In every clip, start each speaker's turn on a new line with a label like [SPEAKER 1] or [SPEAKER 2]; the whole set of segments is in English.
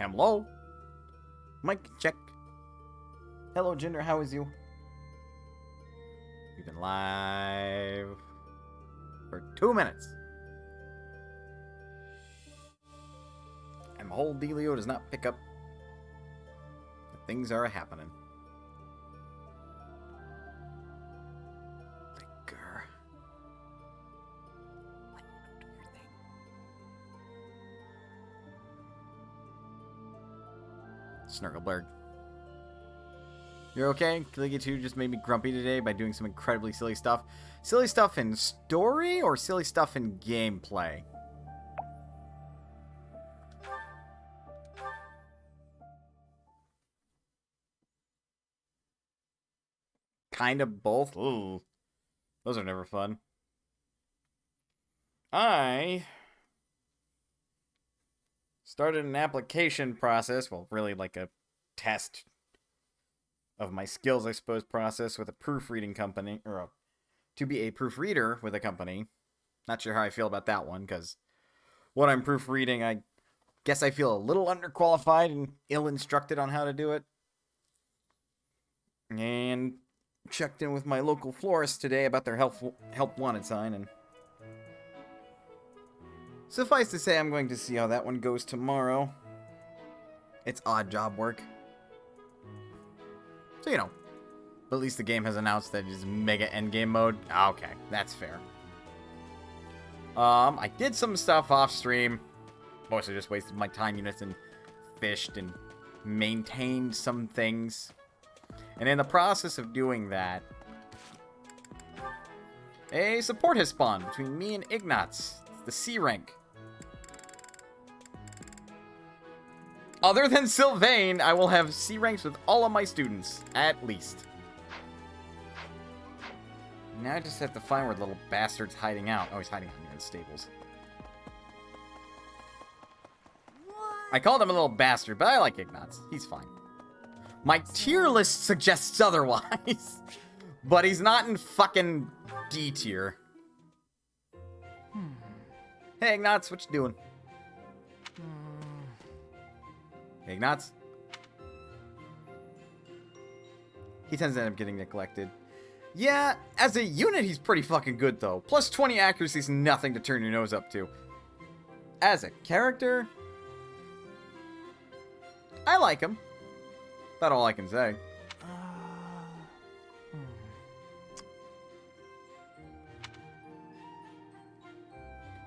[SPEAKER 1] Hello? Mic check. Hello, Jinder, how is you? You've been live for 2 minutes. And the whole dealio does not pick up. Things are happening. Liquor. Do your thing. Snurgleberg. You're okay? Caligula 2 just made me grumpy today by doing some incredibly silly stuff. Silly stuff in story or silly stuff in gameplay? Kind of both. Ooh. Those are never fun. I started an application process, well, really like a test of my skills, I suppose, process with a proofreading company, or to be a proofreader with a company. Not sure how I feel about that one, because what I'm proofreading, I guess I feel a little underqualified and ill-instructed on how to do it. And checked in with my local florist today about their help wanted sign, and suffice to say, I'm going to see how that one goes tomorrow. It's odd job work. So, you know, but at least the game has announced that it's mega endgame mode. Okay, that's fair. I did some stuff off stream. Mostly just wasted my time units and fished and maintained some things. And in the process of doing that, a support has spawned between me and Ignatz. It's the C rank. Other than Sylvain, I will have C ranks with all of my students, at least. Now I just have to find where the little bastard's hiding out. Oh, he's hiding out in the stables. I called him a little bastard, but I like Ignatz. He's fine. My tier list suggests otherwise. But he's not in fucking D tier. Hey, Ignatz, what you doing? Hey, Ignatz. He tends to end up getting neglected. Yeah, as a unit, he's pretty fucking good, though. Plus 20 accuracy is nothing to turn your nose up to. As a character, I like him. That's all I can say.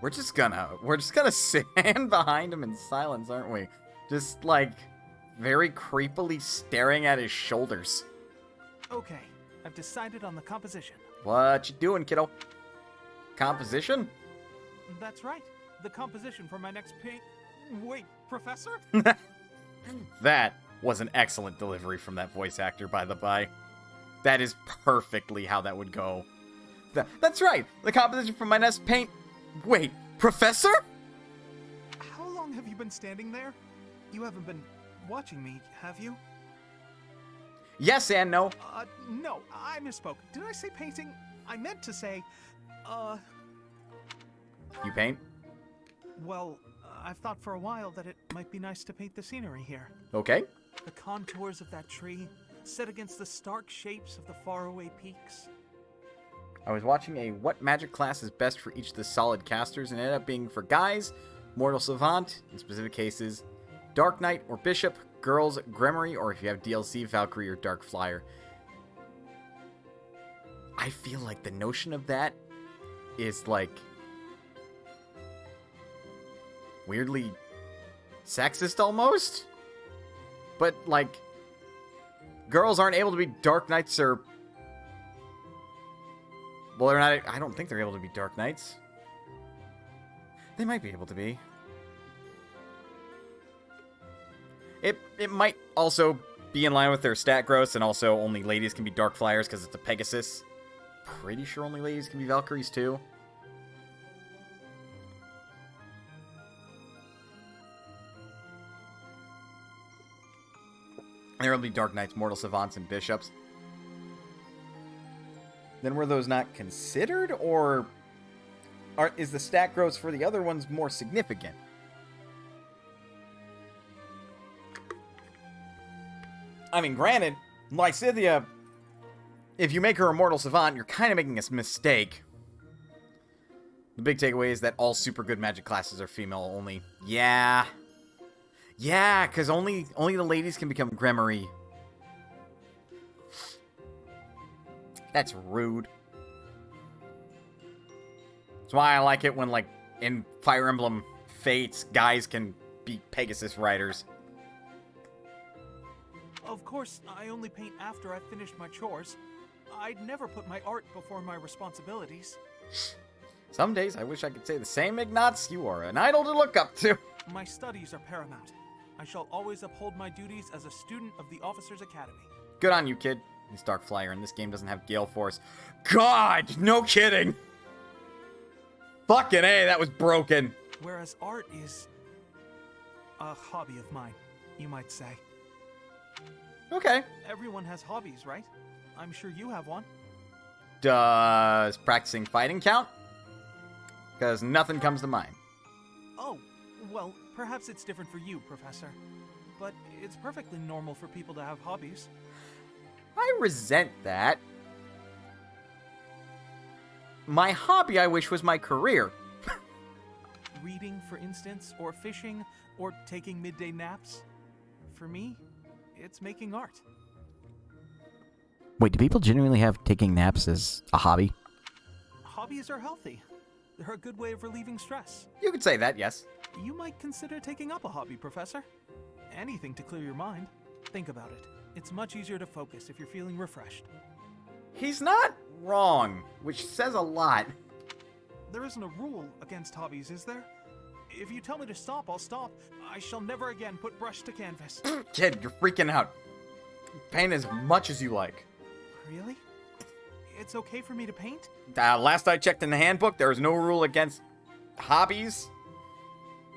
[SPEAKER 1] We're just gonna stand behind him in silence, aren't we? Just, like, very creepily staring at his shoulders.
[SPEAKER 2] Okay, I've decided on the composition.
[SPEAKER 1] What you doing, kiddo? Composition?
[SPEAKER 2] That's right. The composition for my next paint... Wait, Professor?
[SPEAKER 1] That was an excellent delivery from that voice actor, by the by. That is perfectly how that would go. That's right! The composition for my next paint... Wait, Professor?
[SPEAKER 2] How long have you been standing there? You haven't been watching me, have you?
[SPEAKER 1] Yes and no.
[SPEAKER 2] No, I misspoke. Did I say painting? I meant to say,
[SPEAKER 1] You paint?
[SPEAKER 2] Well, I've thought for a while that it might be nice to paint the scenery here.
[SPEAKER 1] Okay.
[SPEAKER 2] The contours of that tree, set against the stark shapes of the faraway peaks.
[SPEAKER 1] I was watching a what magic class is best for each of the solid casters, and it ended up being for guys, Mortal Savant, in specific cases, Dark Knight or Bishop, girls, Gremory, or if you have DLC, Valkyrie or Dark Flyer. I feel like the notion of that is, like, weirdly sexist almost? But, like, girls aren't able to be Dark Knights or... Well, they're not... I don't think they're able to be Dark Knights. They might be able to be. It might also be in line with their stat growth, and also only ladies can be Dark Flyers because it's a Pegasus. Pretty sure only ladies can be Valkyries, too. There will be Dark Knights, Mortal Savants, and Bishops. Then were those not considered, or is the stat growth for the other ones more significant? I mean, granted, Lysithea, if you make her a mortal savant, you're kind of making a mistake. The big takeaway is that all super good magic classes are female only. Yeah. Yeah, because only the ladies can become Gremory. That's rude. That's why I like it when, like, in Fire Emblem Fates, guys can be Pegasus riders.
[SPEAKER 2] Of course, I only paint after I've finished my chores. I'd never put my art before my responsibilities.
[SPEAKER 1] Some days I wish I could say the same, Ignatz. You are an idol to look up to.
[SPEAKER 2] My studies are paramount. I shall always uphold my duties as a student of the Officers' Academy.
[SPEAKER 1] Good on you, kid. He's Dark Flyer, and this game doesn't have Gale Force. God, no kidding. Fucking A, that was broken.
[SPEAKER 2] Whereas art is a hobby of mine, you might say.
[SPEAKER 1] Okay.
[SPEAKER 2] Everyone has hobbies, right? I'm sure you have one.
[SPEAKER 1] Does practicing fighting count? Because nothing comes to mind.
[SPEAKER 2] Oh, well, perhaps it's different for you, Professor. But it's perfectly normal for people to have hobbies.
[SPEAKER 1] I resent that. My hobby, I wish, was my career.
[SPEAKER 2] Reading, for instance, or fishing, or taking midday naps. For me, it's making art.
[SPEAKER 1] Wait, do people genuinely have taking naps as a hobby?
[SPEAKER 2] Hobbies are healthy. They're a good way of relieving stress.
[SPEAKER 1] You could say that, yes.
[SPEAKER 2] You might consider taking up a hobby, Professor. Anything to clear your mind. Think about it. It's much easier to focus if you're feeling refreshed.
[SPEAKER 1] He's not wrong, which says a lot.
[SPEAKER 2] There isn't a rule against hobbies, is there? If you tell me to stop, I'll stop. I shall never again put brush to canvas.
[SPEAKER 1] Kid, you're freaking out. Paint as much as you like.
[SPEAKER 2] Really? It's okay for me to paint?
[SPEAKER 1] Last I checked in the handbook, there was no rule against hobbies.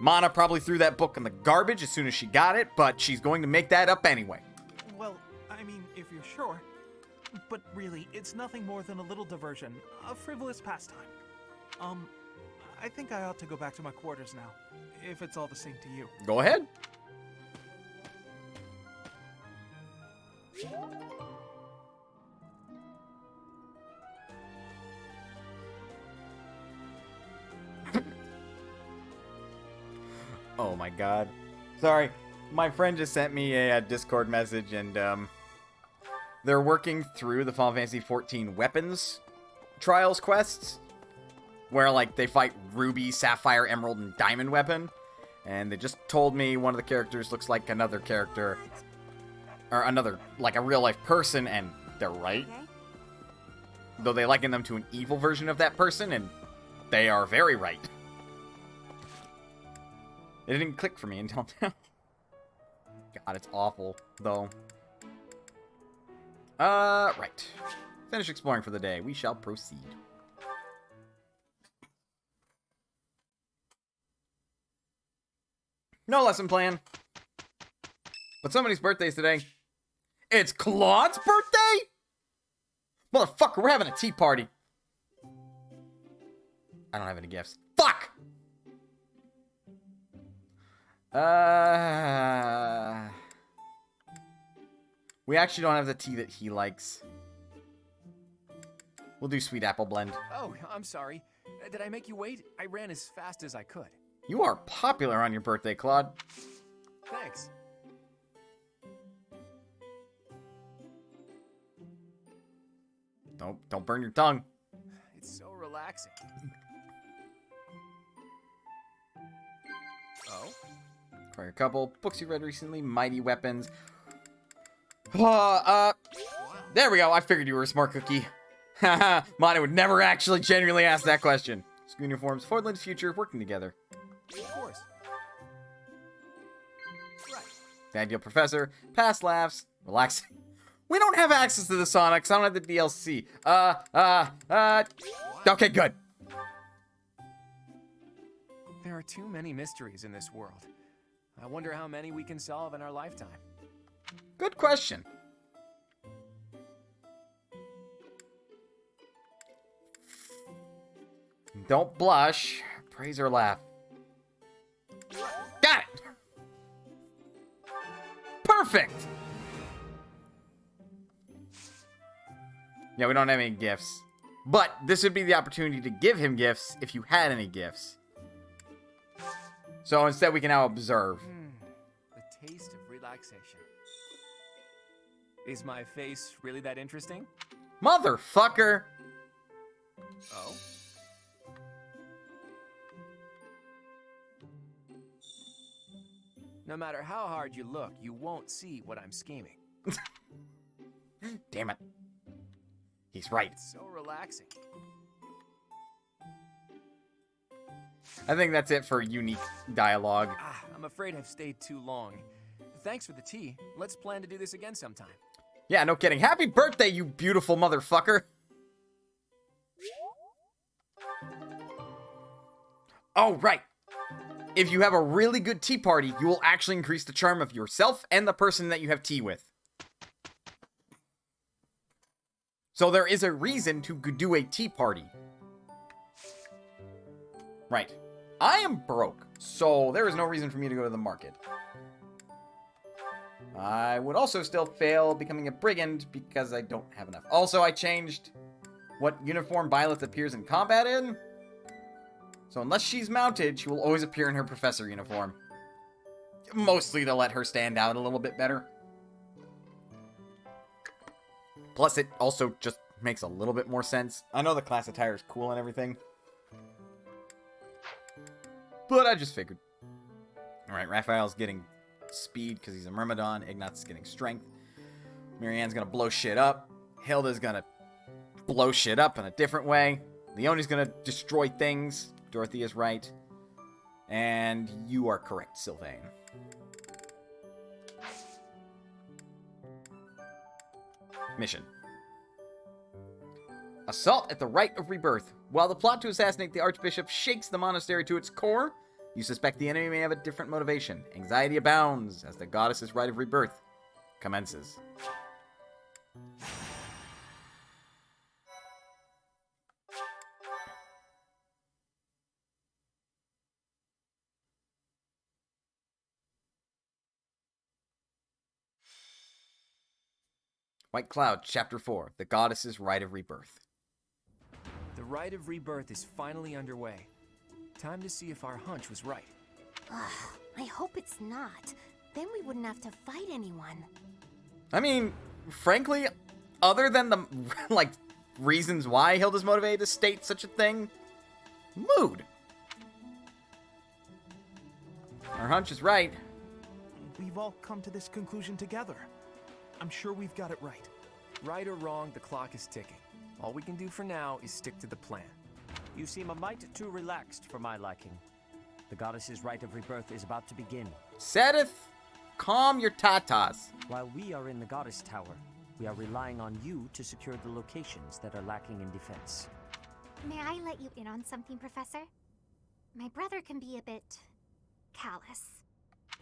[SPEAKER 1] Mana probably threw that book in the garbage as soon as she got it, but she's going to make that up anyway.
[SPEAKER 2] Well, I mean, if you're sure. But really, it's nothing more than a little diversion, a frivolous pastime. I think I ought to go back to my quarters now, if it's all the same to you.
[SPEAKER 1] Go ahead. Oh my god. Sorry, my friend just sent me a Discord message, and they're working through the Final Fantasy XIV weapons trials quests, where like they fight Ruby, Sapphire, Emerald, and Diamond weapon, and they just told me one of the characters looks like another character, or another, like a real life person, and they're right. Though they liken them to an evil version of that person, and they are very right. It didn't click for me until now. God, it's awful, though. Right. Finish exploring for the day. We shall proceed. No lesson plan. But somebody's birthday's today. It's Claude's birthday? Motherfucker, we're having a tea party. I don't have any gifts. Fuck! We actually don't have the tea that he likes. We'll do sweet apple blend.
[SPEAKER 3] Oh, I'm sorry. Did I make you wait? I ran as fast as I could.
[SPEAKER 1] You are popular on your birthday, Claude.
[SPEAKER 3] Thanks.
[SPEAKER 1] Don't burn your tongue.
[SPEAKER 3] It's so relaxing. Oh?
[SPEAKER 1] For a couple books you read recently, Mighty Weapons. There we go. I figured you were a smart cookie. Haha, Mana would never actually genuinely ask that question. School uniforms, Fordland's future, working together.
[SPEAKER 3] Of course. Right.
[SPEAKER 1] The ideal professor, past laughs, relaxing. We don't have access to the Sonics. I don't have the DLC. Okay, good.
[SPEAKER 3] There are too many mysteries in this world. I wonder how many we can solve in our lifetime.
[SPEAKER 1] Good question. Don't blush. Praise or laugh. Got it! Perfect! Yeah, we don't have any gifts. But this would be the opportunity to give him gifts if you had any gifts. So instead we can now observe.
[SPEAKER 3] The taste of relaxation. Is my face really that interesting?
[SPEAKER 1] Motherfucker!
[SPEAKER 3] Oh? No matter how hard you look, you won't see what I'm scheming.
[SPEAKER 1] Damn it. He's right.
[SPEAKER 3] It's so relaxing.
[SPEAKER 1] I think that's it for unique dialogue.
[SPEAKER 3] I'm afraid I've stayed too long. Thanks for the tea. Let's plan to do this again sometime.
[SPEAKER 1] Yeah, no kidding. Happy birthday, you beautiful motherfucker! Oh, right. If you have a really good tea party, you will actually increase the charm of yourself and the person that you have tea with. So there is a reason to do a tea party. Right. I am broke, so there is no reason for me to go to the market. I would also still fail becoming a brigand because I don't have enough. Also, I changed what uniform Violet appears in combat in. So unless she's mounted, she will always appear in her professor uniform. Mostly to let her stand out a little bit better. Plus, it also just makes a little bit more sense. I know the class attire is cool and everything. But I just figured. Alright, Raphael's getting speed because he's a Myrmidon. Ignat's getting strength. Marianne's gonna blow shit up. Hilda's gonna blow shit up in a different way. Leonie's gonna destroy things. Dorothy is right. And you are correct, Sylvain. Mission. Assault at the Rite of Rebirth. While the plot to assassinate the Archbishop shakes the monastery to its core, you suspect the enemy may have a different motivation. Anxiety abounds as the goddess's Rite of Rebirth commences. White Cloud, Chapter 4, The Goddess's Rite of Rebirth.
[SPEAKER 3] The Rite of Rebirth is finally underway. Time to see if our hunch was right.
[SPEAKER 4] I hope it's not. Then we wouldn't have to fight anyone.
[SPEAKER 1] I mean, frankly, other than the, like, reasons why Hilda's motivated to state such a thing, mood. Our hunch is right.
[SPEAKER 2] We've all come to this conclusion together. I'm sure we've got it right.
[SPEAKER 3] Right or wrong, the clock is ticking. All we can do for now is stick to the plan.
[SPEAKER 5] You seem a mite too relaxed for my liking. The goddess's Rite of Rebirth is about to begin.
[SPEAKER 1] Sadith, calm your tatas.
[SPEAKER 5] While we are in the Goddess Tower, we are relying on you to secure the locations that are lacking in defense.
[SPEAKER 4] May I let you in on something, Professor? My brother can be a bit callous.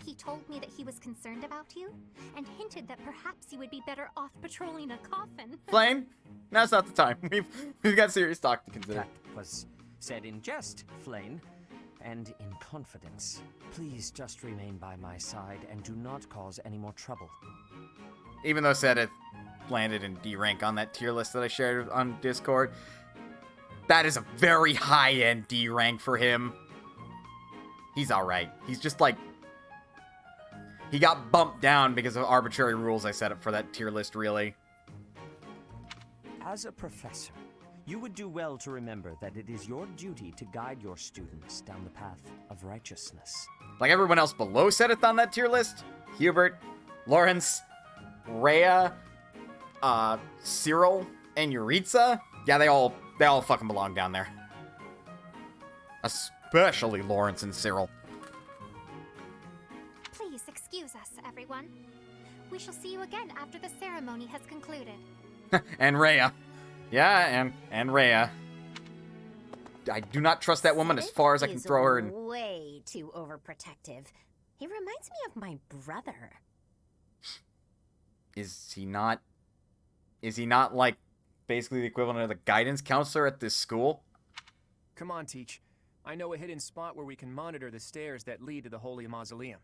[SPEAKER 4] He told me that he was concerned about you, and hinted that perhaps you would be better off patrolling a coffin.
[SPEAKER 1] Flame, now's not the time. We've got serious talk to consider.
[SPEAKER 5] That was said in jest, Flame, and in confidence. Please just remain by my side and do not cause any more trouble.
[SPEAKER 1] Even though Sadith landed in D rank on that tier list that I shared on Discord, that is a very high-end D rank for him. He's alright. He's just like... He got bumped down because of arbitrary rules I set up for that tier list, really.
[SPEAKER 5] As a professor, you would do well to remember that it is your duty to guide your students down the path of righteousness.
[SPEAKER 1] Like everyone else below Sadith on that tier list, Hubert, Lawrence, Rhea, Cyril, and Yuritsa, yeah, they all fucking belong down there. Especially Lawrence and Cyril.
[SPEAKER 4] Please excuse us, everyone. We shall see you again after the ceremony has concluded.
[SPEAKER 1] And Rhea. Yeah, and Rhea. I do not trust that woman as far as I can throw her. And
[SPEAKER 4] way too overprotective. He reminds me of my brother.
[SPEAKER 1] Is he not like basically the equivalent of the guidance counselor at this school?
[SPEAKER 3] Come on, Teach. I know a hidden spot where we can monitor the stairs that lead to the Holy Mausoleum.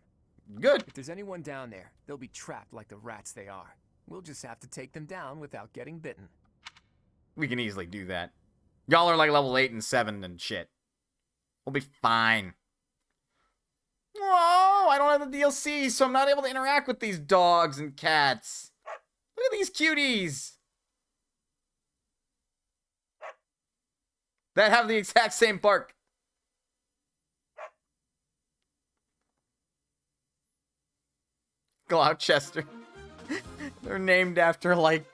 [SPEAKER 1] Good.
[SPEAKER 3] If there's anyone down there, they'll be trapped like the rats they are. We'll just have to take them down without getting bitten.
[SPEAKER 1] We can easily do that. Y'all are like level 8 and 7 and shit. We'll be fine. Whoa, I don't have the DLC, so I'm not able to interact with these dogs and cats. Look at these cuties. That have the exact same bark. Gloucester. They're named after, like,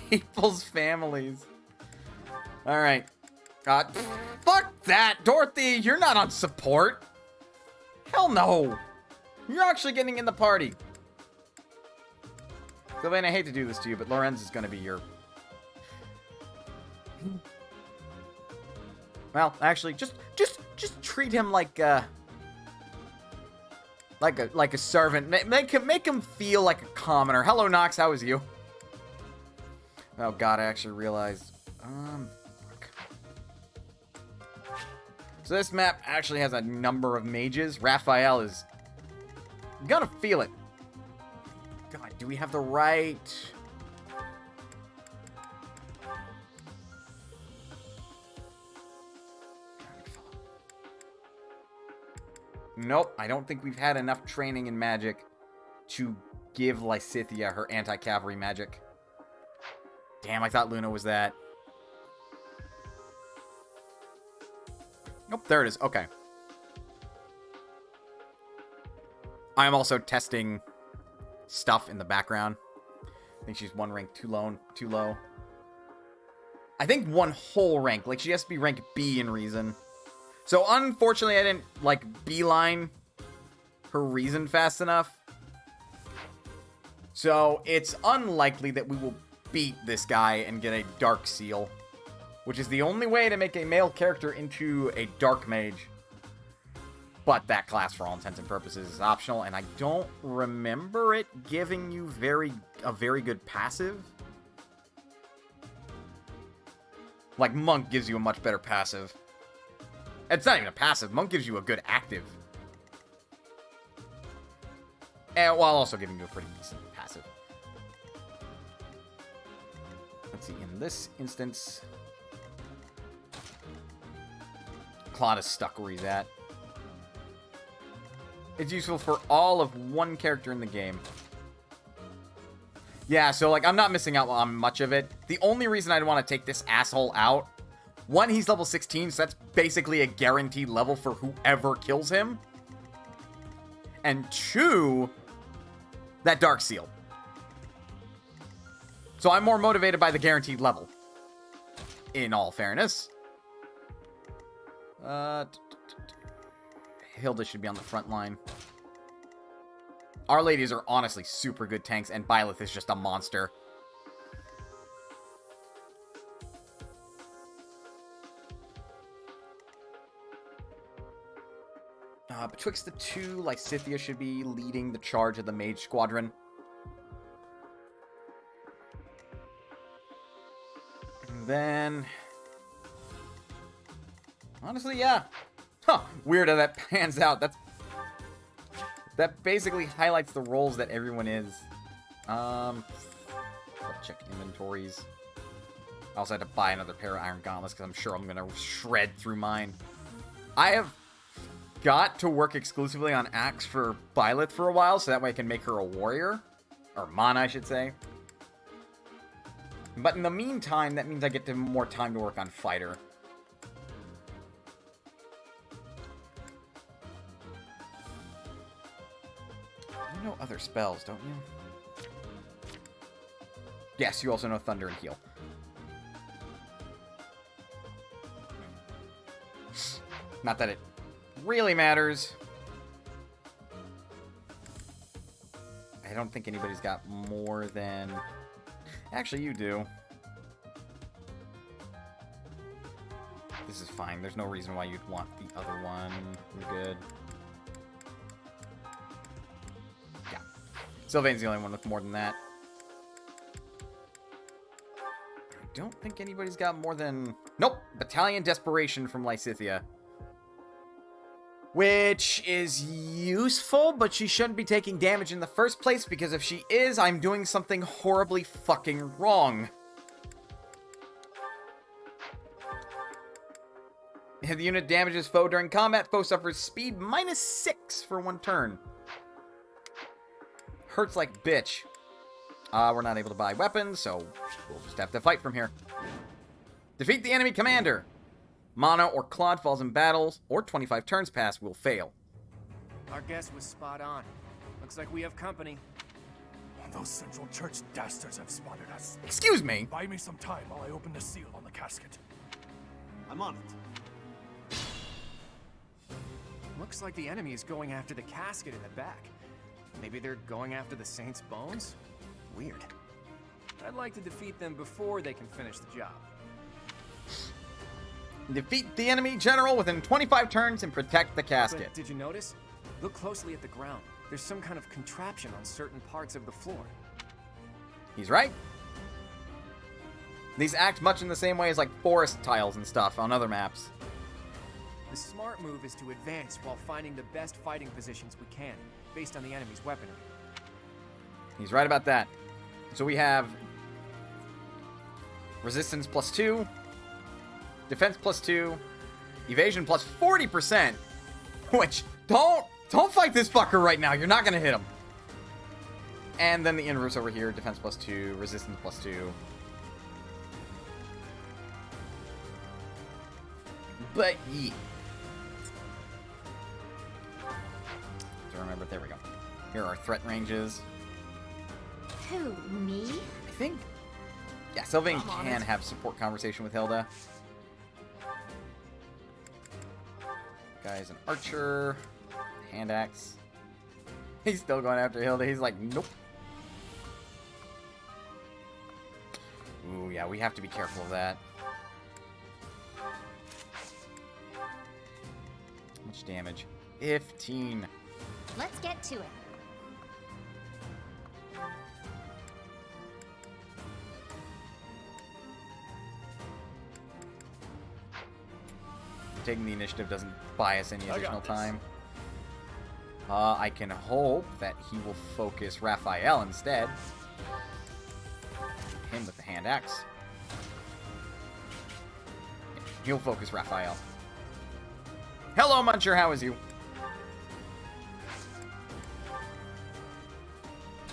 [SPEAKER 1] people's families. Alright. Fuck that! Dorothy, you're not on support! Hell no! You're actually getting in the party. Sylvain, I hate to do this to you, but Lorenz is gonna be your... Well, actually, just treat him like a servant. Make him feel like a commoner. Hello, Nox. How is you? Oh God, I actually realized. Fuck. So this map actually has a number of mages. Raphael is gonna feel it. God, do we have the right? Nope, I don't think we've had enough training in magic to give Lysithea her anti-cavalry magic. Damn, I thought Luna was that. Nope, there it is. Okay. I am also testing stuff in the background. I think she's one rank too low. I think one whole rank. Like, she has to be rank B in reason. So, unfortunately, I didn't, like, beeline her reason fast enough. So, it's unlikely that we will beat this guy and get a Dark Seal. Which is the only way to make a male character into a Dark Mage. But that class, for all intents and purposes, is optional. And I don't remember it giving you a very good passive. Like, Monk gives you a much better passive. It's not even a passive. Monk gives you a good active. And while also giving you a pretty decent passive. Let's see, in this instance... Claude is stuck where he's at. It's useful for all of one character in the game. Yeah, so, like, I'm not missing out on much of it. The only reason I'd want to take this asshole out... One, he's level 16, so that's basically a guaranteed level for whoever kills him. And two, that Dark Seal. So I'm more motivated by the guaranteed level. In all fairness. Hilda should be on the front line. Our ladies are honestly super good tanks, and Byleth is just a monster. Betwixt the two, Lysithea should be leading the charge of the Mage Squadron. And then... Honestly, yeah. Huh, weird how that pans out. That basically highlights the roles that everyone is. Let's check inventories. I also had to buy another pair of Iron Gauntlets because I'm sure I'm going to shred through mine. I have got to work exclusively on Axe for Byleth for a while, so that way I can make her a warrior. Or Mana, I should say. But in the meantime, that means I get more time to work on Fighter. You know other spells, don't you? Yes, you also know Thunder and Heal. Not that it really matters. I don't think anybody's got more than... Actually, you do. This is fine. There's no reason why you'd want the other one. We're good. Yeah. Sylvain's the only one with more than that. I don't think anybody's got more than... Nope! Battalion Desperation from Lysithea. Which is useful, but she shouldn't be taking damage in the first place, because if she is, I'm doing something horribly fucking wrong. If the unit damages foe during combat, foe suffers speed -6 for 1 turn. Hurts like bitch. We're not able to buy weapons, so we'll just have to fight from here. Defeat the enemy commander. Mana or Claude falls in battles, or 25 turns pass will fail.
[SPEAKER 3] Our guess was spot on. Looks like we have company.
[SPEAKER 6] Those Central Church dastards have spotted us.
[SPEAKER 1] Excuse me.
[SPEAKER 6] Buy me some time while I open the seal on the casket.
[SPEAKER 7] I'm on it.
[SPEAKER 3] Looks like the enemy is going after the casket in the back. Maybe they're going after the Saint's bones? Weird. I'd like to defeat them before they can finish the job.
[SPEAKER 1] Defeat the enemy general within 25 turns and protect the casket.
[SPEAKER 3] But did you notice? Look closely at the ground. There's some kind of contraption on certain parts of the floor.
[SPEAKER 1] He's right. These act much in the same way as like forest tiles and stuff on other maps.
[SPEAKER 3] The smart move is to advance while finding the best fighting positions we can, based on the enemy's weaponry.
[SPEAKER 1] He's right about that. So we have resistance +2, defense +2, evasion +40%, which don't fight this fucker right now. You're not gonna hit him. And then the inverse over here, defense +2, resistance +2. But yeah. To remember, there we go. Here are threat ranges.
[SPEAKER 4] Who, me?
[SPEAKER 1] I think. Yeah, Sylvain can have support conversation with Hilda. Guy's an archer. Hand axe. He's still going after Hilda. He's like, nope. Ooh, yeah, we have to be careful of that. How much damage? 15.
[SPEAKER 4] Let's get to it.
[SPEAKER 1] Taking the initiative doesn't buy us any additional time. I can hope that he will focus Raphael instead. Him with the hand axe. Yeah, he'll focus Raphael. Hello, Muncher, how is you?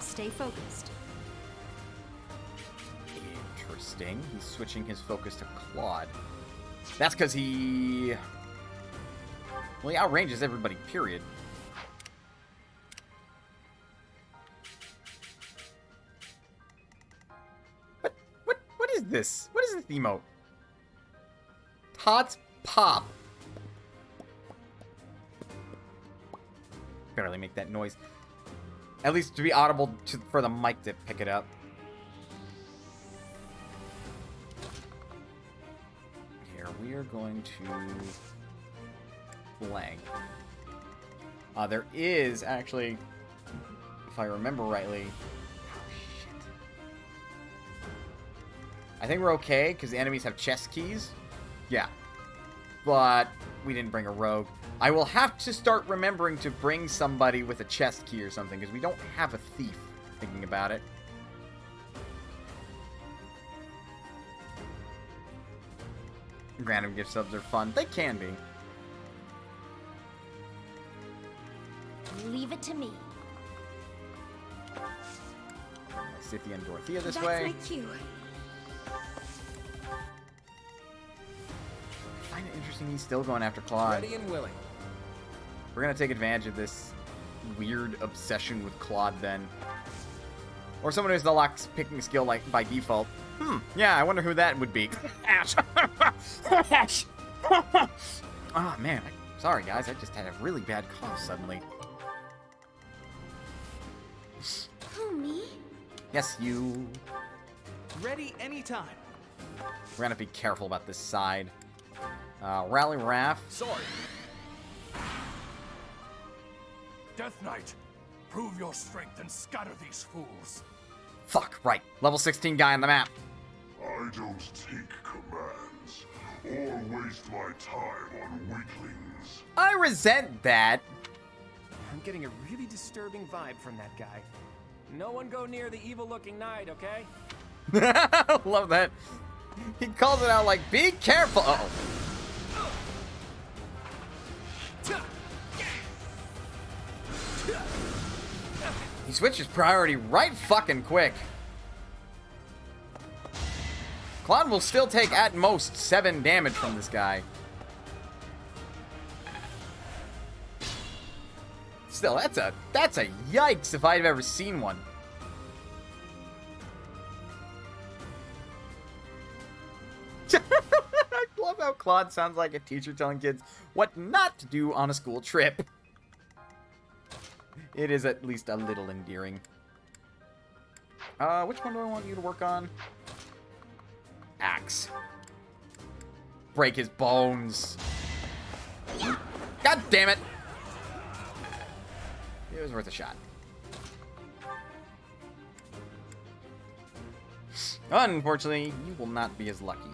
[SPEAKER 8] Stay focused.
[SPEAKER 1] Interesting. He's switching his focus to Claude. That's because he... Well, he outranges everybody, period. What is this? What is this emote? Tots Pop. Barely make that noise. At least to be audible for the mic to pick it up. Here, we are going to blank. There is actually, if I remember rightly... I think we're okay, because the enemies have chest keys. Yeah. But we didn't bring a rogue. I will have to start remembering to bring somebody with a chest key or something, because we don't have a thief, thinking about it. Random gift subs are fun. They can be.
[SPEAKER 8] Leave it to me.
[SPEAKER 1] Scythia and Dorothea this
[SPEAKER 8] That's
[SPEAKER 1] way.
[SPEAKER 8] my cue.
[SPEAKER 1] I find it interesting he's still going after Claude.
[SPEAKER 3] Ready and willing.
[SPEAKER 1] We're going to take advantage of this weird obsession with Claude then. Or someone who's the lock's picking skill like by default. Yeah, I wonder who that would be. Ash. Ash. Oh, man. Sorry, guys. I just had a really bad cough suddenly.
[SPEAKER 8] Who, me?
[SPEAKER 1] Yes, you.
[SPEAKER 2] Ready anytime.
[SPEAKER 1] We're going to be careful about this side. Rally Raph.
[SPEAKER 6] Sorry. Death Knight, prove your strength and scatter these fools.
[SPEAKER 1] Fuck, right. Level 16 guy on the map.
[SPEAKER 9] I don't take commands or waste my time on weaklings.
[SPEAKER 1] I resent that.
[SPEAKER 3] I'm getting a really disturbing vibe from that guy. No one go near the evil-looking knight, okay?
[SPEAKER 1] Love that. He calls it out like, be careful. Uh-oh. He switches priority right fucking quick. Claude will still take at most 7 damage from this guy. Still, that's a yikes if I've ever seen one. I love how Claude sounds like a teacher telling kids what not to do on a school trip. It is at least a little endearing. Which one do I want you to work on? Axe. Break his bones. God damn it! It was worth a shot. Unfortunately, you will not be as lucky.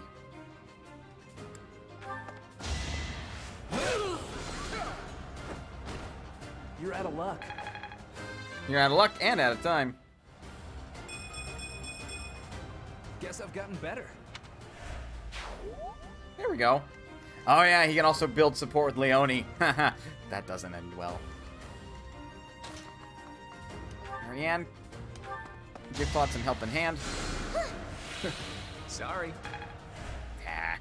[SPEAKER 3] You're out of luck.
[SPEAKER 1] You're out of luck and out of time.
[SPEAKER 3] Guess I've gotten better.
[SPEAKER 1] There we go. Oh yeah, he can also build support with Leone. Haha, that doesn't end well. Marianne, give Claude some helping hand.
[SPEAKER 3] Sorry.
[SPEAKER 1] Ah.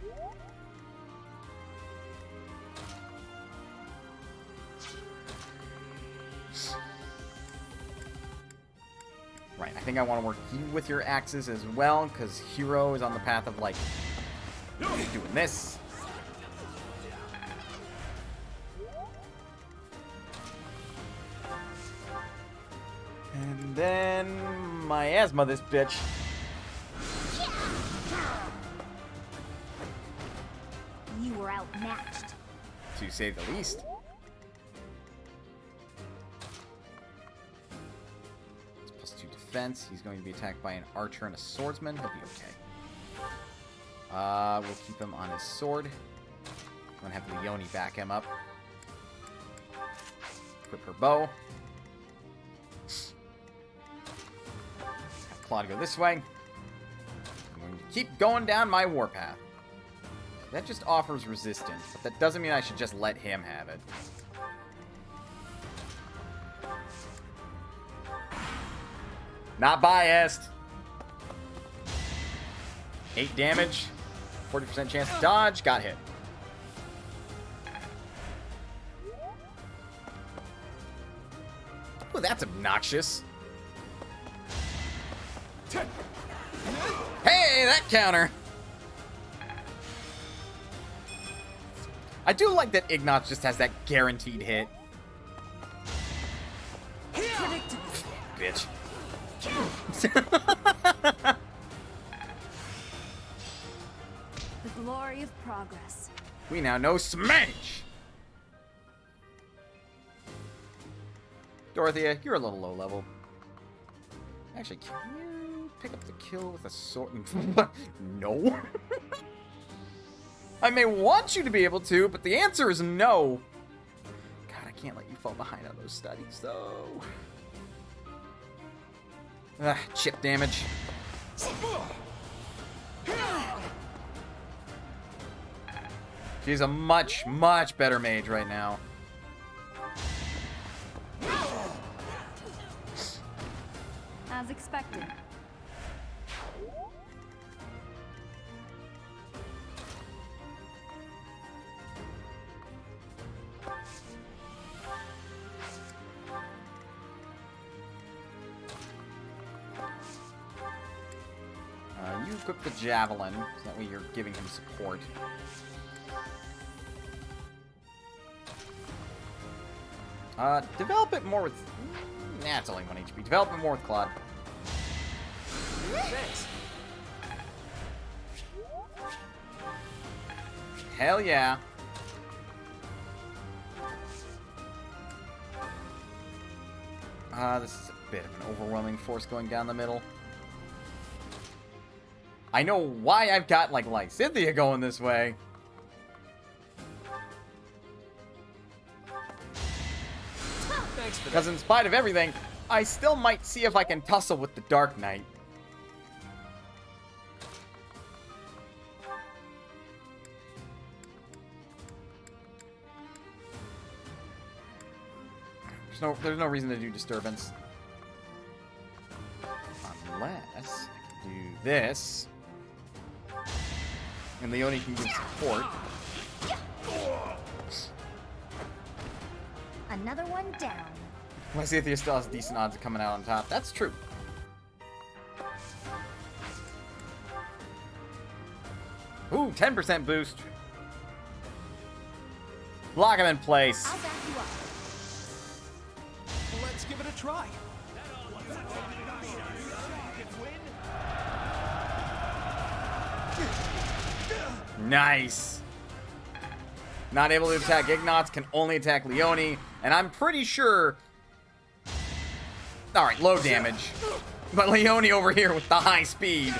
[SPEAKER 1] Right, I think I want to work you with your axes as well, because Hero is on the path of, like, doing this. And then miasma this bitch.
[SPEAKER 4] You were outmatched.
[SPEAKER 1] To say the least. It's +2 defense. He's going to be attacked by an archer and a swordsman. He'll be okay. We'll keep him on his sword. I'm going to have Leone back him up. Equip her bow. Have Claude go this way. I'm going to keep going down my warpath. That just offers resistance, but that doesn't mean I should just let him have it. Not biased. 8 damage. 40% chance to dodge. Got hit. Oh, that's obnoxious. Hey, that counter. I do like that Ignatz just has that guaranteed hit. Bitch.
[SPEAKER 8] The glory of progress.
[SPEAKER 1] We now know Smash! Dorothea, you're a little low level. Actually, can you pick up the kill with a sword? No. I may want you to be able to, but the answer is no. God, I can't let you fall behind on those studies, though. Chip damage. She's a much, much better mage right now.
[SPEAKER 8] As expected.
[SPEAKER 1] You equip the javelin, so that way you're giving him support. Develop it more with... Nah, it's only 1 HP. Develop it more with Claude.
[SPEAKER 3] Thanks.
[SPEAKER 1] Hell yeah. This is a bit of an overwhelming force going down the middle. I know why I've got, like Cynthia going this way.
[SPEAKER 3] Thanks for
[SPEAKER 1] Because in spite of everything, I still might see if I can tussle with the Dark Knight. There's no reason to do disturbance. Unless I can do this. And Leone can give support.
[SPEAKER 4] Another one down.
[SPEAKER 1] Lysithea still has decent odds of coming out on top. That's true. Ooh, 10% boost. Lock him in place.
[SPEAKER 4] I'll back you up.
[SPEAKER 2] Let's give it a try.
[SPEAKER 1] Nice. Not able to attack Ignatz, can only attack Leone, and I'm pretty sure... Alright, low damage. But Leone over here with the high speed.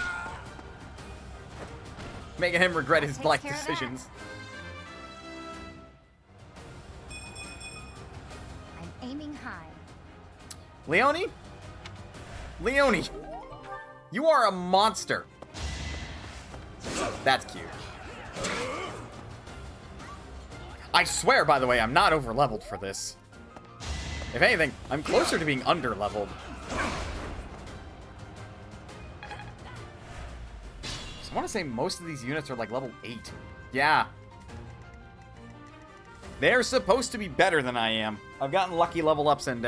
[SPEAKER 1] Making him regret his life decisions.
[SPEAKER 4] I'm aiming high.
[SPEAKER 1] Leone? Leone, you are a monster. That's cute. I swear, by the way, I'm not over-leveled for this. If anything, I'm closer to being under-leveled. So I want to say most of these units are like level 8. Yeah. They're supposed to be better than I am. I've gotten lucky level ups and,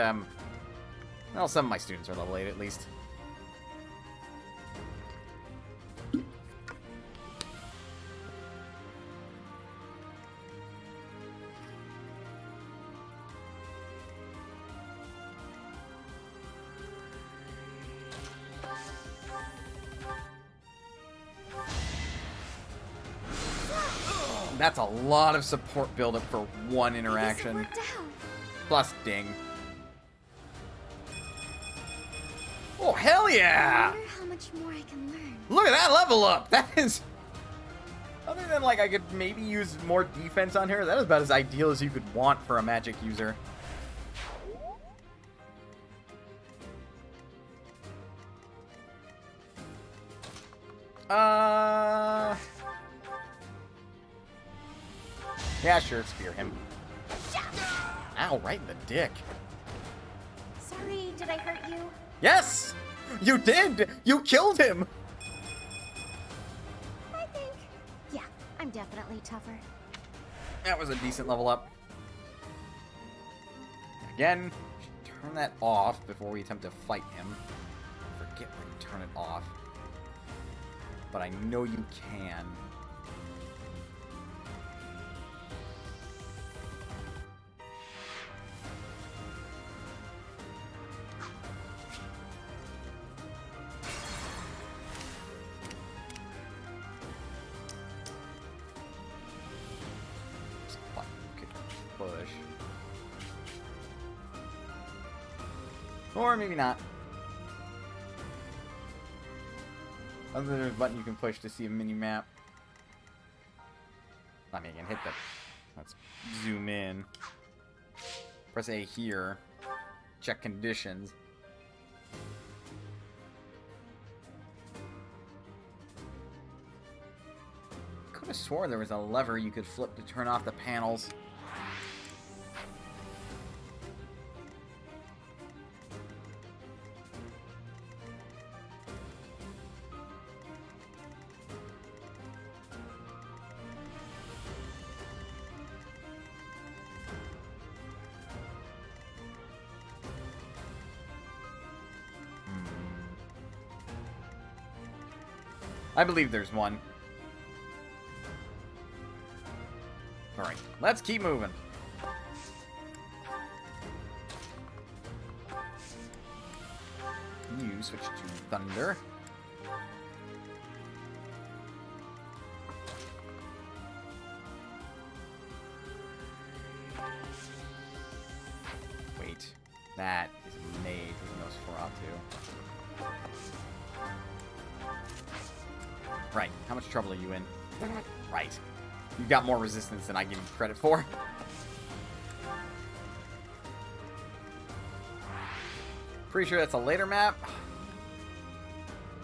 [SPEAKER 1] well, some of my students are level 8 at least. That's a lot of support buildup for one interaction. Plus ding. Oh, hell yeah!
[SPEAKER 4] I wonder how much more I can learn.
[SPEAKER 1] Look at that level up! That is... Other than, like, I could maybe use more defense on here, that is about as ideal as you could want for a magic user. Yeah, sure, spear him. Ow, right in the dick.
[SPEAKER 4] Sorry, did I hurt you?
[SPEAKER 1] Yes! You did! You killed him!
[SPEAKER 4] I think. Yeah, I'm definitely tougher.
[SPEAKER 1] That was a decent level up. Again, turn that off before we attempt to fight him. Forget where you turn it off. But I know you can. Push. Or maybe not. Other than there's a button you can push to see a mini map. I mean, I can hit the... Let's zoom in. Press A here. Check conditions. Could have sworn there was a lever you could flip to turn off the panels. I believe there's one. Alright, let's keep moving. You switch to Thunder. Wait, that is a mage with Nosferatu. Right, how much trouble are you in? Right. You've got more resistance than I give you credit for. Pretty sure that's a later map.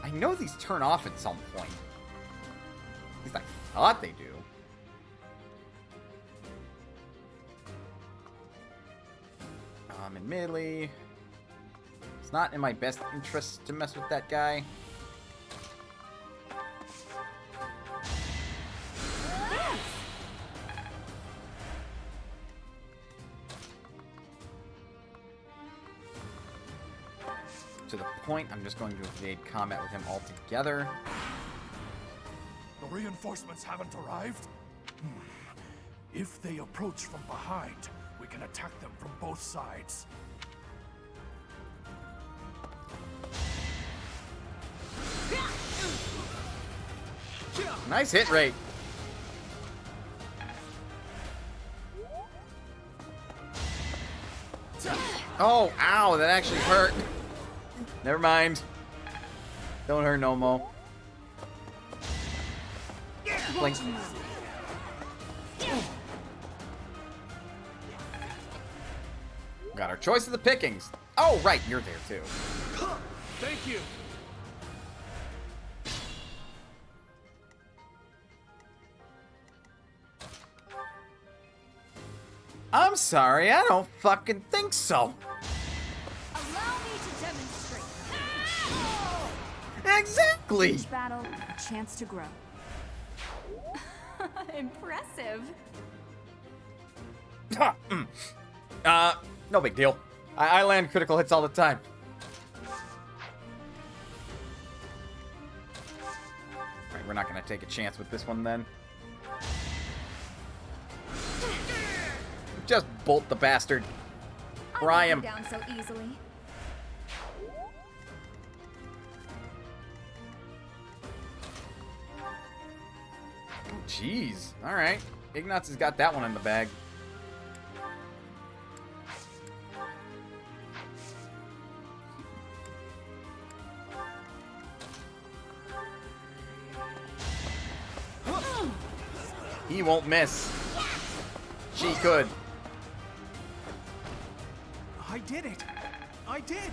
[SPEAKER 1] I know these turn off at some point. At least I thought they do. Admittedly, it's not in my best interest to mess with that guy. To the point, I'm just going to evade combat with him altogether.
[SPEAKER 6] The reinforcements haven't arrived? If they approach from behind, we can attack them from both sides.
[SPEAKER 1] Nice hit rate. Oh, ow, that actually hurt. Never mind. Don't hurt no more. Blink. Got our choice of the pickings. Oh, right, you're there too.
[SPEAKER 6] Thank you.
[SPEAKER 1] I'm sorry, I don't fucking think so.
[SPEAKER 8] Allow me to demonstrate.
[SPEAKER 1] Exactly.
[SPEAKER 8] Each battle, a chance to grow. Impressive.
[SPEAKER 1] No big deal. I land critical hits all the time. Alright, we're not gonna take a chance with this one then. Just bolt the bastard. Fry
[SPEAKER 8] I
[SPEAKER 1] him.
[SPEAKER 8] won't go down so easily.
[SPEAKER 1] Oh, jeez. Alright. Ignatz has got that one in the bag. He won't miss. She could.
[SPEAKER 2] I did it. I did.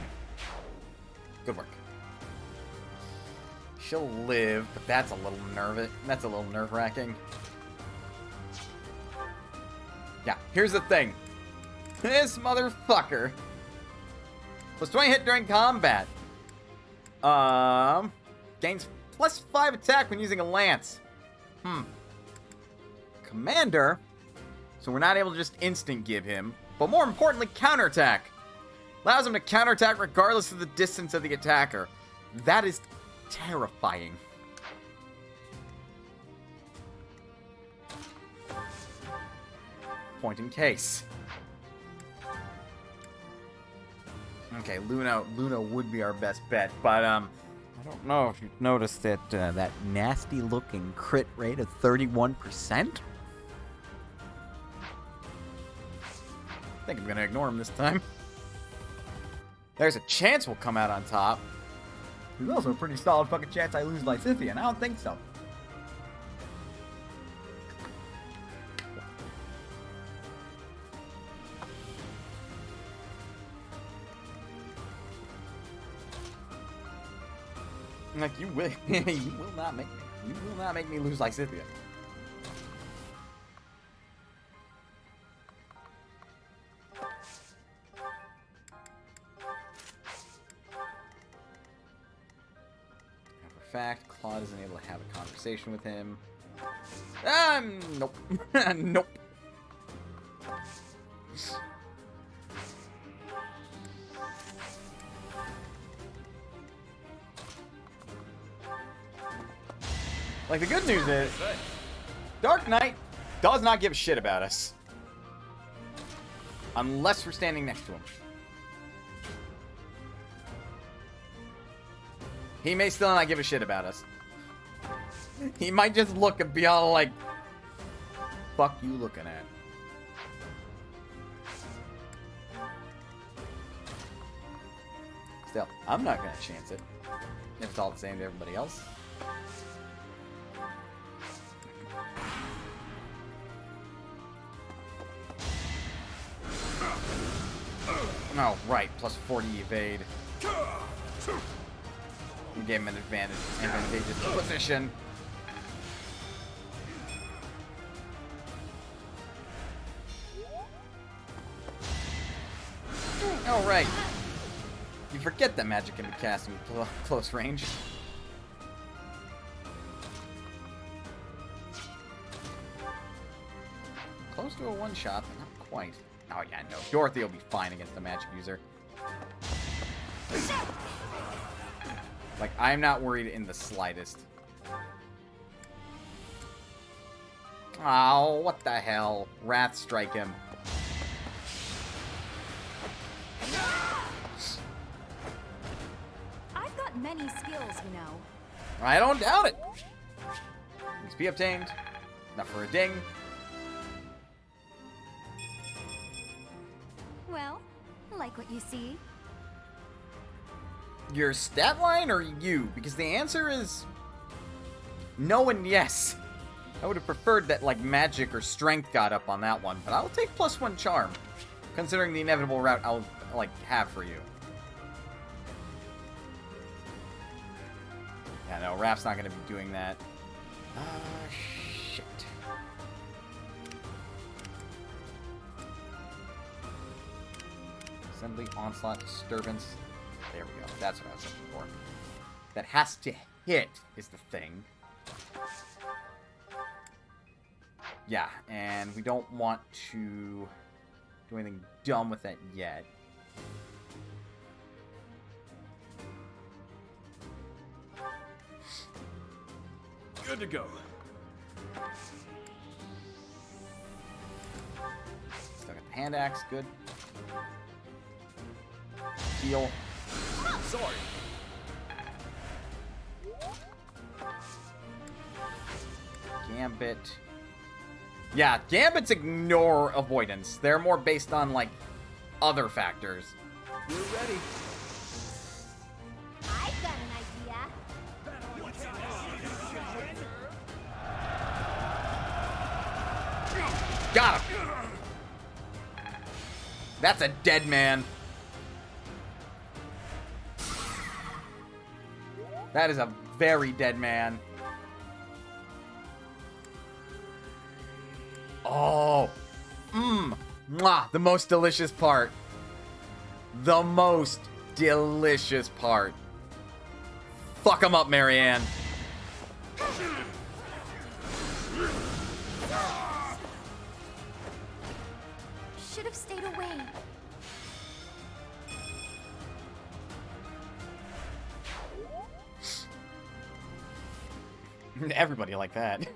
[SPEAKER 1] Good work. She'll live, but that's a little nerve-wracking. Yeah, here's the thing. This motherfucker plus 20 hit during combat. Gains +5 attack when using a lance. Commander. So we're not able to just instant give him, but more importantly, counterattack. Allows him to counterattack regardless of the distance of the attacker. That is terrifying. Point in case. Okay, Luna would be our best bet, but I don't know if you've noticed that that nasty-looking crit rate of 31%. I think I'm gonna ignore him this time. There's a chance we'll come out on top. There's also a pretty solid fucking chance I lose Lysithia, and I don't think so. Like you will, you will not make me lose Lysithia. Fact, Claude isn't able to have a conversation with him. Nope. Nope. Like, the good news is, Dark Knight does not give a shit about us. Unless we're standing next to him. He may still not give a shit about us. He might just look and be all like, fuck you looking at? Still, I'm not gonna chance it. If it's all the same to everybody else. Oh, right, plus 40 evade. You gave him an advantageous position. Oh, right. You forget that magic can be cast in close range. Close to a one-shot, but not quite. Oh, yeah, no. Dorothy will be fine against the magic user. Like, I'm not worried in the slightest. Oh, what the hell? Wrath strike him.
[SPEAKER 8] I've got many skills, you know.
[SPEAKER 1] I don't doubt it. XP obtained. Enough for a ding.
[SPEAKER 8] Well, like what you see.
[SPEAKER 1] Your stat line or you? Because the answer is no and yes. I would have preferred that, like, magic or strength got up on that one, but I'll take +1 charm, considering the inevitable route I'll, like, have for you. Yeah, no, Raph's not going to be doing that. Shit. Assembly, Onslaught, Disturbance. There we go. That's what I was looking for. That has to hit is the thing. Yeah, and we don't want to do anything dumb with that yet.
[SPEAKER 6] Good to go.
[SPEAKER 1] Still got the hand axe, good. Heal.
[SPEAKER 6] Sorry.
[SPEAKER 1] Gambit. Yeah, gambits ignore avoidance. They're more based on, like, other factors.
[SPEAKER 3] We're ready.
[SPEAKER 4] I've got an idea.
[SPEAKER 1] Got him! That's a dead man. That is a very dead man. Oh. Mwah. The most delicious part. The most delicious part. Fuck him up, Marianne.
[SPEAKER 4] Should have stayed away.
[SPEAKER 1] Everybody like that.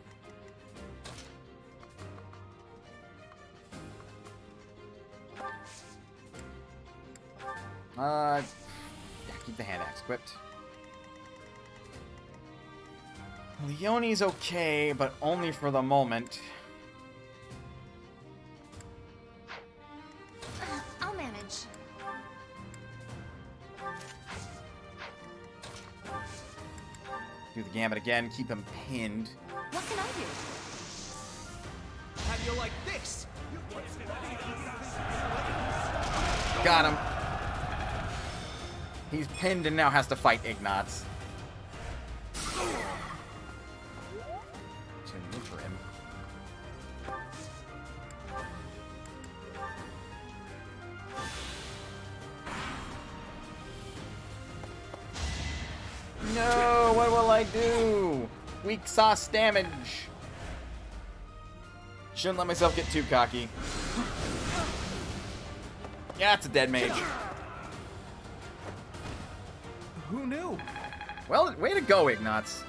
[SPEAKER 1] Yeah, keep the hand axe equipped. Leonie's okay, but only for the moment.
[SPEAKER 4] I'll manage.
[SPEAKER 1] Do the gambit again, keep him pinned.
[SPEAKER 8] What can I do?
[SPEAKER 3] How do you like this?
[SPEAKER 1] Got him. He's pinned and now has to fight Ignatz. It's gonna move for him. No, what will I do? Weak sauce damage. Shouldn't let myself get too cocky. Yeah, it's a dead mage.
[SPEAKER 3] Who knew?
[SPEAKER 1] Well, way to go, Ignatz.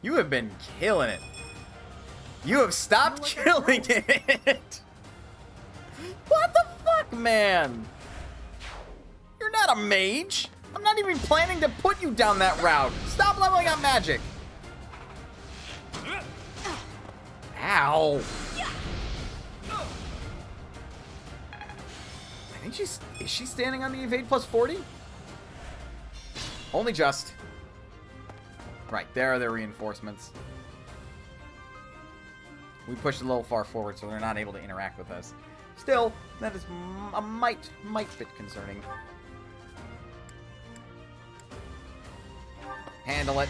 [SPEAKER 1] You have been killing it. You have stopped killing it. What the fuck, man? You're not a mage. I'm not even planning to put you down that route. Stop leveling up magic. Ow. I think is she standing on the evade plus 40? Only just. Right, there are the reinforcements. We pushed a little far forward, so they're not able to interact with us. Still, that is a might bit concerning. Handle it.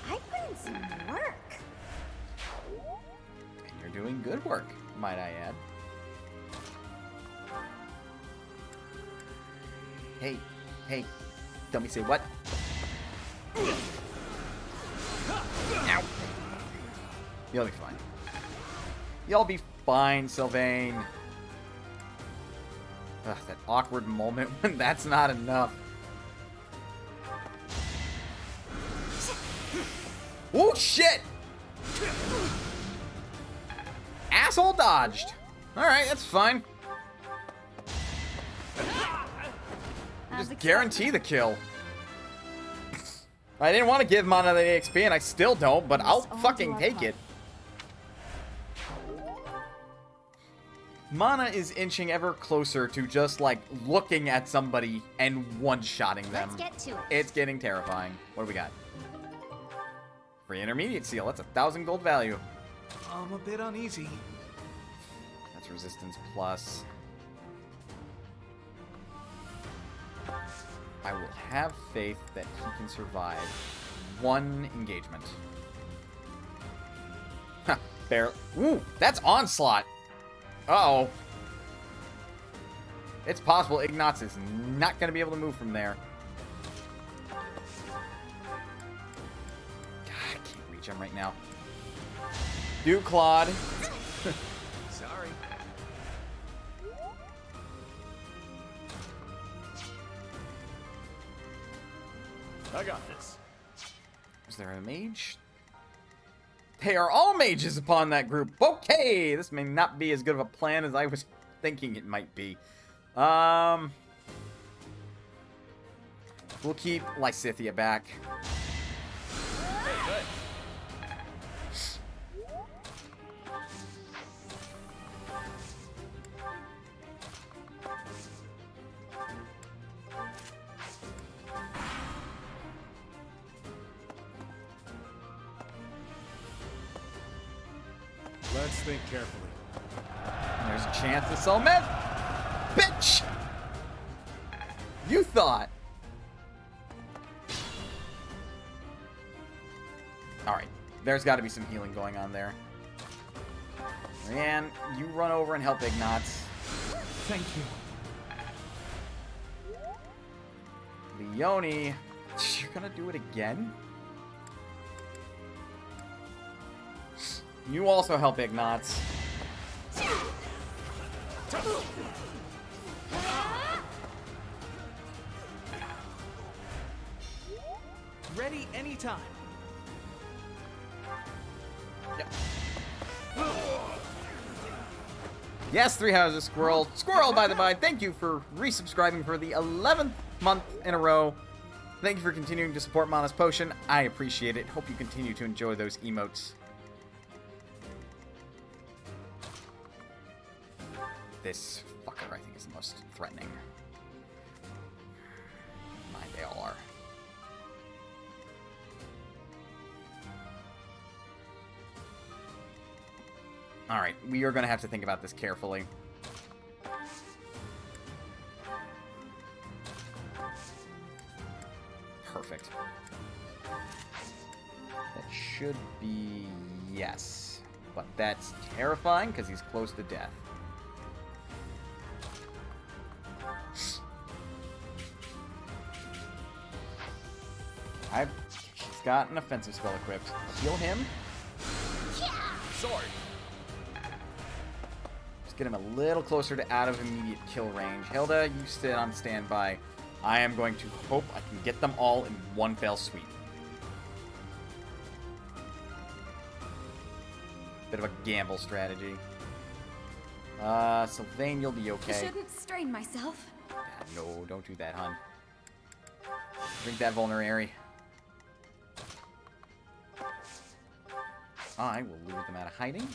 [SPEAKER 4] I put in some work.
[SPEAKER 1] And you're doing good work, might I add. Hey. Hey. Tell me say what? Ow. You'll be fine. You'll be fine, Sylvain. Ugh, that awkward moment when that's not enough. Oh, shit! Asshole dodged. Alright, that's fine. Just guarantee the kill. I didn't want to give Mana the XP, and I still don't, but I'll fucking take it. Mana is inching ever closer to just, like, looking at somebody and one-shotting them.
[SPEAKER 4] Let's get to it.
[SPEAKER 1] It's getting terrifying. What do we got? Free intermediate seal. That's 1,000 gold value.
[SPEAKER 2] I'm a bit uneasy.
[SPEAKER 1] That's resistance plus. I will have faith that he can survive one engagement. Huh, barely. Ooh, that's onslaught. Uh-oh. It's possible Ignatz is not going to be able to move from there. God, I can't reach him right now. Do Claude.
[SPEAKER 3] Sorry.
[SPEAKER 7] I got this.
[SPEAKER 1] Is there a mage? They are all mages upon that group. Okay, this may not be as good of a plan as I was thinking it might be. We'll keep Lysithea back.
[SPEAKER 3] Hey, good.
[SPEAKER 7] Let's think carefully.
[SPEAKER 1] There's a chance this all met. Bitch! You thought. Alright. There's got to be some healing going on there. Ryan, you run over and help Ignatz.
[SPEAKER 2] Thank you.
[SPEAKER 1] Leone, you're gonna do it again? You also help Ignatz.
[SPEAKER 2] Ready anytime.
[SPEAKER 1] Yep. Yes, Three Houses Squirrel. Squirrel, by the by, thank you for resubscribing for the 11th month in a row. Thank you for continuing to support Mana's Potion. I appreciate it. Hope you continue to enjoy those emotes. This fucker, I think, is the most threatening. Mind, they all are. Alright, we are going to have to think about this carefully. Perfect. That should be yes. But that's terrifying because he's close to death. He's got an offensive spell equipped. Heal him.
[SPEAKER 3] Sword.
[SPEAKER 1] Just get him a little closer to out of immediate kill range. Hilda, you sit on standby. I am going to hope I can get them all in one fell sweep. Bit of a gamble strategy. Sylvain, you'll be okay.
[SPEAKER 8] Shouldn't strain myself.
[SPEAKER 1] No, don't do that, hun. Drink that vulnerary. I will lure them out of hiding.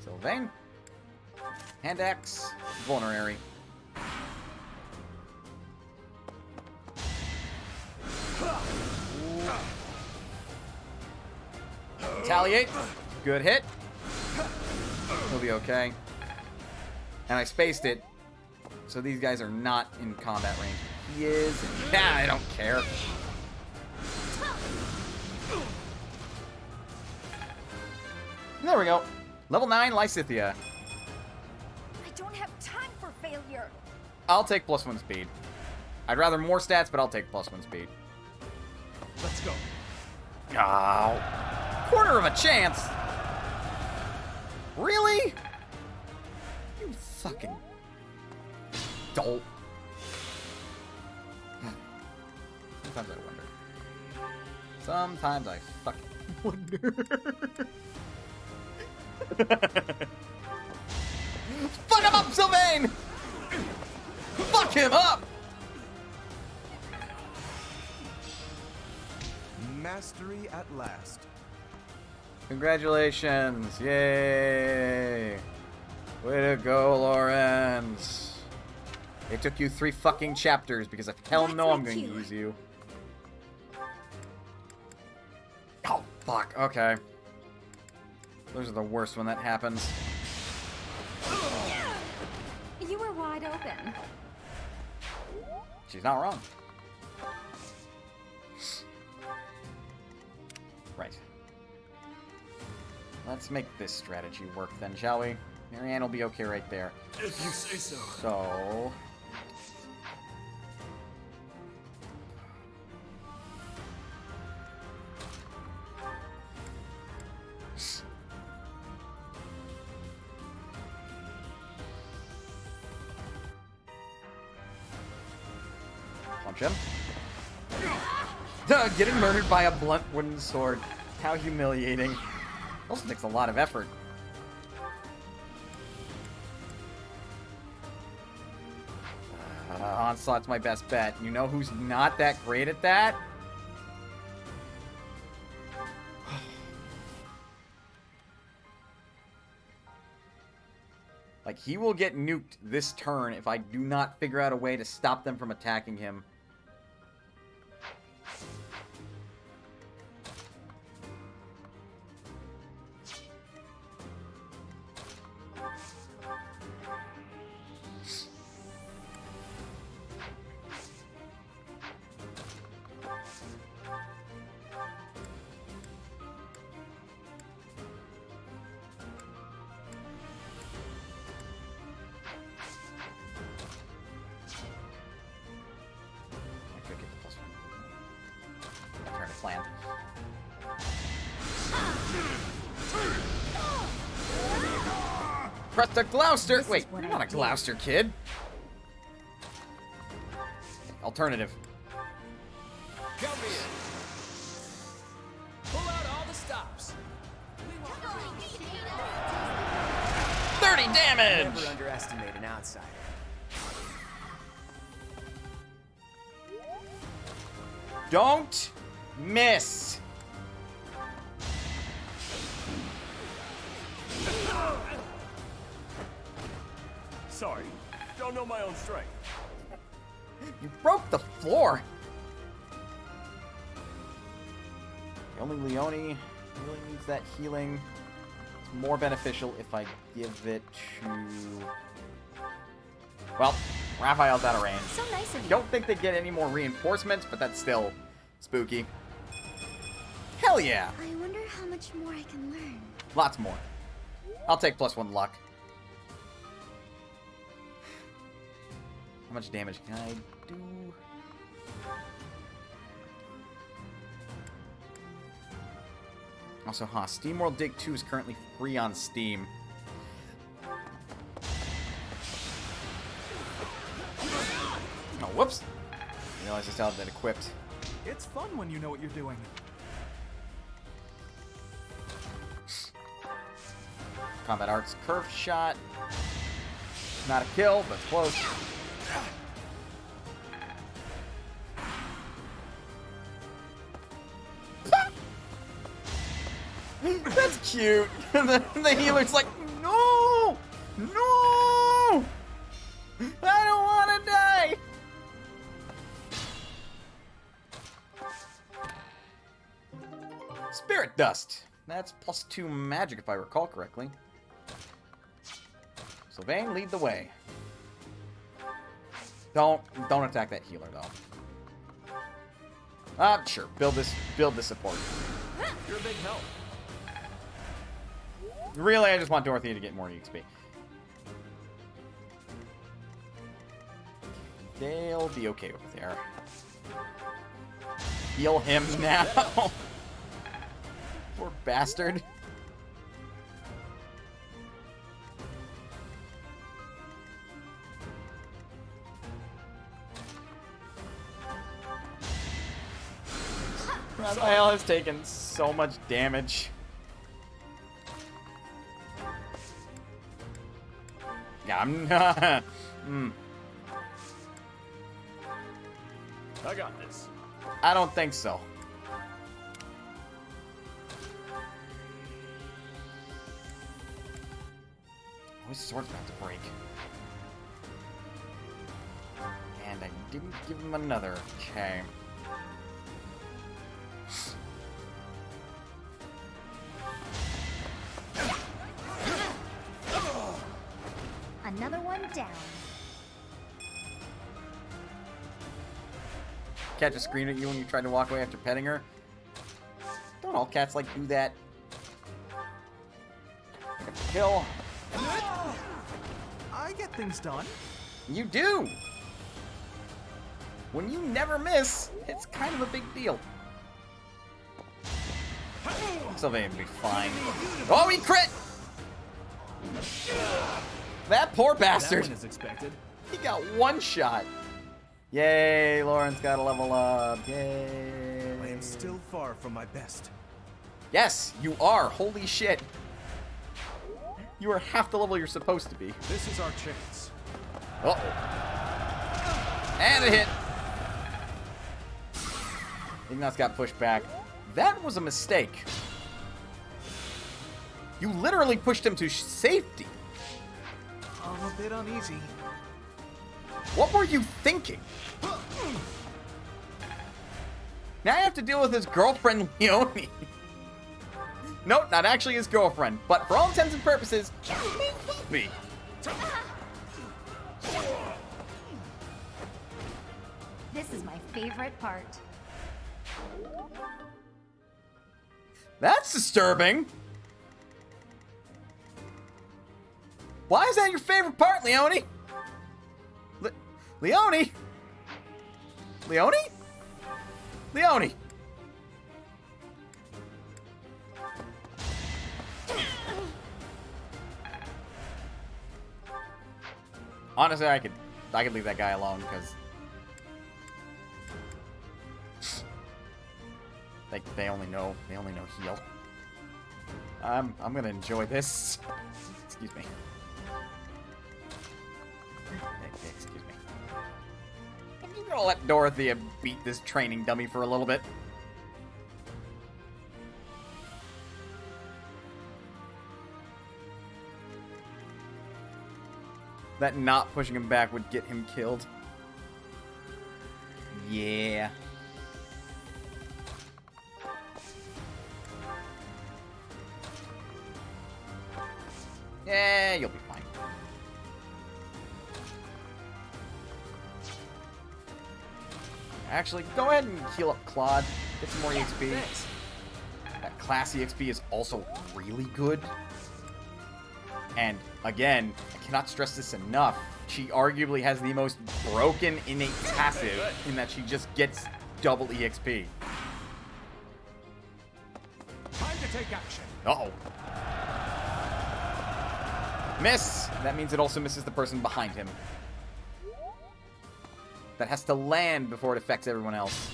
[SPEAKER 1] Sylvain. Hand axe. Vulnerary. Retaliate. Good hit. He'll be okay. And I spaced it, so these guys are not in combat range. He is, and yeah, I don't care. There we go. Level 9, Lysithea.
[SPEAKER 8] I don't have time for failure.
[SPEAKER 1] I'll take +1 speed. I'd rather more stats, but I'll take +1 speed.
[SPEAKER 6] Let's go.
[SPEAKER 1] Oh. Quarter of a chance? Really? You fucking dolt. Sometimes I wonder. Sometimes I fucking wonder. Fuck him up, Sylvain! Fuck him up!
[SPEAKER 3] Mastery at last.
[SPEAKER 1] Congratulations! Yay! Way to go, Lorenz! It took you 3 fucking chapters because I hell
[SPEAKER 8] That's
[SPEAKER 1] no
[SPEAKER 8] my
[SPEAKER 1] I'm going to
[SPEAKER 8] cue.
[SPEAKER 1] use you. Oh, fuck. Okay. Those are the worst when that happens.
[SPEAKER 8] You were wide open.
[SPEAKER 1] She's not wrong. Right. Let's make this strategy work then, shall we? Marianne will be okay right there.
[SPEAKER 6] If you say so.
[SPEAKER 1] So... punch him. Getting murdered by a blunt wooden sword. How humiliating. Also takes a lot of effort. Onslaught's my best bet. You know who's not that great at that? Like, he will get nuked this turn if I do not figure out a way to stop them from attacking him. I could get the +1. Turn to plan. Press the Gloucester!
[SPEAKER 8] This is
[SPEAKER 1] Wait,
[SPEAKER 8] what
[SPEAKER 1] you're
[SPEAKER 8] I
[SPEAKER 1] not a
[SPEAKER 8] do.
[SPEAKER 1] Gloucester kid. Alternative.
[SPEAKER 3] Come here. Pull out all the stops.
[SPEAKER 1] 30 damage!
[SPEAKER 3] Never underestimate an outsider.
[SPEAKER 1] Don't miss!
[SPEAKER 6] Sorry. Don't know my own strength.
[SPEAKER 1] You broke the floor! Only Leone really needs that healing. It's more beneficial if I give it to... Well, Raphael's out of range.
[SPEAKER 8] So nice of you.
[SPEAKER 1] Don't think they get any more reinforcements, but that's still spooky. Hell yeah!
[SPEAKER 4] I wonder how much more I can learn.
[SPEAKER 1] Lots more. I'll take +1 luck. How much damage can I do? Also, SteamWorld Dig 2 is currently free on Steam. Oh, whoops. I realized I still have that equipped.
[SPEAKER 2] It's fun when you know what you're doing.
[SPEAKER 1] Combat Arts Curve Shot. Not a kill, but close. That's cute. the healer's like, no! No! I don't want to die! Spirit Dust. That's +2 magic if I recall correctly. Sylvain, lead the way. Don't attack that healer though. Sure. Build this support.
[SPEAKER 3] You're a big help.
[SPEAKER 1] Really, I just want Dorothea to get more EXP. They'll be okay over there. Heal him now. Poor bastard. Raphael has taken so much damage. Yeah, I'm not.
[SPEAKER 7] I got this.
[SPEAKER 1] I don't think so. Oh, his sword's about to break. And I didn't give him another. Okay.
[SPEAKER 4] Another one down.
[SPEAKER 1] Cat just screamed at you when you tried to walk away after petting her. Don't all cats like do that? Kill.
[SPEAKER 2] I get things done.
[SPEAKER 1] You do. When you never miss, it's kind of a big deal. Sylvain will be fine. Oh, he crit! That poor bastard.
[SPEAKER 3] That one is expected.
[SPEAKER 1] He got one shot. Yay, Lauren's got to level up. Yay.
[SPEAKER 10] I am still far from my best.
[SPEAKER 1] Yes, you are. Holy shit. You are half the level you're supposed to be.
[SPEAKER 10] This is our chance.
[SPEAKER 1] Uh-oh. And a hit. Ignatz got pushed back. That was a mistake. You literally pushed him to safety.
[SPEAKER 2] I'm a bit uneasy.
[SPEAKER 1] What were you thinking? Now I have to deal with his girlfriend, Leonie. Nope, not actually his girlfriend, but for all intents and purposes, may well be.
[SPEAKER 8] This is my favorite part.
[SPEAKER 1] That's disturbing. Why is that your favorite part, Leonie? Leonie? Leonie? Leonie? Honestly, I could leave that guy alone because they only know heal. I'm gonna enjoy this. Excuse me. Excuse me. I'm just gonna let Dorothea beat this training dummy for a little bit. That not pushing him back would get him killed. Yeah. Yeah, you'll be fine. Actually, go ahead and heal up Claude. Get some more EXP. That class EXP is also really good. And again, I cannot stress this enough. She arguably has the most broken innate passive in that she just gets double EXP.
[SPEAKER 6] Time to take action.
[SPEAKER 1] Uh-oh. Miss! That means it also misses the person behind him. That has to land before it affects everyone else.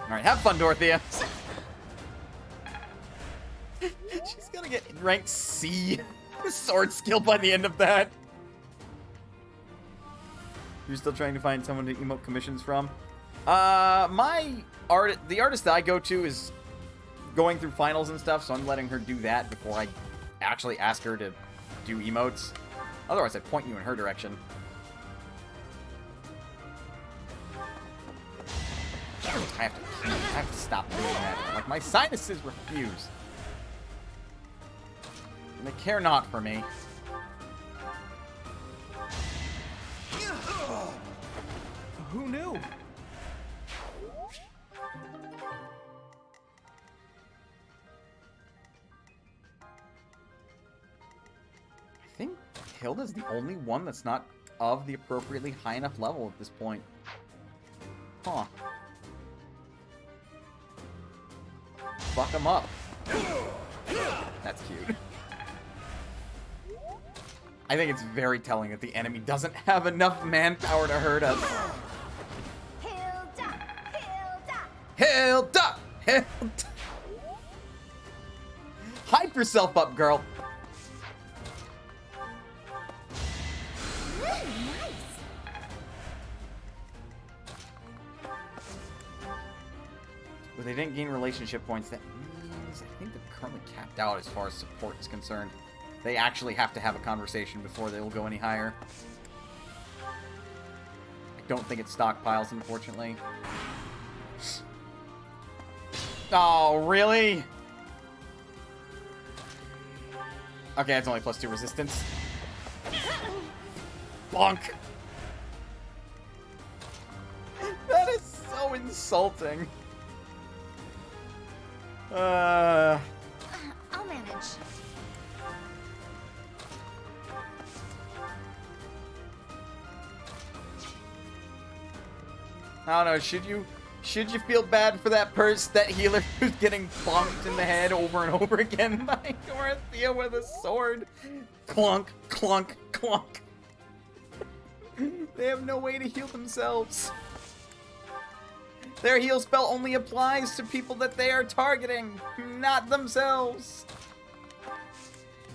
[SPEAKER 1] Alright, have fun, Dorothea. She's gonna get rank C sword skill by the end of that. You're still trying to find someone to emote commissions from? The artist that I go to is going through finals and stuff, so I'm letting her do that before I actually ask her to do emotes. Otherwise, I'd point you in her direction. I have to stop doing that. Like, my sinuses refuse. And they care not for me.
[SPEAKER 2] Who knew?
[SPEAKER 1] I Hilda's the only one that's not of the appropriately high enough level at this point. Huh. Fuck him up. That's cute. I think it's very telling that the enemy doesn't have enough manpower to hurt us.
[SPEAKER 4] Hilda! Hilda!
[SPEAKER 1] Hilda! Hilda! Hype yourself up, girl.
[SPEAKER 4] Really nice.
[SPEAKER 1] But they didn't gain relationship points. That means I think they're currently capped out as far as support is concerned. They actually have to have a conversation before they will go any higher. I don't think it stockpiles, unfortunately. Oh, really? Okay, that's only +2 resistance. Bonk! That is so insulting.
[SPEAKER 4] I'll manage.
[SPEAKER 1] I don't know, should you feel bad for that healer who's getting bonked in the head over and over again by Dorothea with a sword? Clunk, clunk, clunk. They have no way to heal themselves. Their heal spell only applies to people that they are targeting, not themselves.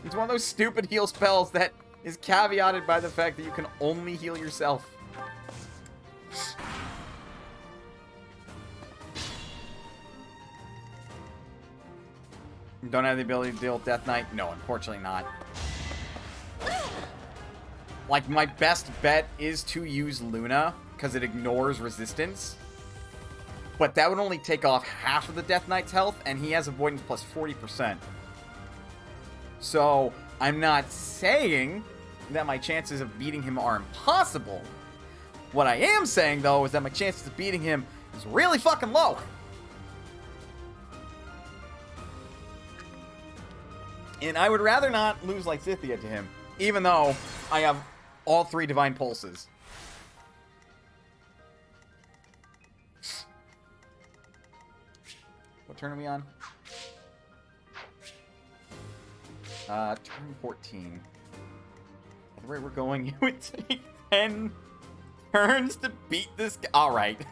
[SPEAKER 1] It's one of those stupid heal spells that is caveated by the fact that you can only heal yourself. Don't have the ability to deal with Death Knight? No, unfortunately not. Like, my best bet is to use Luna, because it ignores resistance. But that would only take off half of the Death Knight's health, and he has avoidance plus 40%. So, I'm not saying that my chances of beating him are impossible. What I am saying, though, is that my chances of beating him is really fucking low. And I would rather not lose like Scythia to him, even though I have all 3 Divine Pulses. What turn are we on? Turn 14. At the rate we're going, it would take 10 turns to beat this guy. Alright.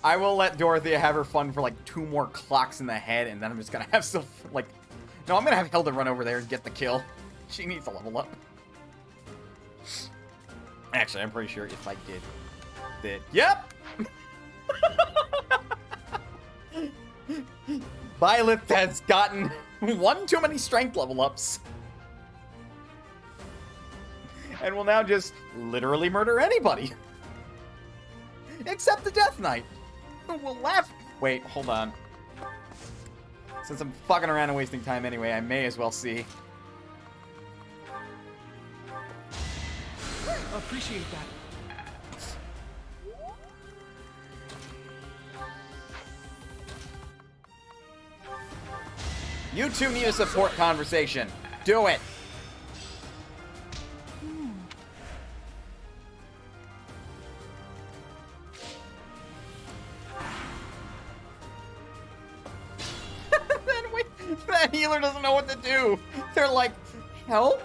[SPEAKER 1] I will let Dorothea have her fun for like 2 more clocks in the head, and then I'm just gonna have some, like... No, I'm gonna have Hilda run over there and get the kill. She needs to level up. Actually, I'm pretty sure if I did that... Yep! Violet has gotten 1 too many strength level ups. And will now just literally murder anybody. Except the Death Knight. Who will laugh... Wait, hold on. Since I'm fucking around and wasting time anyway, I may as well see.
[SPEAKER 2] Appreciate that.
[SPEAKER 1] You two need a support conversation. Do it. That healer doesn't know what to do. They're like, help?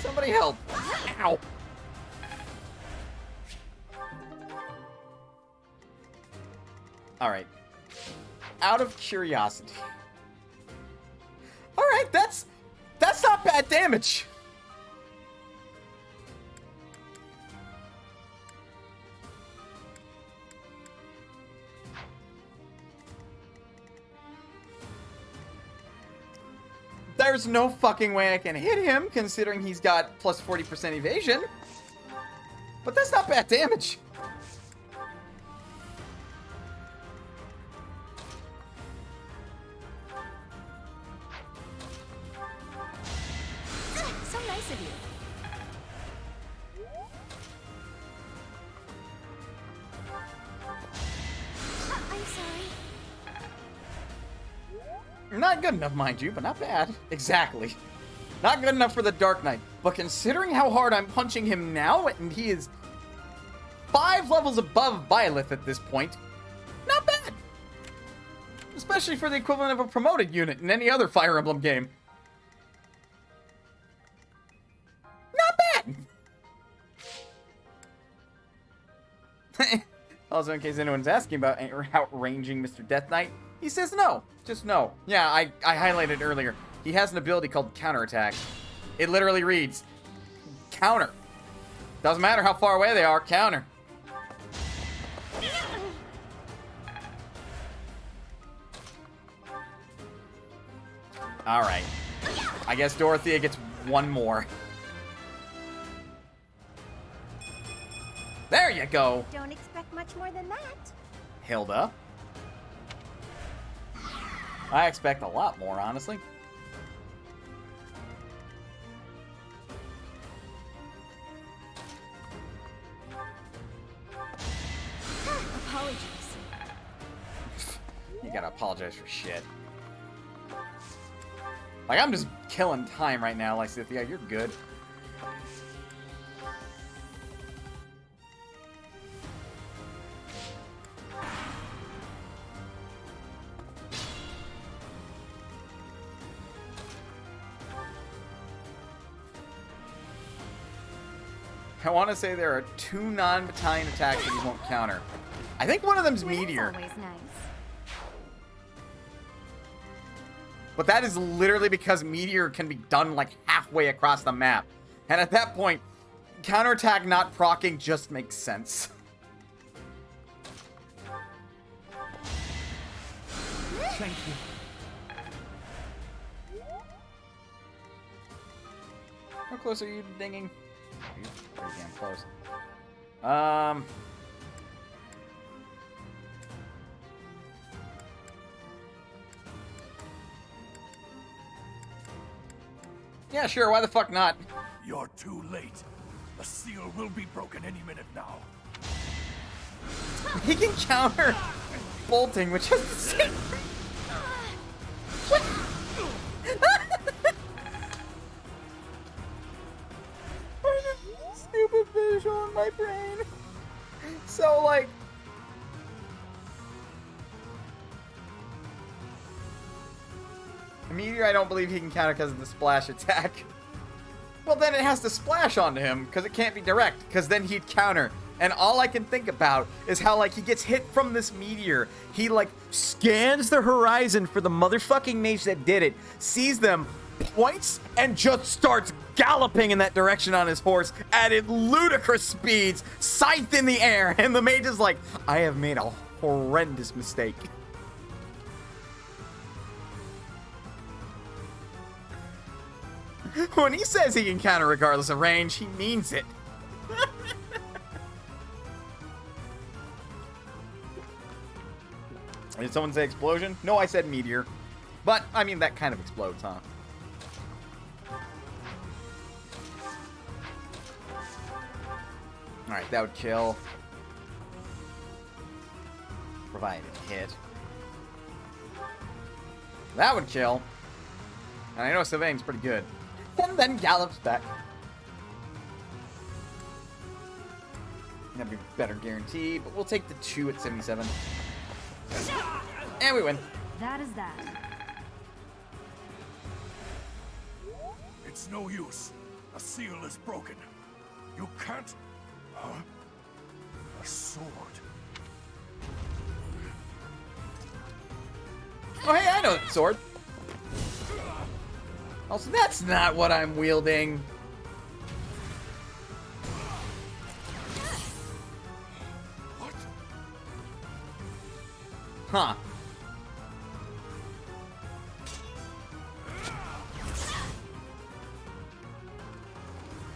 [SPEAKER 1] Somebody help. Ow. Alright. Out of curiosity. Alright, that's not bad damage. There's no fucking way I can hit him, considering he's got plus 40% evasion. But that's not bad damage.
[SPEAKER 8] So nice of you.
[SPEAKER 4] I'm sorry.
[SPEAKER 1] Not good enough, mind you, but not bad. Exactly. Not good enough for the Dark Knight. But considering how hard I'm punching him now, and he is 5 levels above Byleth at this point, not bad. Especially for the equivalent of a promoted unit in any other Fire Emblem game. Not bad. Also, in case anyone's asking about outranging Mr. Death Knight, he says no. Just no. Yeah, I highlighted earlier. He has an ability called Counterattack. It literally reads, counter. Doesn't matter how far away they are, counter. Alright. I guess Dorothea gets one more. There you go.
[SPEAKER 8] Don't expect much more than that.
[SPEAKER 1] Hilda. I expect a lot more, honestly.
[SPEAKER 8] Apologies.
[SPEAKER 1] You gotta apologize for shit. Like, I'm just killing time right now, Lysithea. You're good. I want to say there are 2 non-battalion attacks that he won't counter. I think one of them's Meteor.
[SPEAKER 8] Always nice.
[SPEAKER 1] But that is literally because Meteor can be done like halfway across the map. And at that point, counterattack not proccing just makes sense.
[SPEAKER 2] Thank you.
[SPEAKER 1] How close are you to dinging? You're pretty damn close. Yeah, sure, why the fuck not?
[SPEAKER 6] You're too late. The seal will be broken any minute now.
[SPEAKER 1] He can counter bolting, which is the same. Stupid visual in my brain. So, like... Meteor, I don't believe he can counter because of the splash attack. Well, then it has to splash onto him, because it can't be direct, because then he'd counter. And all I can think about is how, like, he gets hit from this meteor. He, like, scans the horizon for the motherfucking mage that did it, sees them, points, and just starts galloping in that direction on his horse at ludicrous speeds, scythe in the air, and the mage is like, I have made a horrendous mistake. When he says he can counter regardless of range, he means it. Did someone say explosion? No, I said meteor. But, I mean, that kind of explodes, huh? Alright, that would kill. Provided it hit. That would kill. And I know Sylvain's pretty good. And then gallops back. That'd be a better guarantee, but we'll take the 2 at 77. And we win.
[SPEAKER 8] That is that.
[SPEAKER 6] It's no use. A seal is broken. You can't... Huh? A sword.
[SPEAKER 1] Oh, hey, I know that sword. Also, that's not what I'm wielding.
[SPEAKER 6] What?
[SPEAKER 1] Huh.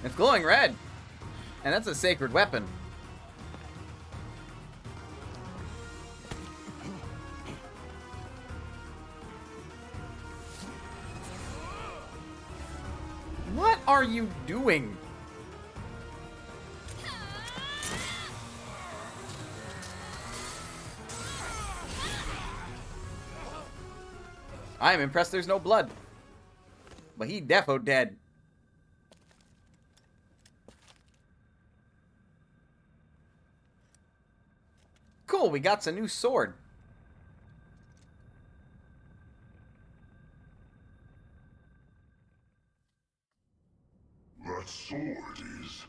[SPEAKER 1] It's glowing red. And that's a sacred weapon. What are you doing? I am impressed there's no blood. But he defo dead. Cool, we got a new sword.
[SPEAKER 9] That sword is...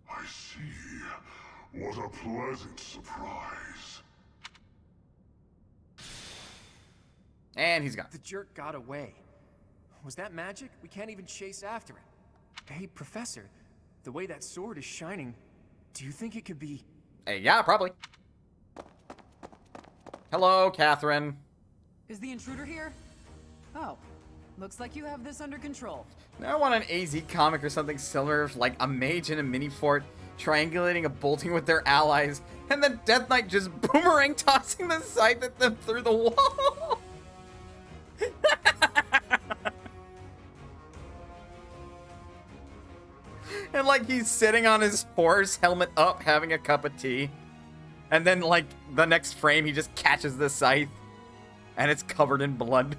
[SPEAKER 9] I see. What a pleasant surprise.
[SPEAKER 1] And he's gone.
[SPEAKER 3] The jerk got away. Was that magic? We can't even chase after it. Hey, Professor, the way that sword is shining, do you think it could be...
[SPEAKER 1] Hey, yeah, probably. Hello, Catherine.
[SPEAKER 11] Is the intruder here? Oh, looks like you have this under control.
[SPEAKER 1] Now I want an AZ comic or something similar, like a mage in a mini fort triangulating a bolting with their allies, and then Death Knight just boomerang tossing the scythe at them through the wall. And like he's sitting on his horse, helmet up, having a cup of tea. And then like the next frame he just catches the scythe and it's covered in blood.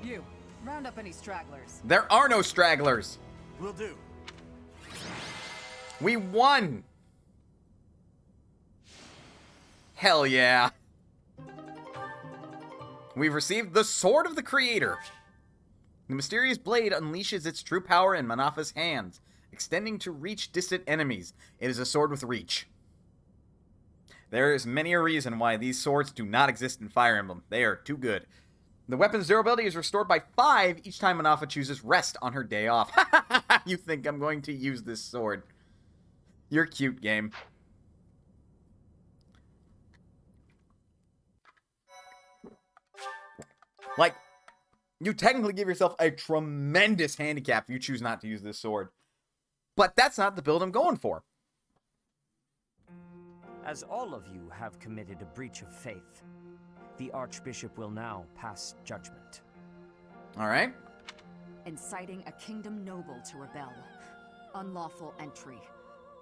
[SPEAKER 11] You, round up any stragglers.
[SPEAKER 1] There are no stragglers.
[SPEAKER 6] Will do.
[SPEAKER 1] We won. Hell yeah. We've received the Sword of the Creator. The mysterious blade unleashes its true power in Manafa's hands, extending to reach distant enemies. It is a sword with reach. There is many a reason why these swords do not exist in Fire Emblem. They are too good. The weapon's durability is restored by 5 each time Manafa chooses rest on her day off. You think I'm going to use this sword? You're cute, game. Like, you technically give yourself a tremendous handicap if you choose not to use this sword. But that's not the build I'm going for.
[SPEAKER 5] As all of you have committed a breach of faith, the Archbishop will now pass judgment.
[SPEAKER 1] Alright.
[SPEAKER 8] Inciting a kingdom noble to rebel. Unlawful entry.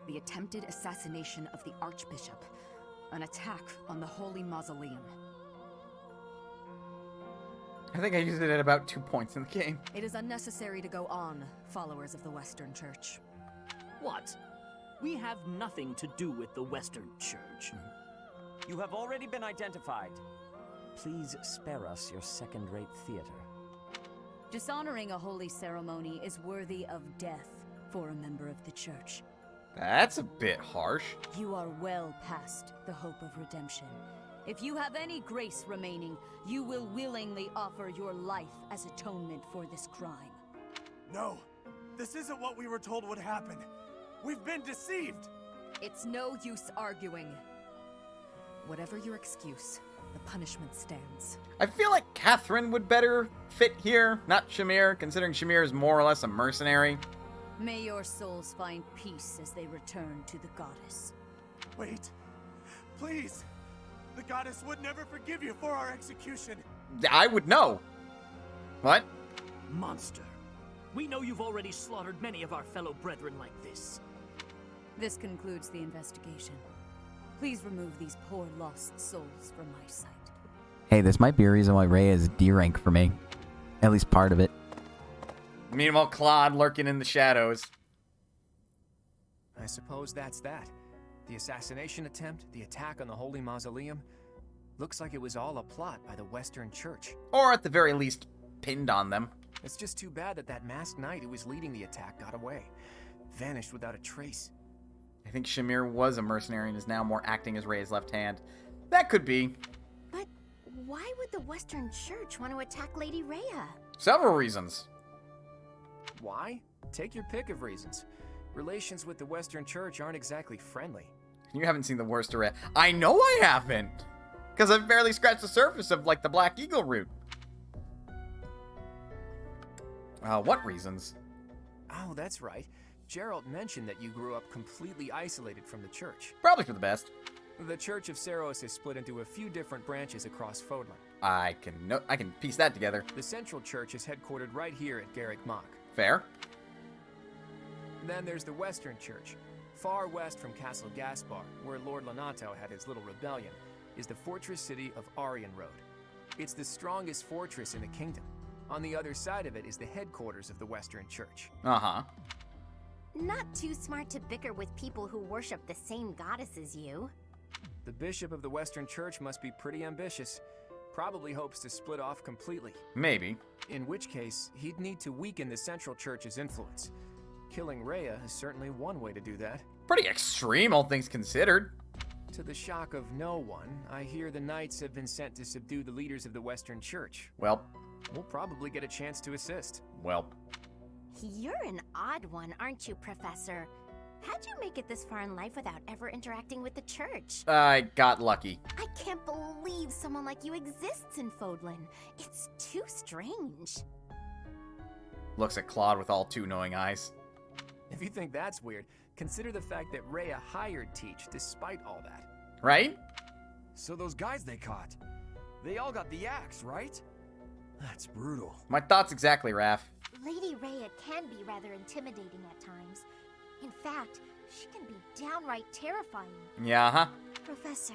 [SPEAKER 8] The attempted assassination of the Archbishop. An attack on the Holy Mausoleum.
[SPEAKER 1] I think I used it at about 2 points in the game.
[SPEAKER 8] It is unnecessary to go on, followers of the Western Church.
[SPEAKER 12] What? We have nothing to do with the Western Church.
[SPEAKER 5] You have already been identified. Please spare us your second-rate theater.
[SPEAKER 8] Dishonoring a holy ceremony is worthy of death for a member of the Church.
[SPEAKER 1] That's a bit harsh.
[SPEAKER 8] You are well past the hope of redemption. If you have any grace remaining, you will willingly offer your life as atonement for this crime.
[SPEAKER 6] No, this isn't what we were told would happen. We've been deceived.
[SPEAKER 8] It's no use arguing. Whatever your excuse, the punishment stands.
[SPEAKER 1] I feel like Catherine would better fit here, not Shamir, considering Shamir is more or less a mercenary.
[SPEAKER 8] May your souls find peace as they return to the goddess.
[SPEAKER 6] Wait, please. The goddess would never forgive you for our execution.
[SPEAKER 1] I would know. What?
[SPEAKER 12] Monster. We know you've already slaughtered many of our fellow brethren like this.
[SPEAKER 8] This concludes the investigation. Please remove these poor lost souls from my sight.
[SPEAKER 1] Hey, this might be a reason why Rhea is D rank for me. At least part of it. Meanwhile, Claude lurking in the shadows.
[SPEAKER 3] I suppose that's that. The assassination attempt, the attack on the Holy Mausoleum. Looks like it was all a plot by the Western Church.
[SPEAKER 1] Or at the very least, pinned on them.
[SPEAKER 3] It's just too bad that that masked knight who was leading the attack got away. Vanished without a trace.
[SPEAKER 1] I think Shamir was a mercenary and is now more acting as Rhea's left hand. That could be.
[SPEAKER 4] But why would the Western Church want to attack Lady Rhea?
[SPEAKER 1] Several reasons.
[SPEAKER 3] Why? Take your pick of reasons. Relations with the Western Church aren't exactly friendly.
[SPEAKER 1] You haven't seen the worst of Rhea. I know I haven't! Because I've barely scratched the surface of, like, the Black Eagle route. What reasons?
[SPEAKER 3] Oh, that's right. Gerald mentioned that you grew up completely isolated from the church.
[SPEAKER 1] Probably for the best.
[SPEAKER 3] The Church of Seros is split into a few different branches across Fodlan.
[SPEAKER 1] I can piece that together.
[SPEAKER 3] The Central Church is headquartered right here at Garrick Mach.
[SPEAKER 1] Fair.
[SPEAKER 3] Then there's the Western Church. Far west from Castle Gaspar, where Lord Lonato had his little rebellion, is the fortress city of Aryan Road. It's the strongest fortress in the kingdom. On the other side of it is the headquarters of the Western Church.
[SPEAKER 1] Uh-huh.
[SPEAKER 13] Not too smart to bicker with people who worship the same goddess as you.
[SPEAKER 3] The bishop of the Western Church must be pretty ambitious. Probably hopes to split off completely.
[SPEAKER 1] Maybe.
[SPEAKER 3] In which case, he'd need to weaken the Central Church's influence. Killing Rhea is certainly one way to do that.
[SPEAKER 1] Pretty extreme, all things considered.
[SPEAKER 3] To the shock of no one, I hear the Knights have been sent to subdue the leaders of the Western Church.
[SPEAKER 1] Well.
[SPEAKER 3] We'll probably get a chance to assist.
[SPEAKER 1] Well.
[SPEAKER 13] You're an odd one, aren't you, Professor? How'd you make it this far in life without ever interacting with the church?
[SPEAKER 1] I got lucky.
[SPEAKER 13] I can't believe someone like you exists in Fodlan. It's too strange.
[SPEAKER 1] Looks at Claude with all too knowing eyes.
[SPEAKER 3] If you think that's weird, consider the fact that Rhea hired Teach despite all that.
[SPEAKER 1] Right?
[SPEAKER 10] So those guys they caught, they all got the axe, right? That's brutal.
[SPEAKER 1] My thoughts exactly, Raph.
[SPEAKER 4] Lady Rhea can be rather intimidating at times. In fact, she can be downright terrifying.
[SPEAKER 1] Yeah, huh?
[SPEAKER 4] Professor,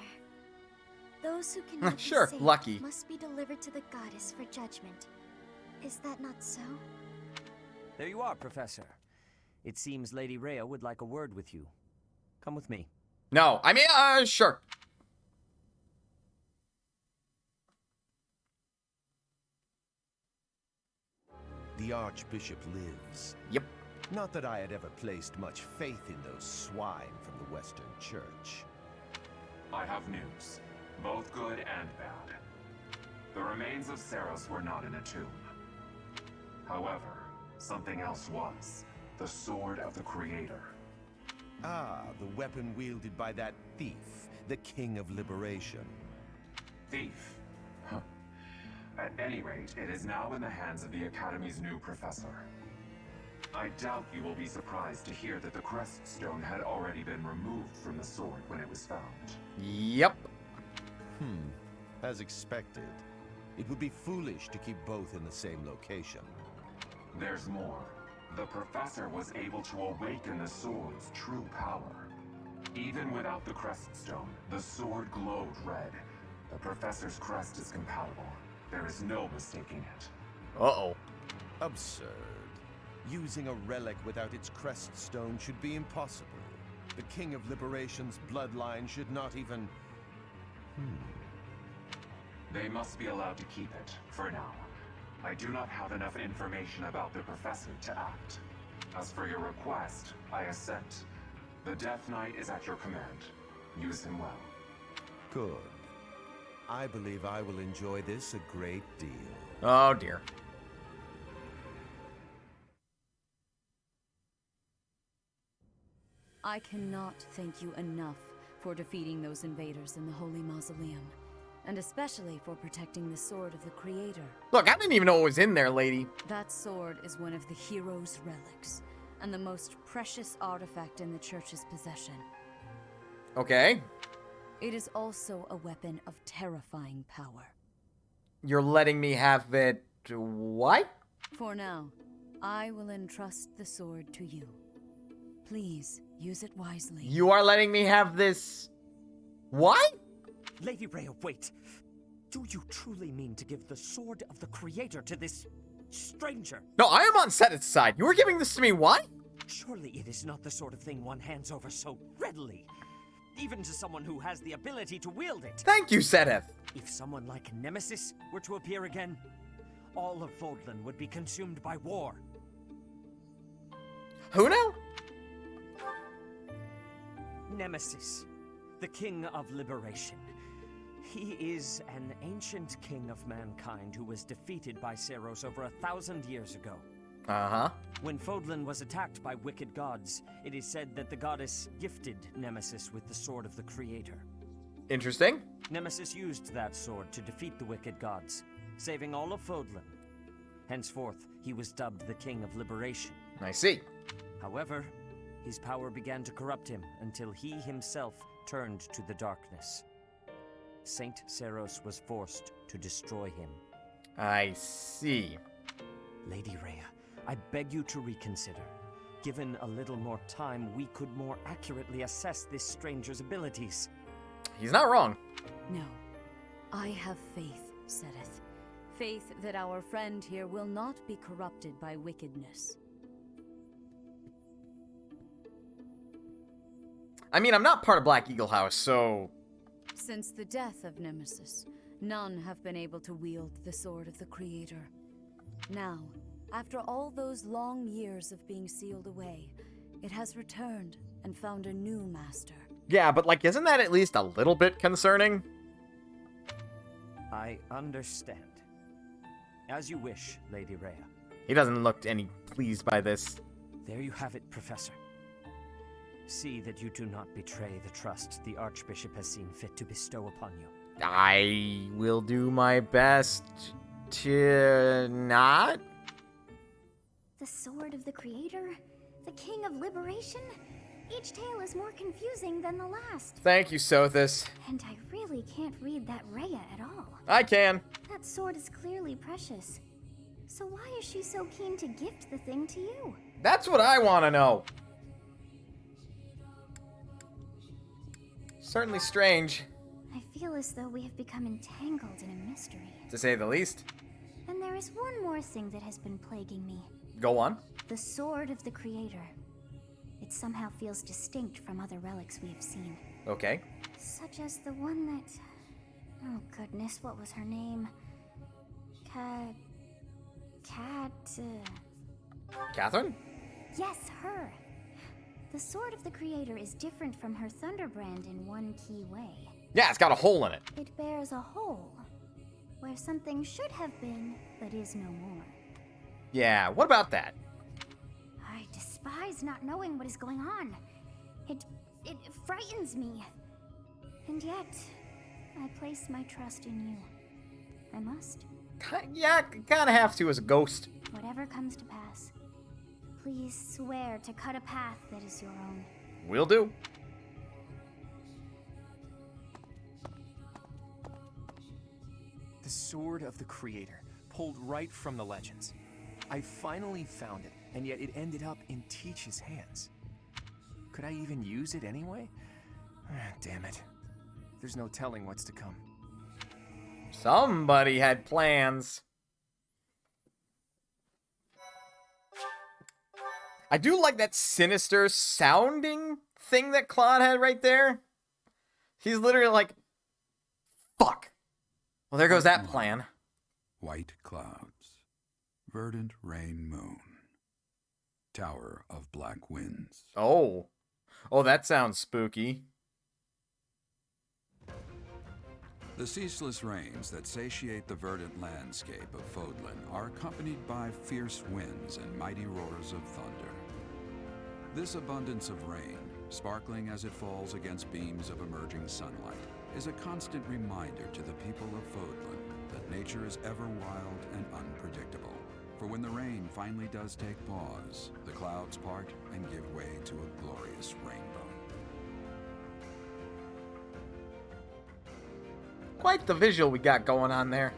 [SPEAKER 4] those who cannot be
[SPEAKER 1] Sure,
[SPEAKER 4] saved
[SPEAKER 1] lucky.
[SPEAKER 4] must be delivered to the goddess for judgment. Is that not so?
[SPEAKER 5] There you are, Professor. It seems Lady Rhea would like a word with you. Come with me.
[SPEAKER 1] No, I mean, sure.
[SPEAKER 14] The Archbishop lives.
[SPEAKER 1] Yep.
[SPEAKER 14] Not that I had ever placed much faith in those swine from the Western Church.
[SPEAKER 15] I have news, both good and bad. The remains of Saros were not in a tomb. However, something else was. The Sword of the Creator.
[SPEAKER 14] Ah, the weapon wielded by that thief, the King of Liberation.
[SPEAKER 15] Thief? Huh. At any rate, it is now in the hands of the Academy's new professor. I doubt you will be surprised to hear that the crest stone had already been removed from the sword when it was found.
[SPEAKER 1] Yep.
[SPEAKER 14] As expected. It would be foolish to keep both in the same location.
[SPEAKER 15] There's more. The professor was able to awaken the sword's true power. Even without the crest stone, the sword glowed red. The professor's crest is compatible. There is no mistaking it.
[SPEAKER 1] Uh-oh.
[SPEAKER 14] Absurd. Using a relic without its crest stone should be impossible. The King of Liberation's bloodline should not even...
[SPEAKER 15] They must be allowed to keep it, for now. I do not have enough information about the professor to act. As for your request, I assent. The Death Knight is at your command. Use him well.
[SPEAKER 14] Good. I believe I will enjoy this a great deal.
[SPEAKER 1] Oh, dear.
[SPEAKER 8] I cannot thank you enough for defeating those invaders in the Holy Mausoleum. And especially for protecting the Sword of the Creator.
[SPEAKER 1] Look, I didn't even know what was in there, lady.
[SPEAKER 8] That sword is one of the hero's relics, and the most precious artifact in the Church's possession.
[SPEAKER 1] Okay.
[SPEAKER 8] It is also a weapon of terrifying power.
[SPEAKER 1] You're letting me have it... what?
[SPEAKER 8] For now, I will entrust the sword to you. Please, use it wisely.
[SPEAKER 1] You are letting me have this... what?
[SPEAKER 5] Lady Rhea, wait. Do you truly mean to give the Sword of the Creator to this stranger?
[SPEAKER 1] No, I am on Seteth's side. You were giving this to me, what?
[SPEAKER 5] Surely it is not the sort of thing one hands over so readily. Even to someone who has the ability to wield it.
[SPEAKER 1] Thank you, Seteth.
[SPEAKER 5] If someone like Nemesis were to appear again, all of Fodlan would be consumed by war.
[SPEAKER 1] Who now?
[SPEAKER 5] Nemesis, the King of Liberation. He is an ancient king of mankind who was defeated by Saros over 1,000 years ago.
[SPEAKER 1] Uh-huh.
[SPEAKER 5] When Fodlan was attacked by wicked gods, it is said that the goddess gifted Nemesis with the Sword of the Creator.
[SPEAKER 1] Interesting.
[SPEAKER 5] Nemesis used that sword to defeat the wicked gods, saving all of Fodlan. Henceforth, he was dubbed the King of Liberation.
[SPEAKER 1] I see.
[SPEAKER 5] However, his power began to corrupt him until he himself turned to the darkness. Saint Saros was forced to destroy him.
[SPEAKER 1] I see.
[SPEAKER 5] Lady Rhea, I beg you to reconsider. Given a little more time, we could more accurately assess this stranger's abilities.
[SPEAKER 1] He's not wrong.
[SPEAKER 8] No. I have faith, Seteth. Faith that our friend here will not be corrupted by wickedness.
[SPEAKER 1] I mean, I'm not part of Black Eagle House, so...
[SPEAKER 8] Since the death of Nemesis, none have been able to wield the Sword of the Creator. Now, after all those long years of being sealed away, it has returned and found a new master.
[SPEAKER 1] Yeah, but, like, isn't that at least a little bit concerning?
[SPEAKER 5] I understand. As you wish, Lady Rhea.
[SPEAKER 1] He doesn't look any pleased by this.
[SPEAKER 5] There you have it, Professor. See that you do not betray the trust the Archbishop has seen fit to bestow upon you.
[SPEAKER 1] I will do my best to not.
[SPEAKER 4] The Sword of the Creator? The King of Liberation? Each tale is more confusing than the last.
[SPEAKER 1] Thank you, Sothis.
[SPEAKER 4] And I really can't read that Rhea at all.
[SPEAKER 1] I can.
[SPEAKER 4] That sword is clearly precious. So why is she so keen to gift the thing to you?
[SPEAKER 1] That's what I want to know. Certainly strange.
[SPEAKER 4] I feel as though we have become entangled in a mystery.
[SPEAKER 1] To say the least.
[SPEAKER 4] And there is one more thing that has been plaguing me.
[SPEAKER 1] Go on.
[SPEAKER 4] The Sword of the Creator. It somehow feels distinct from other relics we have seen.
[SPEAKER 1] Okay.
[SPEAKER 4] Such as the one that... Oh goodness, what was her name?
[SPEAKER 1] Catherine?
[SPEAKER 4] Yes, her. The Sword of the Creator is different from her Thunderbrand in one key way.
[SPEAKER 1] Yeah, it's got a hole in it.
[SPEAKER 4] It bears a hole, where something should have been, but is no more.
[SPEAKER 1] Yeah, what about that?
[SPEAKER 4] I despise not knowing what is going on. It frightens me. And yet, I place my trust in you. I must.
[SPEAKER 1] Yeah, kinda have to as a ghost.
[SPEAKER 4] Whatever comes to pass, please swear to cut a path that is your own.
[SPEAKER 1] Will do.
[SPEAKER 3] The Sword of the Creator, pulled right from the legends. I finally found it, and yet it ended up in Teach's hands. Could I even use it anyway? Damn it. There's no telling what's to come.
[SPEAKER 1] Somebody had plans. I do like that sinister sounding thing that Claude had right there. He's literally like, fuck. Well, there goes that plan.
[SPEAKER 16] White clouds. Verdant rain moon. Tower of black winds.
[SPEAKER 1] Oh. Oh, that sounds spooky.
[SPEAKER 16] The ceaseless rains that satiate the verdant landscape of Fodlan are accompanied by fierce winds and mighty roars of thunder. This abundance of rain, sparkling as it falls against beams of emerging sunlight, is a constant reminder to the people of Fodlan that nature is ever wild and unpredictable. For when the rain finally does take pause, the clouds part and give way to a glorious rainbow.
[SPEAKER 1] Quite the visual we got going on there.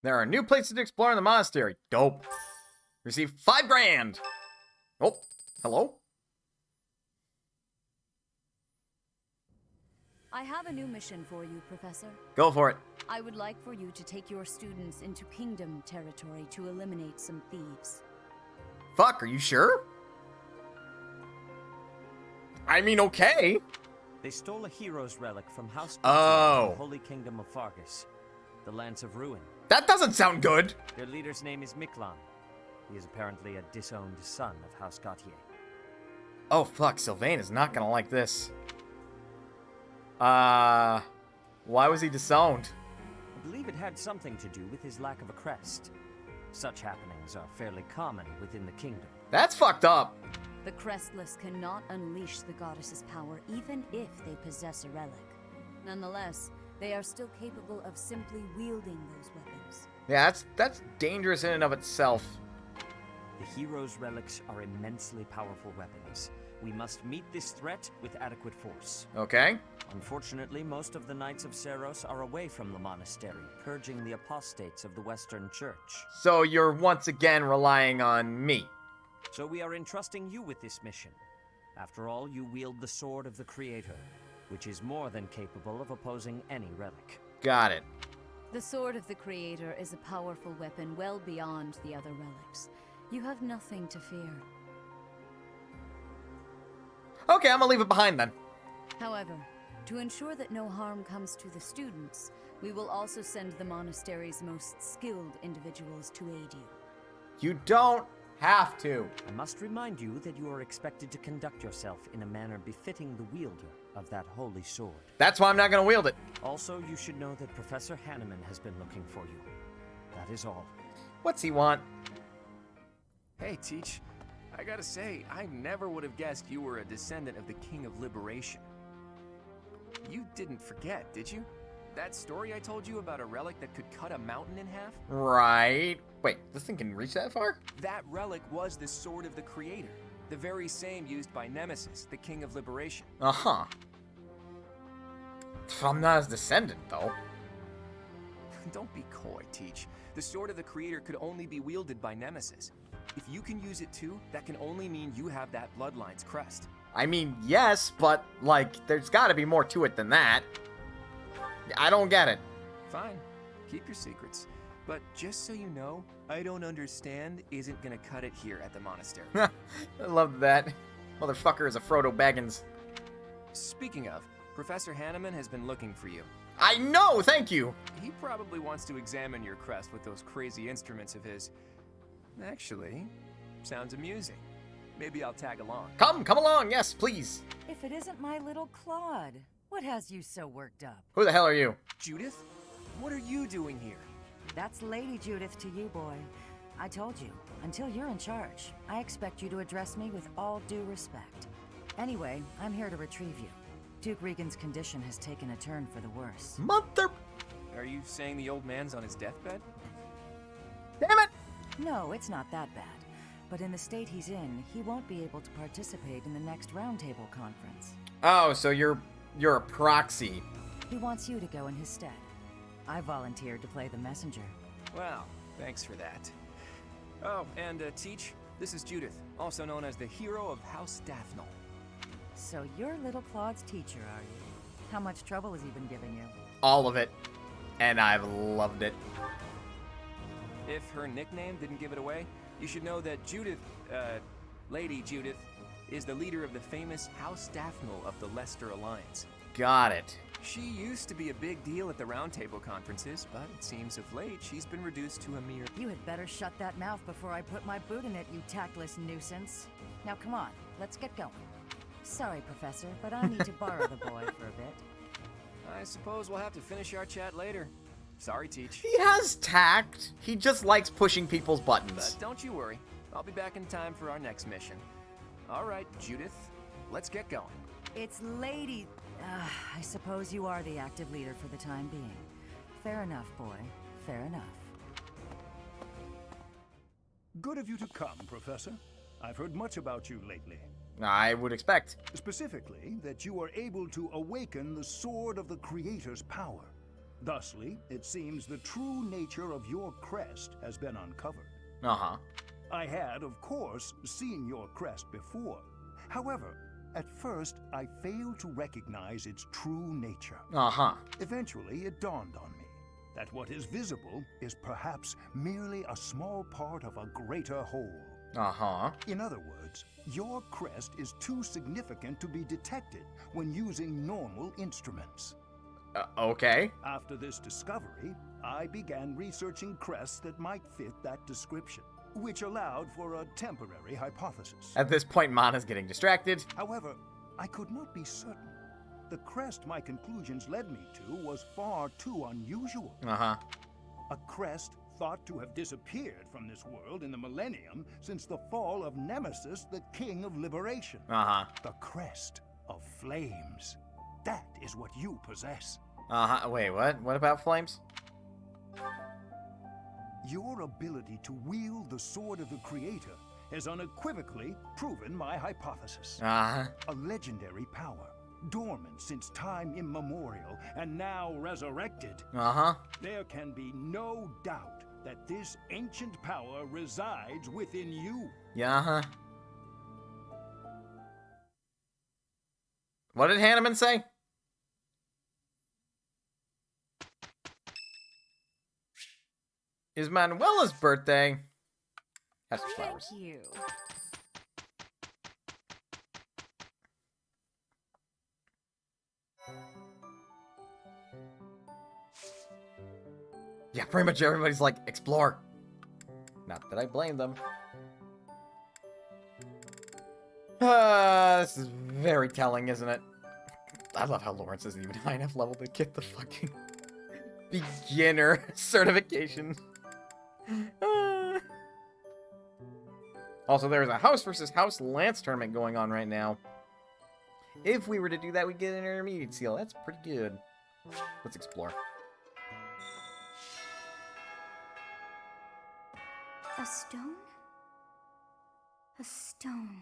[SPEAKER 1] There are new places to explore in the monastery. Dope. Receive 5 grand. Oh, hello?
[SPEAKER 8] I have a new mission for you, Professor.
[SPEAKER 1] Go for it.
[SPEAKER 8] I would like for you to take your students into Kingdom territory to eliminate some thieves.
[SPEAKER 1] Fuck, are you sure? I mean, okay.
[SPEAKER 5] They stole a hero's relic from House
[SPEAKER 1] Oh.
[SPEAKER 5] the Holy Kingdom of Fargus, the Lance of Ruin.
[SPEAKER 1] That doesn't sound good.
[SPEAKER 5] Their leader's name is Miklan. He is apparently a disowned son of House Gautier.
[SPEAKER 1] Oh, fuck. Sylvain is not gonna like this. Why was he disowned?
[SPEAKER 5] I believe it had something to do with his lack of a crest. Such happenings are fairly common within the kingdom.
[SPEAKER 1] That's fucked up.
[SPEAKER 8] The Crestless cannot unleash the goddess's power even if they possess a relic. Nonetheless, they are still capable of simply wielding those weapons.
[SPEAKER 1] Yeah, that's dangerous in and of itself.
[SPEAKER 5] The hero's relics are immensely powerful weapons. We must meet this threat with adequate force.
[SPEAKER 1] Okay.
[SPEAKER 5] Unfortunately, most of the Knights of Seros are away from the monastery, purging the apostates of the Western Church.
[SPEAKER 1] So you're once again relying on me.
[SPEAKER 5] So we are entrusting you with this mission. After all, you wield the Sword of the Creator, which is more than capable of opposing any relic.
[SPEAKER 1] Got it.
[SPEAKER 8] The Sword of the Creator is a powerful weapon well beyond the other relics. You have nothing to fear.
[SPEAKER 1] Okay, I'm gonna leave it behind then.
[SPEAKER 8] However, to ensure that no harm comes to the students, we will also send the monastery's most skilled individuals to aid you.
[SPEAKER 1] You don't have to.
[SPEAKER 5] I must remind you that you are expected to conduct yourself in a manner befitting the wielder of that holy sword.
[SPEAKER 1] That's why I'm not gonna wield it.
[SPEAKER 5] Also, you should know that Professor Hanneman has been looking for you. That is all.
[SPEAKER 1] What's he want?
[SPEAKER 3] Hey, Teach. I gotta say, I never would have guessed you were a descendant of the King of Liberation. You didn't forget, did you? That story I told you about a relic that could cut a mountain in half?
[SPEAKER 1] Right. Wait, this thing can reach that far?
[SPEAKER 3] That relic was the Sword of the Creator, the very same used by Nemesis, the King of Liberation.
[SPEAKER 1] Uh-huh. I'm not his descendant, though.
[SPEAKER 3] Don't be coy, Teach. The Sword of the Creator could only be wielded by Nemesis. If you can use it too, that can only mean you have that bloodline's crest.
[SPEAKER 1] I mean, yes, but, like, there's gotta be more to it than that. I don't get it.
[SPEAKER 3] Fine. Keep your secrets. But just so you know, I don't understand isn't gonna cut it here at the monastery.
[SPEAKER 1] I love that. Motherfucker is a Frodo Baggins.
[SPEAKER 3] Speaking of, Professor Hanneman has been looking for you.
[SPEAKER 1] I know, thank you!
[SPEAKER 3] He probably wants to examine your crest with those crazy instruments of his. Actually, sounds amusing. Maybe I'll tag along.
[SPEAKER 1] Come along, yes, please.
[SPEAKER 11] If it isn't my little Claude, what has you so worked up?
[SPEAKER 1] Who the hell are you?
[SPEAKER 3] Judith? What are you doing here?
[SPEAKER 11] That's Lady Judith to you, boy. I told you, until you're in charge, I expect you to address me with all due respect. Anyway, I'm here to retrieve you. Duke Regan's condition has taken a turn for the worse.
[SPEAKER 1] Mother...
[SPEAKER 3] Are you saying the old man's on his deathbed?
[SPEAKER 1] Damn it!
[SPEAKER 11] No, it's not that bad. But in the state he's in, he won't be able to participate in the next roundtable conference.
[SPEAKER 1] Oh, so you're a proxy.
[SPEAKER 11] He wants you to go in his stead. I volunteered to play the messenger.
[SPEAKER 3] Well, thanks for that. Oh, and Teach, this is Judith, also known as the hero of House Daphnel.
[SPEAKER 11] So you're little Claude's teacher, are you? How much trouble has he been giving you?
[SPEAKER 1] All of it. And I've loved it.
[SPEAKER 3] If her nickname didn't give it away, you should know that Judith, Lady Judith, is the leader of the famous House Daphnel of the Leicester Alliance.
[SPEAKER 1] Got it.
[SPEAKER 3] She used to be a big deal at the roundtable conferences, but it seems of late she's been reduced to a mere...
[SPEAKER 11] You had better shut that mouth before I put my boot in it, you tactless nuisance. Now come on, let's get going. Sorry, Professor, but I need to borrow the boy for a bit.
[SPEAKER 3] I suppose we'll have to finish our chat later. Sorry, Teach.
[SPEAKER 1] He has tact. He just likes pushing people's buttons.
[SPEAKER 3] But don't you worry. I'll be back in time for our next mission. All right, Judith, let's get going.
[SPEAKER 11] It's Lady... I suppose you are the active leader for the time being. Fair enough, boy. Fair enough.
[SPEAKER 6] Good of you to come, Professor. I've heard much about you lately.
[SPEAKER 1] I would expect.
[SPEAKER 6] Specifically, that you are able to awaken the Sword of the Creator's power. Thusly, it seems the true nature of your crest has been uncovered.
[SPEAKER 1] Uh-huh.
[SPEAKER 6] I had, of course, seen your crest before. However, at first, I failed to recognize its true nature.
[SPEAKER 1] Uh-huh.
[SPEAKER 6] Eventually, it dawned on me that what is visible is perhaps merely a small part of a greater whole.
[SPEAKER 1] Uh-huh.
[SPEAKER 6] In other words, your crest is too significant to be detected when using normal instruments.
[SPEAKER 1] Okay.
[SPEAKER 6] After this discovery, I began researching crests that might fit that description, which allowed for a temporary hypothesis.
[SPEAKER 1] At this point, Mana's getting distracted.
[SPEAKER 6] However, I could not be certain. The crest my conclusions led me to was far too unusual.
[SPEAKER 1] Uh-huh.
[SPEAKER 6] A crest thought to have disappeared from this world in the millennium since the fall of Nemesis, the King of Liberation.
[SPEAKER 1] Uh-huh.
[SPEAKER 6] The crest of flames. That is what you possess.
[SPEAKER 1] Uh-huh. Wait, what? What about flames?
[SPEAKER 6] Your ability to wield the Sword of the Creator has unequivocally proven my hypothesis.
[SPEAKER 1] Uh-huh.
[SPEAKER 6] A legendary power,
[SPEAKER 17] dormant since time immemorial and now resurrected.
[SPEAKER 1] Uh-huh.
[SPEAKER 17] There can be no doubt that this ancient power resides within you.
[SPEAKER 1] Yeah, uh-huh. What did Hanneman say? Is Manuela's birthday. Have some flowers.
[SPEAKER 8] Thank you.
[SPEAKER 1] Yeah, pretty much everybody's like, explore. Not that I blame them. This is very telling, isn't it? I love how Lawrence isn't even high enough level to get the fucking beginner certification. Also, there's a house versus house lance tournament going on right now. If we were to do that, we'd get an intermediate seal. That's pretty good. Let's explore.
[SPEAKER 4] A stone? A stone.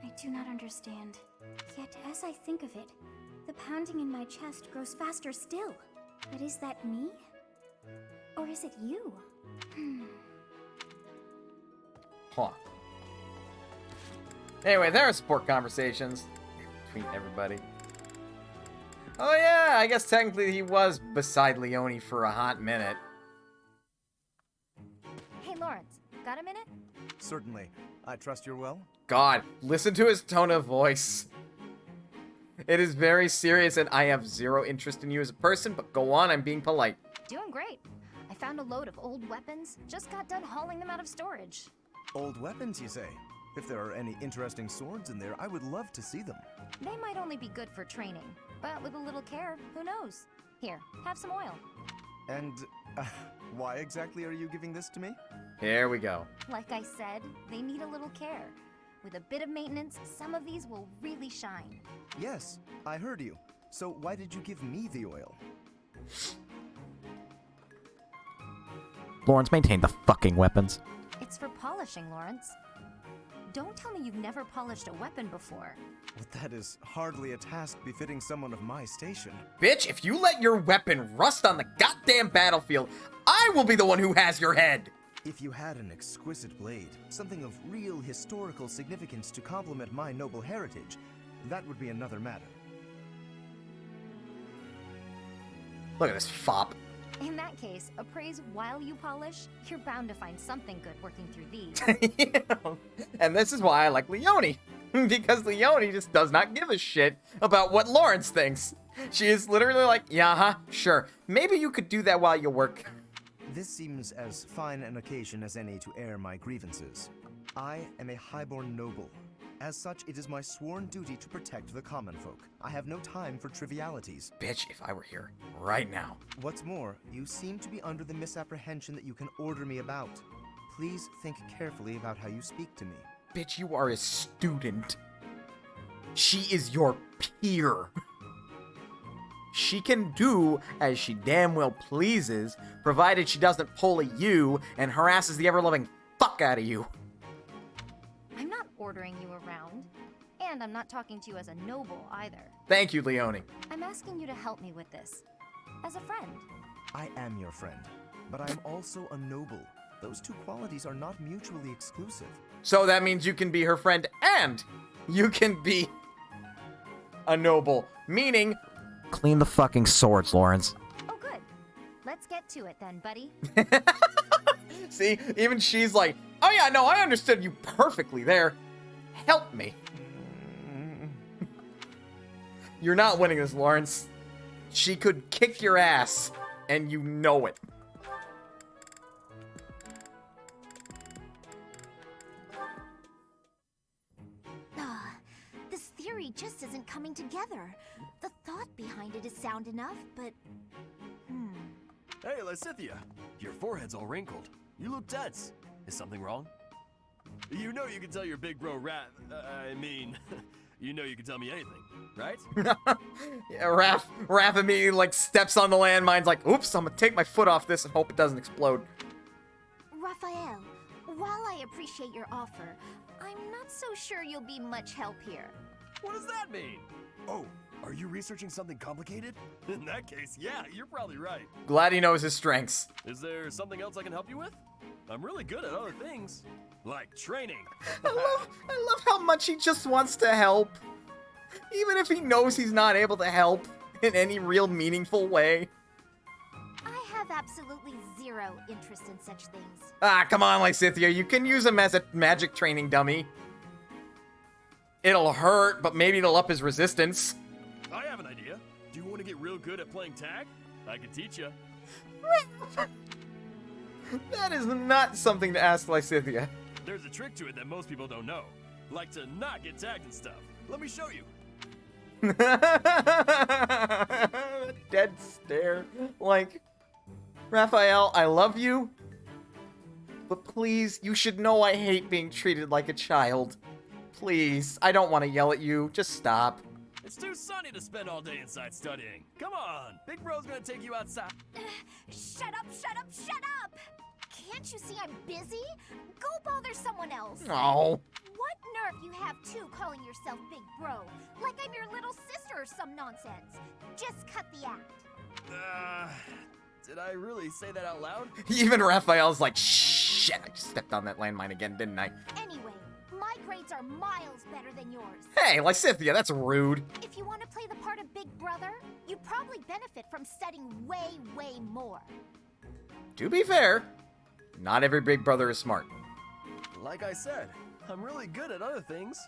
[SPEAKER 4] I do not understand. Yet, as I think of it, the pounding in my chest grows faster still. But is that me? Or is it you?
[SPEAKER 1] Huh. Anyway, there are sport conversations between everybody. Oh yeah, I guess technically he was beside Leone for a hot minute.
[SPEAKER 18] Hey, Lawrence, got a minute?
[SPEAKER 10] Certainly. I trust you're well?
[SPEAKER 1] God, listen to his tone of voice. It is very serious, and I have zero interest in you as a person, but go on, I'm being polite.
[SPEAKER 18] Doing great. I found a load of old weapons, just got done hauling them out of storage.
[SPEAKER 10] Old weapons, you say? If there are any interesting swords in there, I would love to see them.
[SPEAKER 18] They might only be good for training, but with a little care, who knows? Here, have some oil.
[SPEAKER 10] And why exactly are you giving this to me?
[SPEAKER 1] Here we go.
[SPEAKER 18] Like I said, they need a little care. With a bit of maintenance, some of these will really shine.
[SPEAKER 10] Yes, I heard you. So why did you give me the oil?
[SPEAKER 1] Lawrence, maintain the fucking weapons.
[SPEAKER 18] It's for polishing, Lawrence. Don't tell me you've never polished a weapon before.
[SPEAKER 10] Well, that is hardly a task befitting someone of my station.
[SPEAKER 1] Bitch, if you let your weapon rust on the goddamn battlefield, I will be the one who has your head!
[SPEAKER 10] If you had an exquisite blade, something of real historical significance to complement my noble heritage, that would be another matter.
[SPEAKER 1] Look at this fop.
[SPEAKER 18] In that case, appraise while you polish. You're bound to find something good working through these.
[SPEAKER 1] Yeah. And this is why I like Leone. Because Leone just does not give a shit about what Lawrence thinks. She is literally like, yeah, huh, sure. Maybe you could do that while you work.
[SPEAKER 10] This seems as fine an occasion as any to air my grievances. I am a highborn noble. As such, it is my sworn duty to protect the common folk. I have no time for trivialities.
[SPEAKER 1] Bitch, if I were here right now.
[SPEAKER 10] What's more, you seem to be under the misapprehension that you can order me about. Please think carefully about how you speak to me.
[SPEAKER 1] Bitch, you are a student. She is your peer. She can do as she damn well pleases, provided she doesn't pull a you and harasses the ever-loving fuck out of you.
[SPEAKER 18] I'm not ordering you around. And I'm not talking to you as a noble either.
[SPEAKER 1] Thank you, Leone.
[SPEAKER 18] I'm asking you to help me with this. As a friend.
[SPEAKER 10] I am your friend, but I am also a noble. Those two qualities are not mutually exclusive.
[SPEAKER 1] So that means you can be her friend and you can be a noble. Meaning, clean the fucking swords, Lawrence.
[SPEAKER 18] Oh, good. Let's get to it then, buddy.
[SPEAKER 1] See, even she's like, oh yeah, no, I understood you perfectly there. Help me. You're not winning this, Lawrence. She could kick your ass, and you know it.
[SPEAKER 13] This theory just isn't coming together. The thought behind it is sound enough, but...
[SPEAKER 7] Hey, Lysithea, your forehead's all wrinkled. You look tense. Is something wrong? You know you can tell your big bro you know you can tell me anything, right?
[SPEAKER 1] Yeah, Raph immediately like steps on the landmines like, oops, I'm gonna take my foot off this and hope it doesn't explode.
[SPEAKER 13] Raphael, while I appreciate your offer, I'm not so sure you'll be much help here.
[SPEAKER 7] What does that mean? Oh, are you researching something complicated? In that case, yeah, you're probably right.
[SPEAKER 1] Glad he knows his strengths.
[SPEAKER 7] Is there something else I can help you with? I'm really good at other things, like training.
[SPEAKER 1] I love how much he just wants to help. Even if he knows he's not able to help in any real meaningful way.
[SPEAKER 13] I have absolutely zero interest in such things.
[SPEAKER 1] Ah, come on, Lysithea. You can use him as a magic training dummy. It'll hurt, but maybe it'll up his resistance.
[SPEAKER 7] I have an idea. Do you want to get real good at playing tag? I can teach you.
[SPEAKER 1] That is not something to ask Lysithea.
[SPEAKER 7] There's a trick to it that most people don't know. Like to not get tagged and stuff. Let me show you.
[SPEAKER 1] Dead stare. Like, Raphael, I love you, but please, you should know I hate being treated like a child. Please, I don't want to yell at you. Just stop.
[SPEAKER 7] It's too sunny to spend all day inside studying. Come on, Big Bro's gonna take you outside.
[SPEAKER 13] Shut up, shut up, shut up! Can't you see I'm busy? Go bother someone else.
[SPEAKER 1] Oh.
[SPEAKER 13] What nerve you have too calling yourself Big Bro? Like I'm your little sister or some nonsense. Just cut the act.
[SPEAKER 7] Did I really say that out loud?
[SPEAKER 1] Even Raphael's like, shit, I just stepped on that landmine again, didn't I?
[SPEAKER 13] Anyway, my grades are miles better than yours.
[SPEAKER 1] Hey, Lysithea, that's rude.
[SPEAKER 13] If you want to play the part of Big Brother, you probably benefit from studying way, way more.
[SPEAKER 1] To be fair, not every big brother is smart.
[SPEAKER 7] Like I said, I'm really good at other things.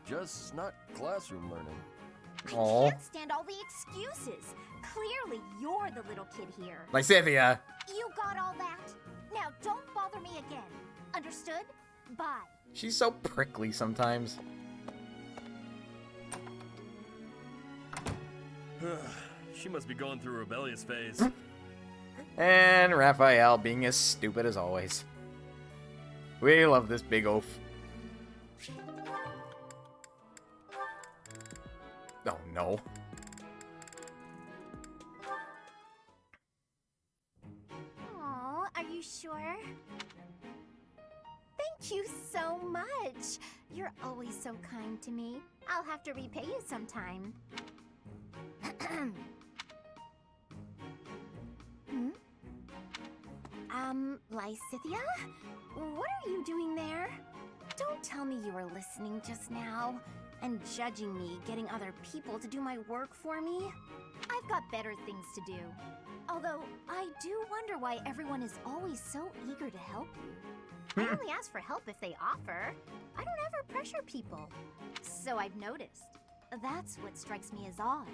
[SPEAKER 7] Just not classroom learning.
[SPEAKER 13] I can't stand all the excuses. Clearly, you're the little kid here.
[SPEAKER 1] Lysithea.
[SPEAKER 13] You got all that? Now don't bother me again. Understood? Bye.
[SPEAKER 1] She's so prickly sometimes.
[SPEAKER 7] She must be going through a rebellious phase.
[SPEAKER 1] And Raphael being as stupid as always. We love this big oaf. Oh no.
[SPEAKER 13] Aw, are you sure? Thank you so much. You're always so kind to me. I'll have to repay you sometime. Lysithea? What are you doing there? Don't tell me you were listening just now and judging me getting other people to do my work for me. I've got better things to do. Although, I do wonder why everyone is always so eager to help you. I only ask for help if they offer. I don't ever pressure people. So I've noticed. That's what strikes me as odd.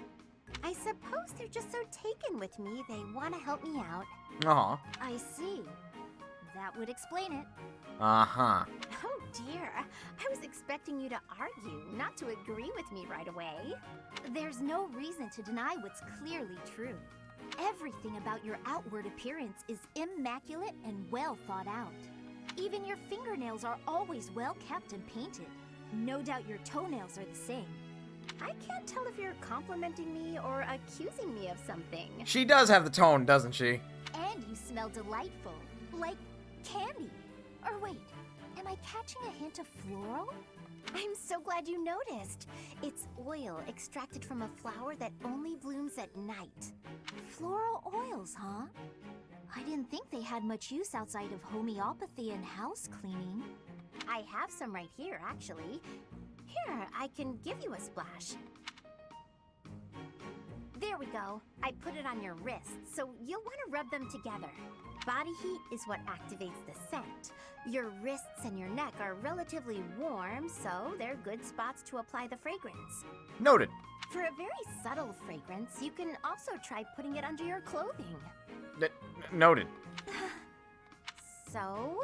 [SPEAKER 13] I suppose they're just so taken with me they want to help me out.
[SPEAKER 1] Aw.
[SPEAKER 13] I see. That would explain it.
[SPEAKER 1] Uh-huh.
[SPEAKER 13] Oh dear, I was expecting you to argue, not to agree with me right away. There's no reason to deny what's clearly true. Everything about your outward appearance is immaculate and well thought out. Even your fingernails are always well kept and painted. No doubt your toenails are the same. I can't tell if you're complimenting me or accusing me of something.
[SPEAKER 1] She does have the tone, doesn't she?
[SPEAKER 13] And you smell delightful, like candy. Or wait, am I catching a hint of floral? I'm so glad you noticed. It's oil extracted from a flower that only blooms at night. Floral oils, huh? I didn't think they had much use outside of homeopathy and house cleaning. I have some right here, actually. Here, I can give you a splash. There we go. I put it on your wrist, so you'll want to rub them together. Body heat is what activates the scent. Your wrists and your neck are relatively warm, so they're good spots to apply the fragrance.
[SPEAKER 1] Noted.
[SPEAKER 13] For a very subtle fragrance, you can also try putting it under your clothing.
[SPEAKER 1] Noted.
[SPEAKER 13] So,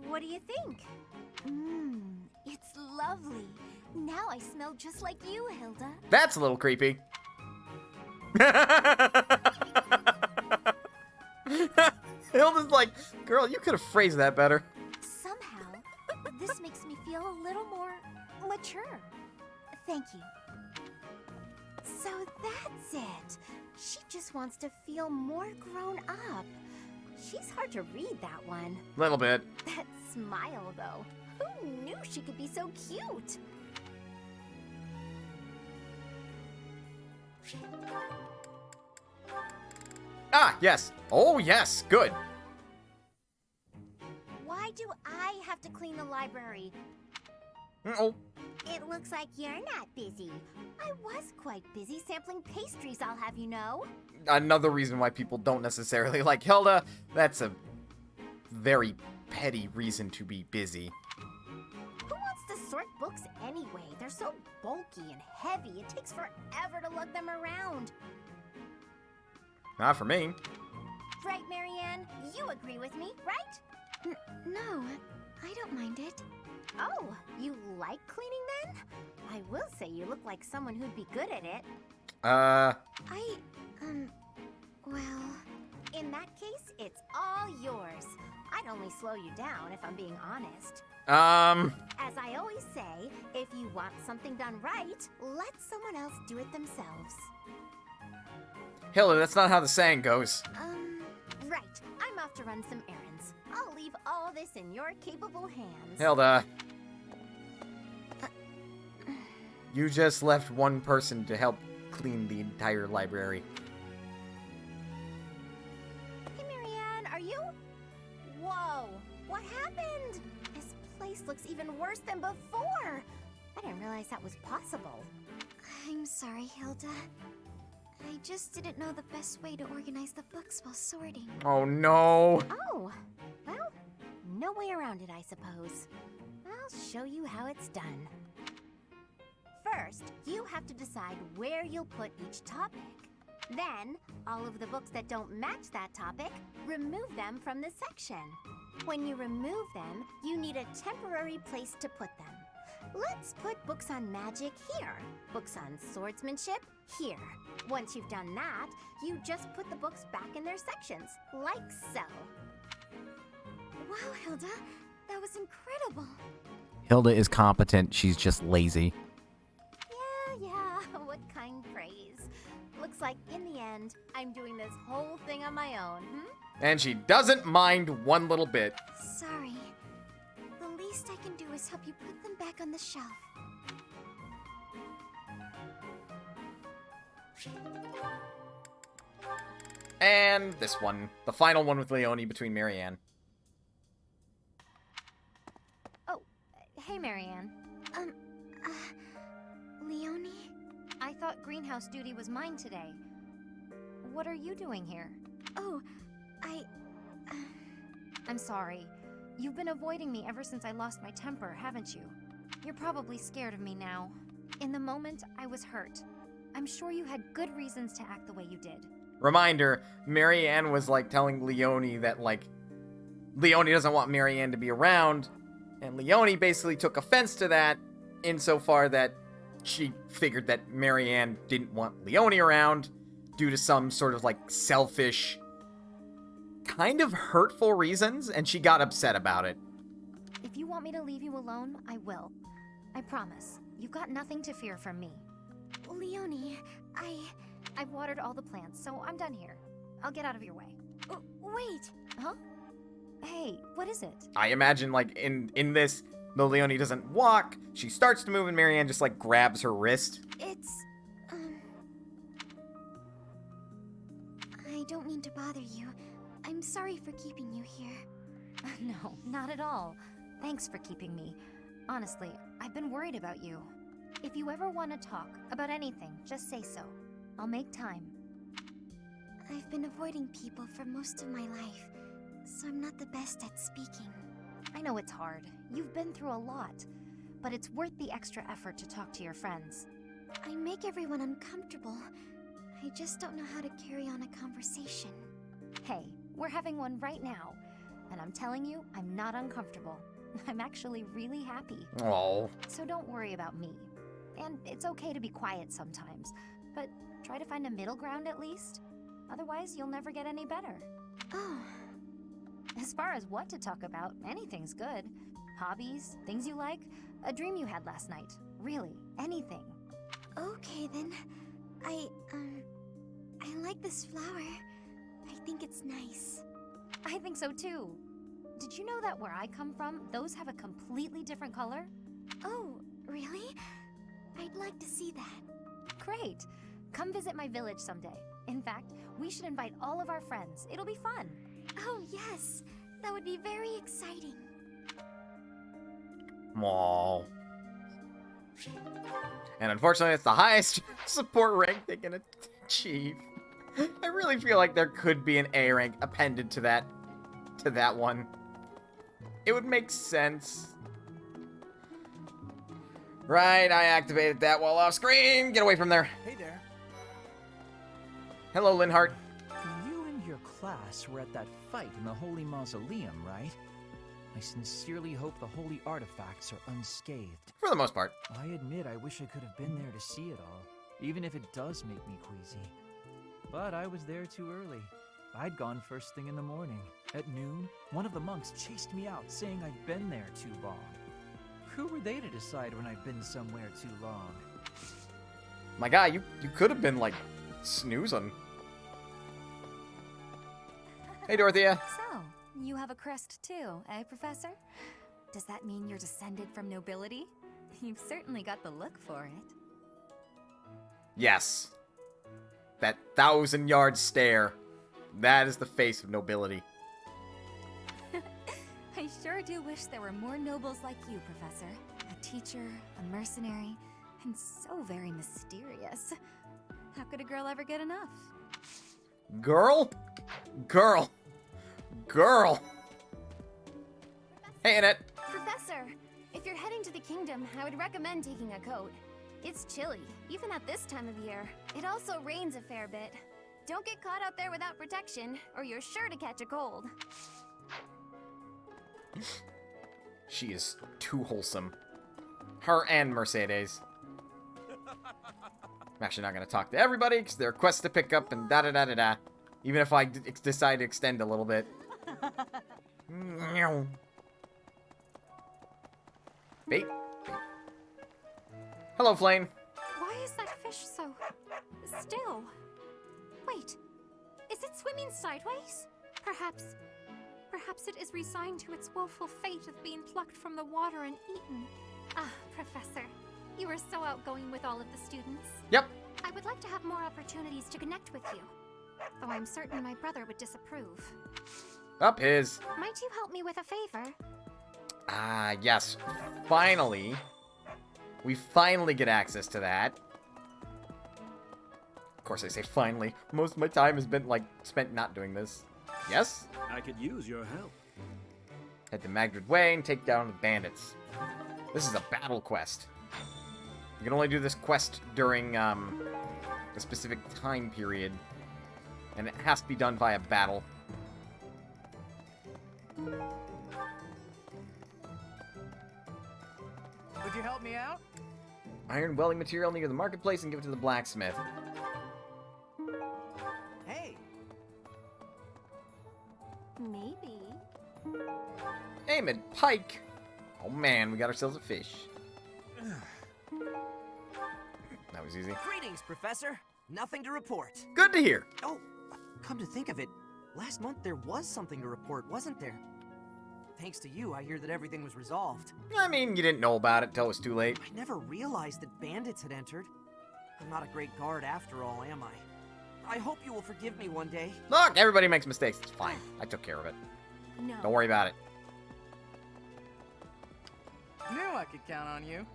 [SPEAKER 13] what do you think? It's lovely. Now I smell just like you, Hilda.
[SPEAKER 1] That's a little creepy. Hilda's like, girl, you could have phrased that better.
[SPEAKER 13] Somehow, this makes me feel a little more mature. Thank you. So that's it. She just wants to feel more grown up. She's hard to read, that one.
[SPEAKER 1] Little bit.
[SPEAKER 13] That smile, though. Who knew she could be so cute?
[SPEAKER 1] Ah, yes. Oh, yes. Good.
[SPEAKER 13] Why do I have to clean the library?
[SPEAKER 1] Oh.
[SPEAKER 13] It looks like you're not busy. I was quite busy sampling pastries, I'll have you know.
[SPEAKER 1] Another reason why people don't necessarily like Hilda. That's a very petty reason to be busy.
[SPEAKER 13] Who wants to sort books anyway? They're so bulky and heavy, it takes forever to lug them around.
[SPEAKER 1] Not for me.
[SPEAKER 13] Right, Marianne? You agree with me, right?
[SPEAKER 4] No, I don't mind it.
[SPEAKER 13] Oh, you like cleaning then? I will say you look like someone who'd be good at it.
[SPEAKER 4] Well...
[SPEAKER 13] In that case, it's all yours. I'd only slow you down if I'm being honest.
[SPEAKER 1] As
[SPEAKER 13] I always say, if you want something done right, let someone else do it themselves.
[SPEAKER 1] Hilda, that's not how the saying goes.
[SPEAKER 13] Right. I'm off to run some errands. I'll leave all this in your capable hands.
[SPEAKER 1] Hilda. You just left one person to help clean the entire library.
[SPEAKER 13] Hey, Marianne, are you? Whoa, what happened? This place looks even worse than before. I didn't realize that was possible.
[SPEAKER 4] I'm sorry, Hilda. I just didn't know the best way to organize the books while sorting.
[SPEAKER 1] Oh, no.
[SPEAKER 13] Oh, well, no way around it, I suppose. I'll show you how it's done. First, you have to decide where you'll put each topic. Then, all of the books that don't match that topic, remove them from the section. When you remove them, you need a temporary place to put them. Let's put books on magic here. Books on swordsmanship here. Once you've done that, you just put the books back in their sections, like so.
[SPEAKER 4] Wow, Hilda, that was incredible.
[SPEAKER 1] Hilda is competent, she's just lazy.
[SPEAKER 13] Yeah, what kind praise. Looks like in the end, I'm doing this whole thing on my own,
[SPEAKER 1] And she doesn't mind one little bit.
[SPEAKER 4] Sorry. The least I can do is help you put them back on the shelf.
[SPEAKER 1] And this one, the final one with Leonie between Marianne.
[SPEAKER 18] Oh, hey, Marianne.
[SPEAKER 4] Leonie?
[SPEAKER 18] I thought greenhouse duty was mine today. What are you doing here?
[SPEAKER 4] Oh,
[SPEAKER 18] I'm sorry. You've been avoiding me ever since I lost my temper, haven't you? You're probably scared of me now. In the moment, I was hurt. I'm sure you had good reasons to act the way you did.
[SPEAKER 1] Reminder, Marianne was, like, telling Leonie that, like, Leonie doesn't want Marianne to be around, and Leonie basically took offense to that insofar that she figured that Marianne didn't want Leonie around due to some sort of, like, selfish, kind of hurtful reasons, and she got upset about it.
[SPEAKER 18] If you want me to leave you alone, I will. I promise. You've got nothing to fear from me.
[SPEAKER 4] Leonie,
[SPEAKER 18] I've watered all the plants, so I'm done here. I'll get out of your way.
[SPEAKER 4] Wait!
[SPEAKER 18] Huh? Hey, what is it?
[SPEAKER 1] I imagine, like, in this, though Leonie doesn't walk, she starts to move and Marianne just, like, grabs her wrist.
[SPEAKER 4] It's, I don't mean to bother you. I'm sorry for keeping you here.
[SPEAKER 18] No, not at all. Thanks for keeping me. Honestly, I've been worried about you. If you ever want to talk about anything, just say so. I'll make time.
[SPEAKER 4] I've been avoiding people for most of my life, so I'm not the best at speaking.
[SPEAKER 18] I know it's hard. You've been through a lot. But it's worth the extra effort to talk to your friends.
[SPEAKER 4] I make everyone uncomfortable. I just don't know how to carry on a conversation.
[SPEAKER 18] Hey, we're having one right now. And I'm telling you, I'm not uncomfortable. I'm actually really happy.
[SPEAKER 1] Oh.
[SPEAKER 18] So don't worry about me. And it's okay to be quiet sometimes, but try to find a middle ground at least. Otherwise, you'll never get any better.
[SPEAKER 4] Oh.
[SPEAKER 18] As far as what to talk about, anything's good. Hobbies, things you like, a dream you had last night. Really, anything.
[SPEAKER 4] Okay, then. I like this flower. I think it's nice.
[SPEAKER 18] I think so too. Did you know that where I come from, those have a completely different color?
[SPEAKER 4] Oh, really? I'd like to see that.
[SPEAKER 18] Great. Come visit my village someday. In fact, we should invite all of our friends. It'll be fun.
[SPEAKER 4] Oh, yes. That would be very exciting.
[SPEAKER 1] Aww. And unfortunately, it's the highest support rank they can achieve. I really feel like there could be an A rank appended to that one. It would make sense. Right, I activated that while off screen. Get away from there.
[SPEAKER 19] Hey there.
[SPEAKER 1] Hello, Linhart.
[SPEAKER 19] You and your class were at that fight in the Holy Mausoleum, right? I sincerely hope the holy artifacts are unscathed.
[SPEAKER 1] For the most part.
[SPEAKER 19] I admit I wish I could have been there to see it all, even if it does make me queasy. But I was there too early. I'd gone first thing in the morning. At noon, one of the monks chased me out, saying I'd been there too long. Who were they to decide when I've been somewhere too long?
[SPEAKER 1] My guy, you could have been, like, snoozing. Hey, Dorothea.
[SPEAKER 18] So, you have a crest too, eh, Professor? Does that mean you're descended from nobility? You've certainly got the look for it.
[SPEAKER 1] Yes. That 1,000-yard stare. That is the face of nobility.
[SPEAKER 18] I sure do wish there were more nobles like you, Professor. A teacher, a mercenary, and so very mysterious. How could a girl ever get enough?
[SPEAKER 1] Girl? Girl. Girl. Hey, Annette.
[SPEAKER 13] Professor, if you're heading to the kingdom, I would recommend taking a coat. It's chilly, even at this time of year. It also rains a fair bit. Don't get caught out there without protection, or you're sure to catch a cold.
[SPEAKER 1] She is too wholesome. Her and Mercedes. I'm actually not going to talk to everybody, because there are quests to pick up and da-da-da-da-da. Even if I decide to extend a little bit. Bait. Hello, Flame.
[SPEAKER 4] Why is that fish so still? Wait, is it swimming sideways? Perhaps it is resigned to its woeful fate of being plucked from the water and eaten. Ah, Professor, you are so outgoing with all of the students.
[SPEAKER 1] Yep.
[SPEAKER 4] I would like to have more opportunities to connect with you, though I'm certain my brother would disapprove.
[SPEAKER 1] Up his.
[SPEAKER 4] Might you help me with a favor?
[SPEAKER 1] Ah, yes. Finally. We finally get access to that. Of course I say finally. Most of my time has been, like, spent not doing this. Yes?
[SPEAKER 12] I could use your help.
[SPEAKER 1] Head to Magdred Way and take down the bandits. This is a battle quest. You can only do this quest during, a specific time period. And it has to be done via battle.
[SPEAKER 19] Would you help me out?
[SPEAKER 1] Iron welding material near the marketplace and give it to the blacksmith.
[SPEAKER 19] Hey!
[SPEAKER 4] Maybe.
[SPEAKER 1] Aim pike! Oh man, we got ourselves a fish. That was easy.
[SPEAKER 20] Greetings, Professor. Nothing to report.
[SPEAKER 1] Good to hear.
[SPEAKER 20] Oh, come to think of it, last month there was something to report, wasn't there? Thanks to you, I hear that everything was resolved.
[SPEAKER 1] I mean, you didn't know about it till it was too late.
[SPEAKER 20] I never realized that bandits had entered. I'm not a great guard after all, am I? I hope you will forgive me one day.
[SPEAKER 1] Look, everybody makes mistakes. It's fine. I took care of it.
[SPEAKER 20] No.
[SPEAKER 1] Don't worry about it.
[SPEAKER 19] Knew I could count on you.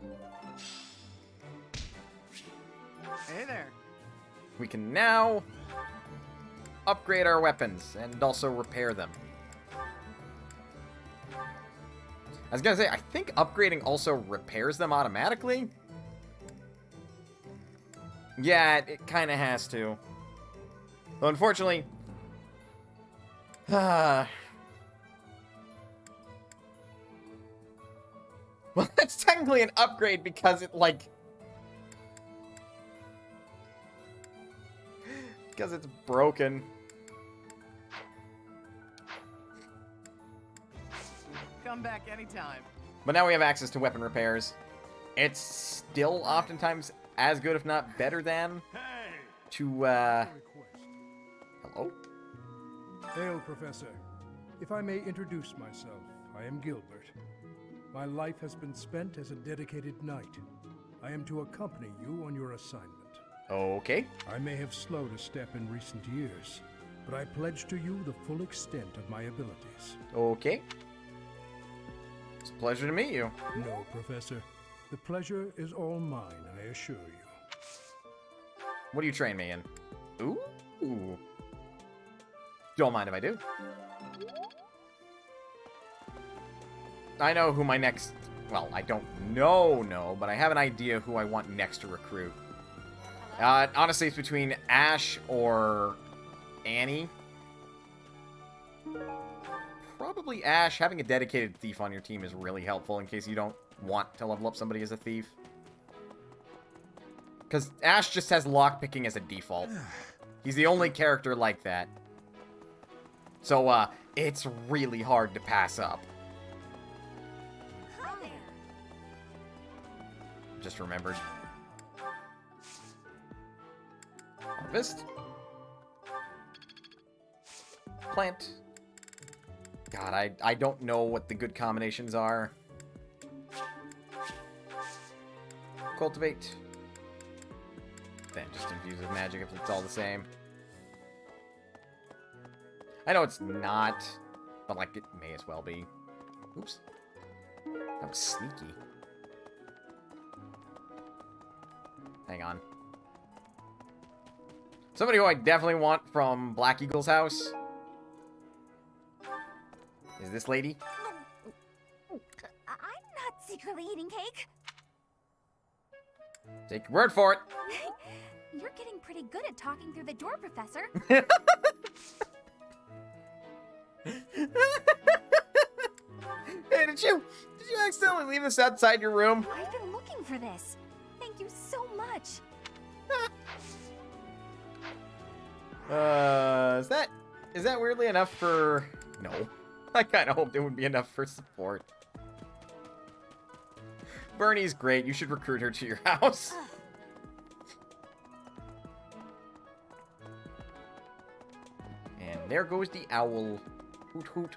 [SPEAKER 19] Hey there.
[SPEAKER 1] We can now upgrade our weapons and also repair them. I was gonna say, I think upgrading also repairs them automatically. Yeah, it kind of has to. Though unfortunately, well, it's technically an upgrade because it because it's broken.
[SPEAKER 19] Come back anytime.
[SPEAKER 1] But now we have access to weapon repairs. It's still oftentimes as good, if not better than, to, hello?
[SPEAKER 21] Hail, Professor. If I may introduce myself, I am Gilbert. My life has been spent as a dedicated knight. I am to accompany you on your assignment.
[SPEAKER 1] Okay.
[SPEAKER 21] I may have slowed a step in recent years, but I pledge to you the full extent of my abilities.
[SPEAKER 1] Okay. It's a pleasure to meet you.
[SPEAKER 21] No, Professor. The pleasure is all mine, I assure you.
[SPEAKER 1] What do you train me in? Ooh. Don't mind if I do. I know who my next... Well, I don't know, but I have an idea who I want next to recruit. Honestly, it's between Ash or Annie. Probably Ash. Having a dedicated thief on your team is really helpful in case you don't want to level up somebody as a thief. Because Ash just has lockpicking as a default. He's the only character like that. So, it's really hard to pass up. Just remembered. Harvest. Plant. God, I don't know what the good combinations are. Cultivate. Then just infuse with magic if it's all the same. I know it's not, but like it may as well be. Oops. That was sneaky. Hang on. Somebody who I definitely want from Black Eagle's house is this lady.
[SPEAKER 13] I'm not secretly eating cake.
[SPEAKER 1] Take your word for it.
[SPEAKER 18] You're getting pretty good at talking through the door, Professor.
[SPEAKER 1] Hey, did you accidentally leave this outside your room?
[SPEAKER 18] I've been looking for this. Thank you so much.
[SPEAKER 1] Is that weirdly enough for... No. I kind of hoped it would be enough for support. Bernie's great. You should recruit her to your house. And there goes the owl. Hoot hoot.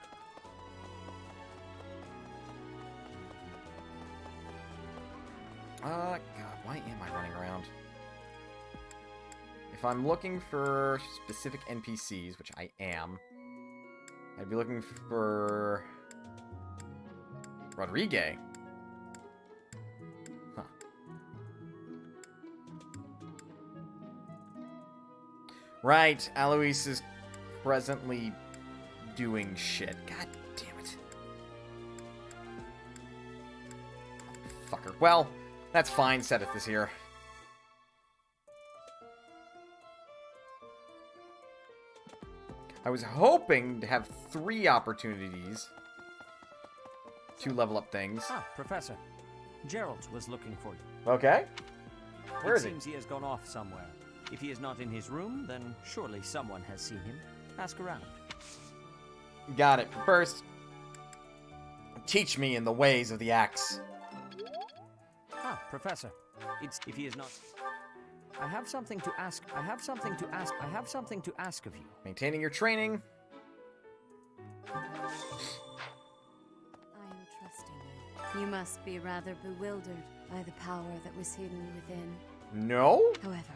[SPEAKER 1] God, why am I running around? If I'm looking for specific NPCs, which I am, I'd be looking for Rodriguez. Huh. Right, Alois is presently doing shit. God damn it. Fucker. Well, that's fine. Set it this here. I was hoping to have 3 opportunities to level up things.
[SPEAKER 5] Ah, Professor. Gerald was looking for you.
[SPEAKER 1] Okay. Where is he?
[SPEAKER 5] It seems he has gone off somewhere. If he is not in his room, then surely someone has seen him. Ask around.
[SPEAKER 1] Got it. First, teach me in the ways of the axe.
[SPEAKER 5] Ah, Professor. It's if he is not... I have something to ask. I have something to ask of you.
[SPEAKER 1] Maintaining your training.
[SPEAKER 8] I am trusting you. You must be rather bewildered by the power that was hidden within.
[SPEAKER 1] No?
[SPEAKER 8] However,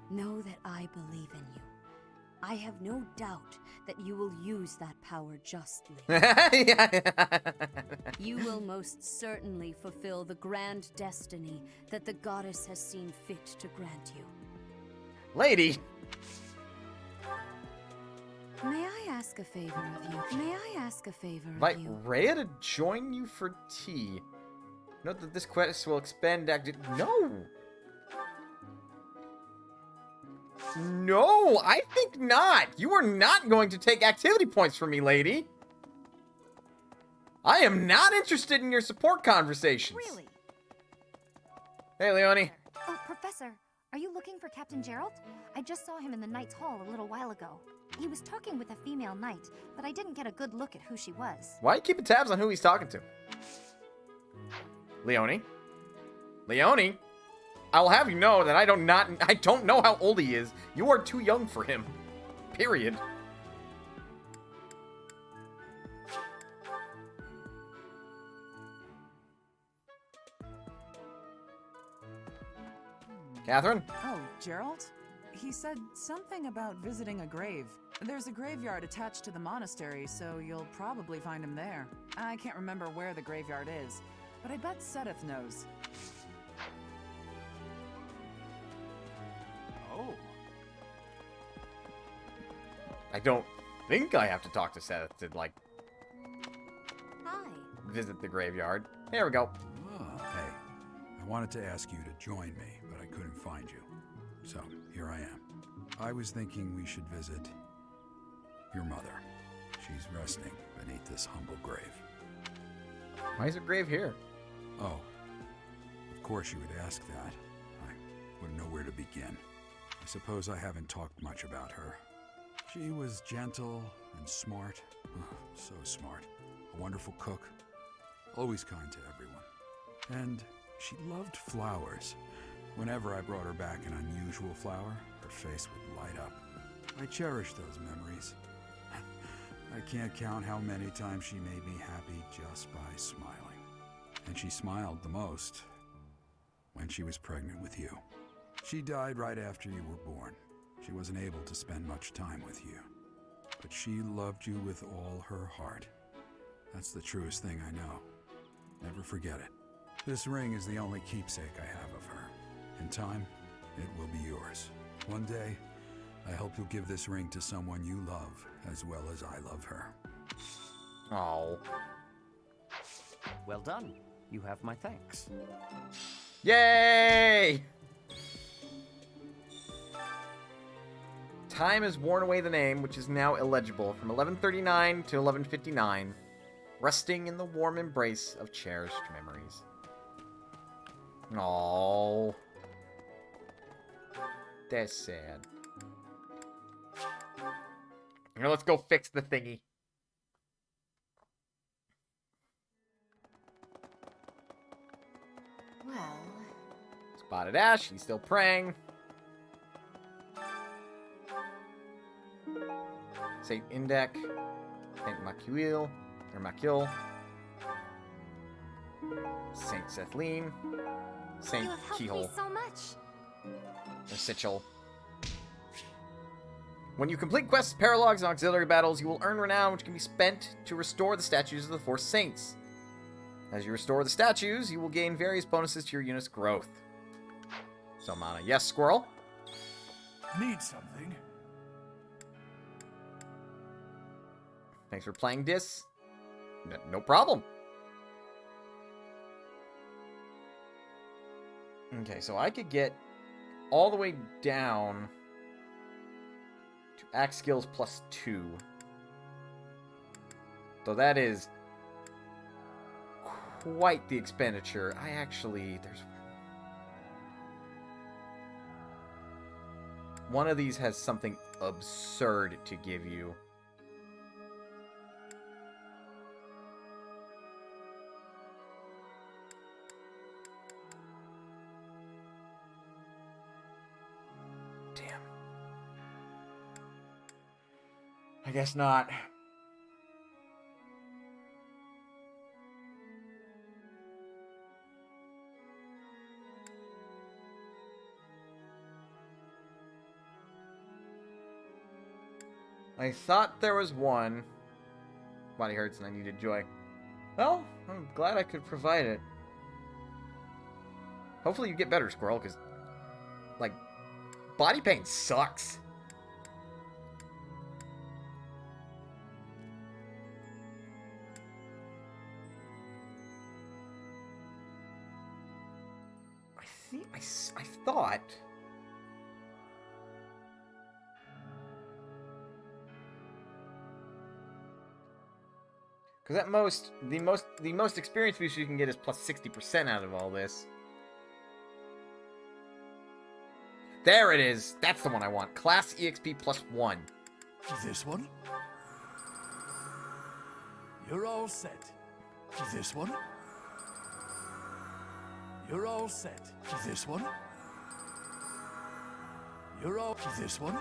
[SPEAKER 8] know that I believe in you. I have no doubt that you will use that power justly. You will most certainly fulfill the grand destiny that the goddess has seen fit to grant you.
[SPEAKER 1] Lady!
[SPEAKER 8] May I ask a favor of you? May I ask a favor
[SPEAKER 1] Invite
[SPEAKER 8] of you?
[SPEAKER 1] Rhea to join you for tea. Note that this quest will expend No! No, I think not. You are not going to take activity points from me, lady. I am not interested in your support conversations.
[SPEAKER 18] Really?
[SPEAKER 1] Hey, Leonie.
[SPEAKER 18] Oh, Professor, are you looking for Captain Gerald? I just saw him in the Knight's Hall a little while ago. He was talking with a female knight, but I didn't get a good look at who she was.
[SPEAKER 1] Why are you keeping tabs on who he's talking to? Leonie? Leonie? I will have you know that I don't know how old he is. You are too young for him. Period. Catherine?
[SPEAKER 11] Oh,
[SPEAKER 2] Gerald? He said something about visiting a grave. There's a graveyard attached to the monastery, so you'll probably find him there. I can't remember where the graveyard is, but I bet Sedith knows.
[SPEAKER 19] Oh.
[SPEAKER 1] I don't think I have to talk to Seth to, like,
[SPEAKER 8] Hi.
[SPEAKER 1] visit the graveyard. There we go.
[SPEAKER 16] Oh, hey. I wanted to ask you to join me, but I couldn't find you. So, here I am. I was thinking we should visit your mother. She's resting beneath this humble grave.
[SPEAKER 1] Why is her grave here?
[SPEAKER 16] Oh, of course you would ask that. I wouldn't know where to begin. I suppose I haven't talked much about her. She was gentle and smart. Oh, so smart. A wonderful cook. Always kind to everyone. And she loved flowers. Whenever I brought her back an unusual flower, her face would light up. I cherish those memories. I can't count how many times she made me happy just by smiling. And she smiled the most when she was pregnant with you. She died right after you were born. She wasn't able to spend much time with you. But she loved you with all her heart. That's the truest thing I know. Never forget it. This ring is the only keepsake I have of her. In time, it will be yours. One day, I hope you'll give this ring to someone you love as well as I love her.
[SPEAKER 1] Oh.
[SPEAKER 5] Well done. You have my thanks.
[SPEAKER 1] Yay! Time has worn away the name, which is now illegible, from 1139 to 1159, resting in the warm embrace of cherished memories. Oh, that's sad. Here, let's go fix the thingy.
[SPEAKER 13] Well...
[SPEAKER 1] Spotted Ash, he's still praying. Saint Indek, Saint Macuil, or Macul, Saint Sethleen, Saint
[SPEAKER 4] You have helped
[SPEAKER 1] Keyhole,
[SPEAKER 4] me so much.
[SPEAKER 1] or Sichel. When you complete quests, paralogs, and auxiliary battles, you will earn renown, which can be spent to restore the statues of the four saints. As you restore the statues, you will gain various bonuses to your unit's growth. So, Mana, yes, Squirrel?
[SPEAKER 6] Need something?
[SPEAKER 1] Thanks for playing this. No problem. Okay, so I could get all the way down to axe skills +2. So that is quite the expenditure. There's one of these has something absurd to give you. I guess not. I thought there was one. Body hurts and I needed joy. Well, I'm glad I could provide it. Hopefully you get better, Squirrel, because, like, body pain sucks. I thought... Because at most, the most experience boost you can get is +60% out of all this. There it is! That's the one I want. Class EXP +1.
[SPEAKER 6] This one? You're all set. This one? You're all set. This one? You're all... This one?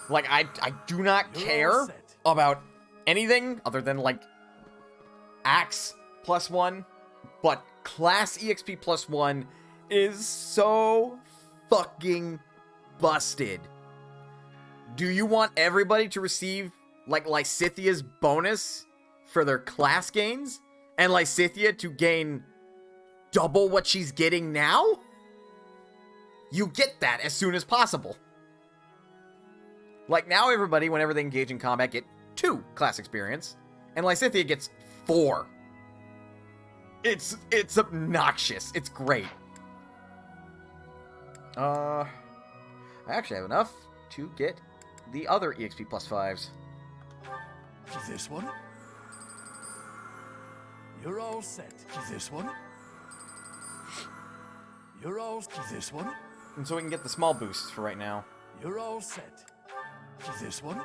[SPEAKER 1] Like, I do not care about anything other than, like, Axe +1, but Class EXP +1 is so fucking busted. Do you want everybody to receive, like, Lysithia's bonus for their class gains? And Lysithia to gain double what she's getting now? You get that as soon as possible. Like, now everybody, whenever they engage in combat, get 2 class experience. And Lysithia gets 4. It's obnoxious. It's great. I actually have enough to get the other EXP plus 5s.
[SPEAKER 6] This one? You're all set. This one? You're all... This one?
[SPEAKER 1] And so we can get the small boosts for right now.
[SPEAKER 6] You're all set. This one?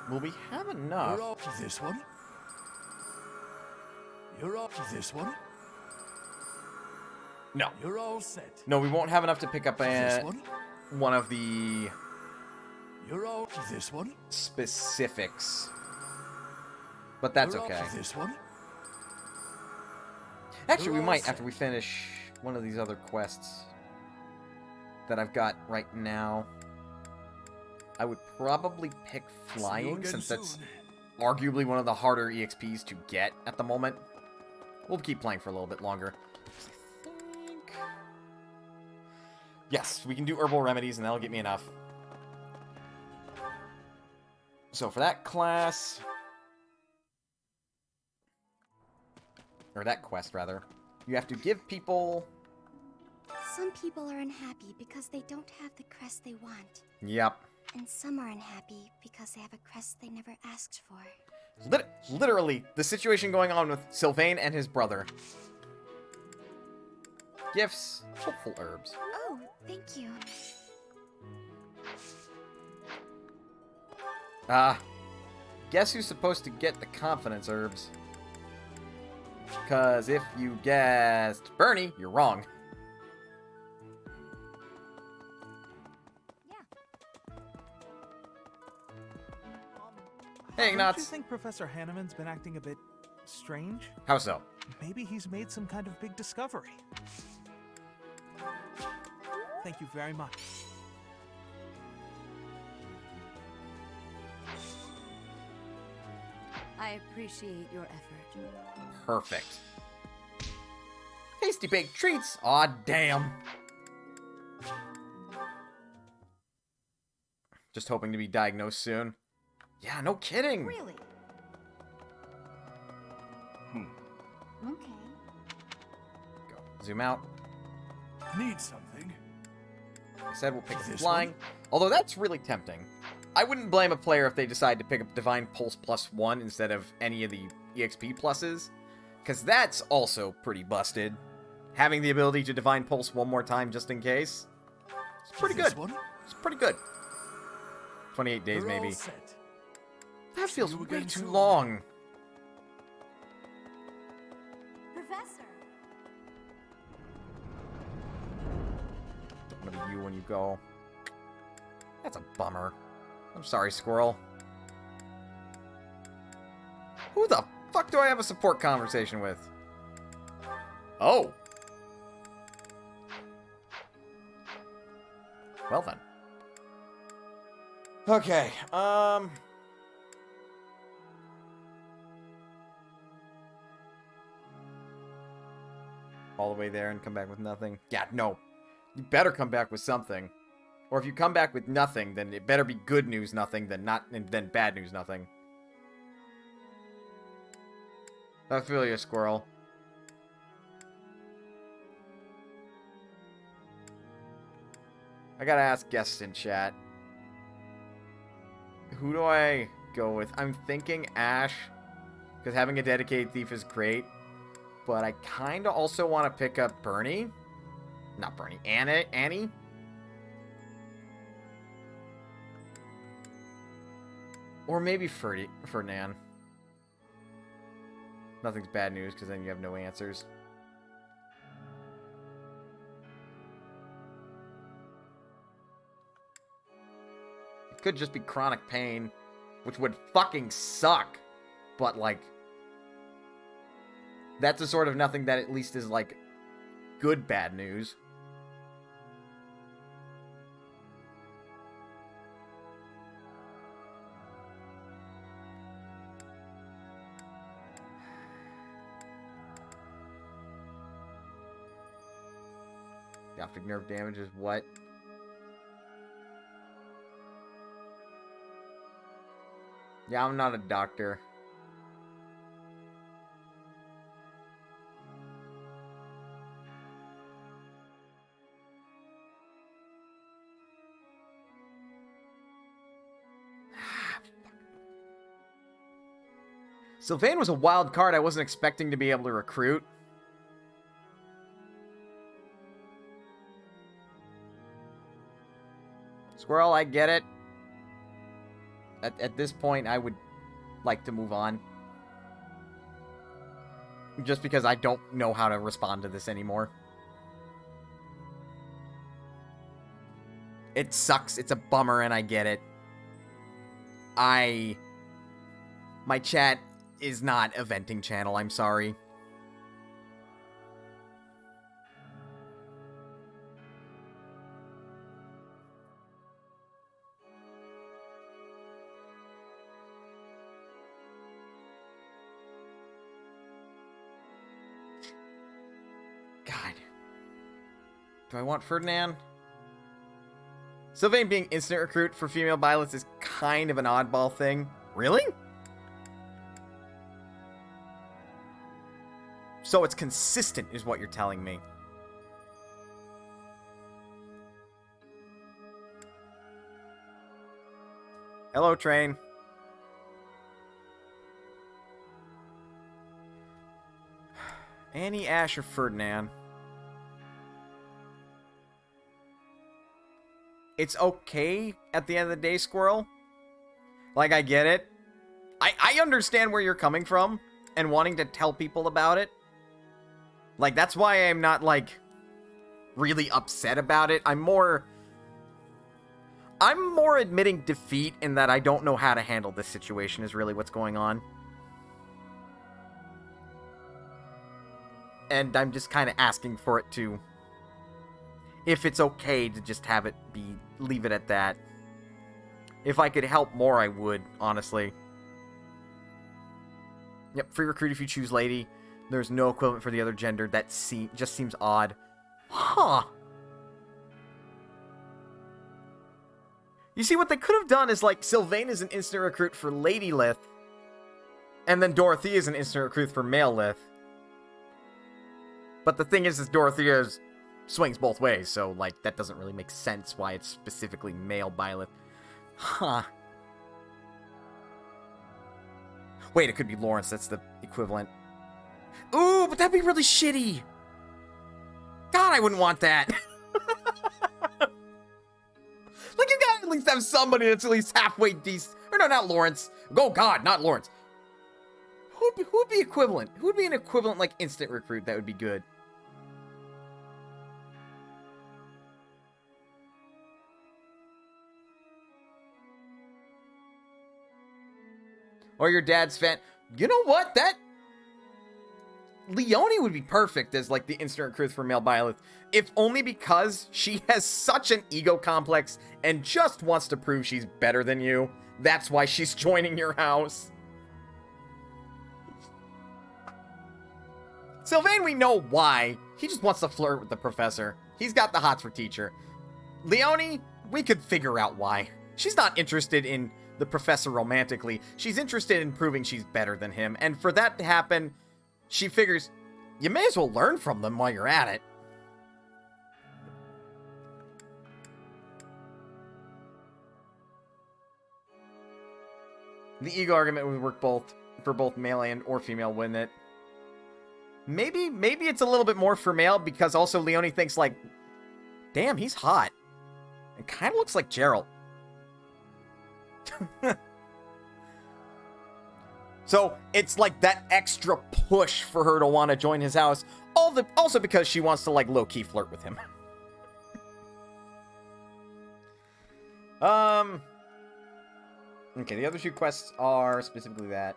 [SPEAKER 1] Will we have enough?
[SPEAKER 6] You're all... This one? You're all... This one?
[SPEAKER 1] No.
[SPEAKER 6] You're all set.
[SPEAKER 1] No, we won't have enough to pick up
[SPEAKER 6] This one?
[SPEAKER 1] one of the...
[SPEAKER 6] You're all... This one?
[SPEAKER 1] specifics. But that's
[SPEAKER 6] You're all-
[SPEAKER 1] okay.
[SPEAKER 6] This one?
[SPEAKER 1] Actually,
[SPEAKER 6] You're
[SPEAKER 1] we
[SPEAKER 6] all
[SPEAKER 1] might
[SPEAKER 6] set.
[SPEAKER 1] after we finish one of these other quests that I've got right now. I would probably pick flying,
[SPEAKER 6] again
[SPEAKER 1] since that's
[SPEAKER 6] soon.
[SPEAKER 1] arguably one of the harder EXPs to get at the moment. We'll keep playing for a little bit longer. I think... Yes, we can do herbal remedies, and that'll get me enough. So for that class... Or that quest, rather. You have to give people...
[SPEAKER 13] Some people are unhappy because they don't have the crest they want.
[SPEAKER 1] Yep.
[SPEAKER 13] And some are unhappy because they have a crest they never asked for.
[SPEAKER 1] Literally, the situation going on with Sylvain and his brother. Gifts, hopeful herbs.
[SPEAKER 13] Oh, thank you.
[SPEAKER 1] Guess who's supposed to get the confidence herbs? Because if you guessed Bernie, you're wrong. Hey,
[SPEAKER 9] Don't you
[SPEAKER 1] Ignatz.
[SPEAKER 9] think Professor Hanneman's been acting a bit strange?
[SPEAKER 1] How so?
[SPEAKER 9] Maybe he's made some kind of big discovery. Thank you very much.
[SPEAKER 8] I appreciate your effort.
[SPEAKER 1] Perfect. Tasty baked treats. Aw, damn. Just hoping to be diagnosed soon. Yeah, no kidding.
[SPEAKER 4] Really? Okay.
[SPEAKER 1] Zoom out.
[SPEAKER 6] Need something?
[SPEAKER 1] I said we'll pick up
[SPEAKER 6] This
[SPEAKER 1] flying.
[SPEAKER 6] one?
[SPEAKER 1] Although that's really tempting. I wouldn't blame a player if they decide to pick up Divine Pulse +1 instead of any of the EXP pluses. Because that's also pretty busted. Having the ability to Divine Pulse one more time just in case. It's pretty
[SPEAKER 6] This
[SPEAKER 1] good.
[SPEAKER 6] one?
[SPEAKER 1] It's pretty good. 28 days,
[SPEAKER 6] You're all
[SPEAKER 1] maybe.
[SPEAKER 6] set.
[SPEAKER 1] That feels
[SPEAKER 6] you
[SPEAKER 1] way
[SPEAKER 6] again
[SPEAKER 1] too
[SPEAKER 6] soon.
[SPEAKER 1] long.
[SPEAKER 18] Professor!
[SPEAKER 1] Don't want to be you when you go. That's a bummer. I'm sorry, Squirrel. Who the fuck do I have a support conversation with? Oh. Well then. Okay, all the way there and come back with nothing? Yeah, no. You better come back with something. Or if you come back with nothing, then it better be good news nothing than bad news nothing. I feel you, Squirrel. I gotta ask guests in chat. Who do I go with? I'm thinking Ash, because having a dedicated thief is great. But I kind of also want to pick up Bernie. Not Bernie, Annie. Or maybe Ferdinand. Nothing's bad news, because then you have no answers. It could just be chronic pain, which would fucking suck. But, like, that's the sort of nothing that at least is, like, good bad news. Optic nerve damage is what? Yeah, I'm not a doctor. Sylvain was a wild card I wasn't expecting to be able to recruit. Squirrel, I get it. At this point, I would like to move on. Just because I don't know how to respond to this anymore. It sucks. It's a bummer, and I get it. My chat is not a venting channel. I'm sorry. God. Do I want Ferdinand? Sylvain being instant recruit for female pilots is kind of an oddball thing. Really? So it's consistent, is what you're telling me. Hello, train. Annie, Ash, or Ferdinand? It's okay at the end of the day, Squirrel. Like, I get it. I understand where you're coming from and wanting to tell people about it. Like, that's why I'm not, like, really upset about it. I'm more admitting defeat in that I don't know how to handle this situation is really what's going on. And I'm just kind of asking for it to... If it's okay to just have it be... Leave it at that. If I could help more, I would, honestly. Yep, free recruit if you choose lady. There's no equivalent for the other gender. That just seems odd. Huh. You see, what they could have done is, like, Sylvain is an instant recruit for Lady Lith, and then Dorothea is an instant recruit for male Lith. But the thing is Dorothea's swings both ways, so, like, that doesn't really make sense why it's specifically male Byleth. Huh. Wait, it could be Lawrence, that's the equivalent. Ooh, but that'd be really shitty! God, I wouldn't want that! Like, you gotta at least have somebody that's at least halfway decent. Or no, not Lawrence. Oh god, not Lawrence. Who'd be equivalent? Who'd be an equivalent, like, instant recruit that would be good? Or your dad's fan. You know what? That... Leonie would be perfect as, like, the instant recruit for male Byleth. If only because she has such an ego complex and just wants to prove she's better than you. That's why she's joining your house. Sylvain, we know why. He just wants to flirt with the professor. He's got the hots for teacher. Leonie, we could figure out why. She's not interested in the professor romantically. She's interested in proving she's better than him. And for that to happen, she figures, you may as well learn from them while you're at it. The ego argument would work both for both male and or female, wouldn't it? Maybe it's a little bit more for male because also Leonie thinks like, damn, he's hot. It kind of looks like Gerald. So it's like that extra push for her to want to join his house. Also because she wants to like low-key flirt with him. Okay, the other two quests are specifically that.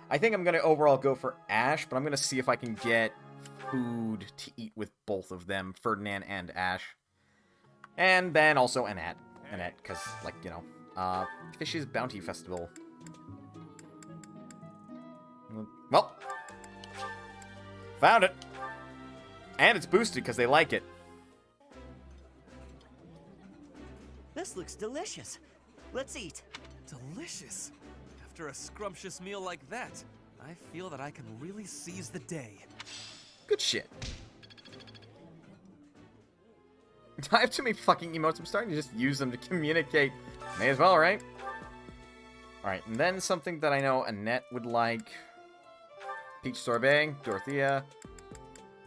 [SPEAKER 1] I think I'm going to overall go for Ash, but I'm going to see if I can get food to eat with both of them, Ferdinand and Ash. And then also Annette, because, like, you know, Fish's Bounty Festival. Well, found it. And it's boosted because they like it.
[SPEAKER 5] This looks delicious. Let's eat.
[SPEAKER 15] Delicious. After a scrumptious meal like that, I feel that I can really seize the day.
[SPEAKER 1] Good shit. I have too many fucking emotes. I'm starting to just use them to communicate. May as well, right? Alright, and then something that I know Annette would like. Peach Sorbet, Dorothea,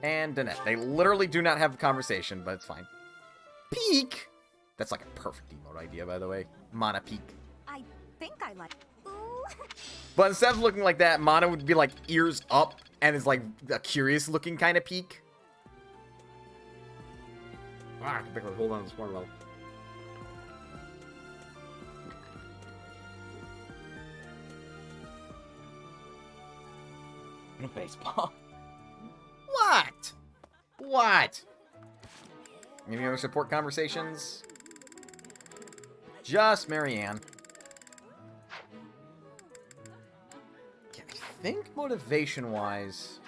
[SPEAKER 1] and Danette. They literally do not have a conversation, but it's fine. Peak! That's like a perfect emote idea, by the way. Mana Peak.
[SPEAKER 13] I think I like. Ooh.
[SPEAKER 1] But instead of looking like that, Mana would be like ears up and is like a curious looking kind of peak. Ah, I can barely hold on to this watermelon. A baseball. What? What? Any other support conversations? Just Marianne. Okay, I think motivation-wise...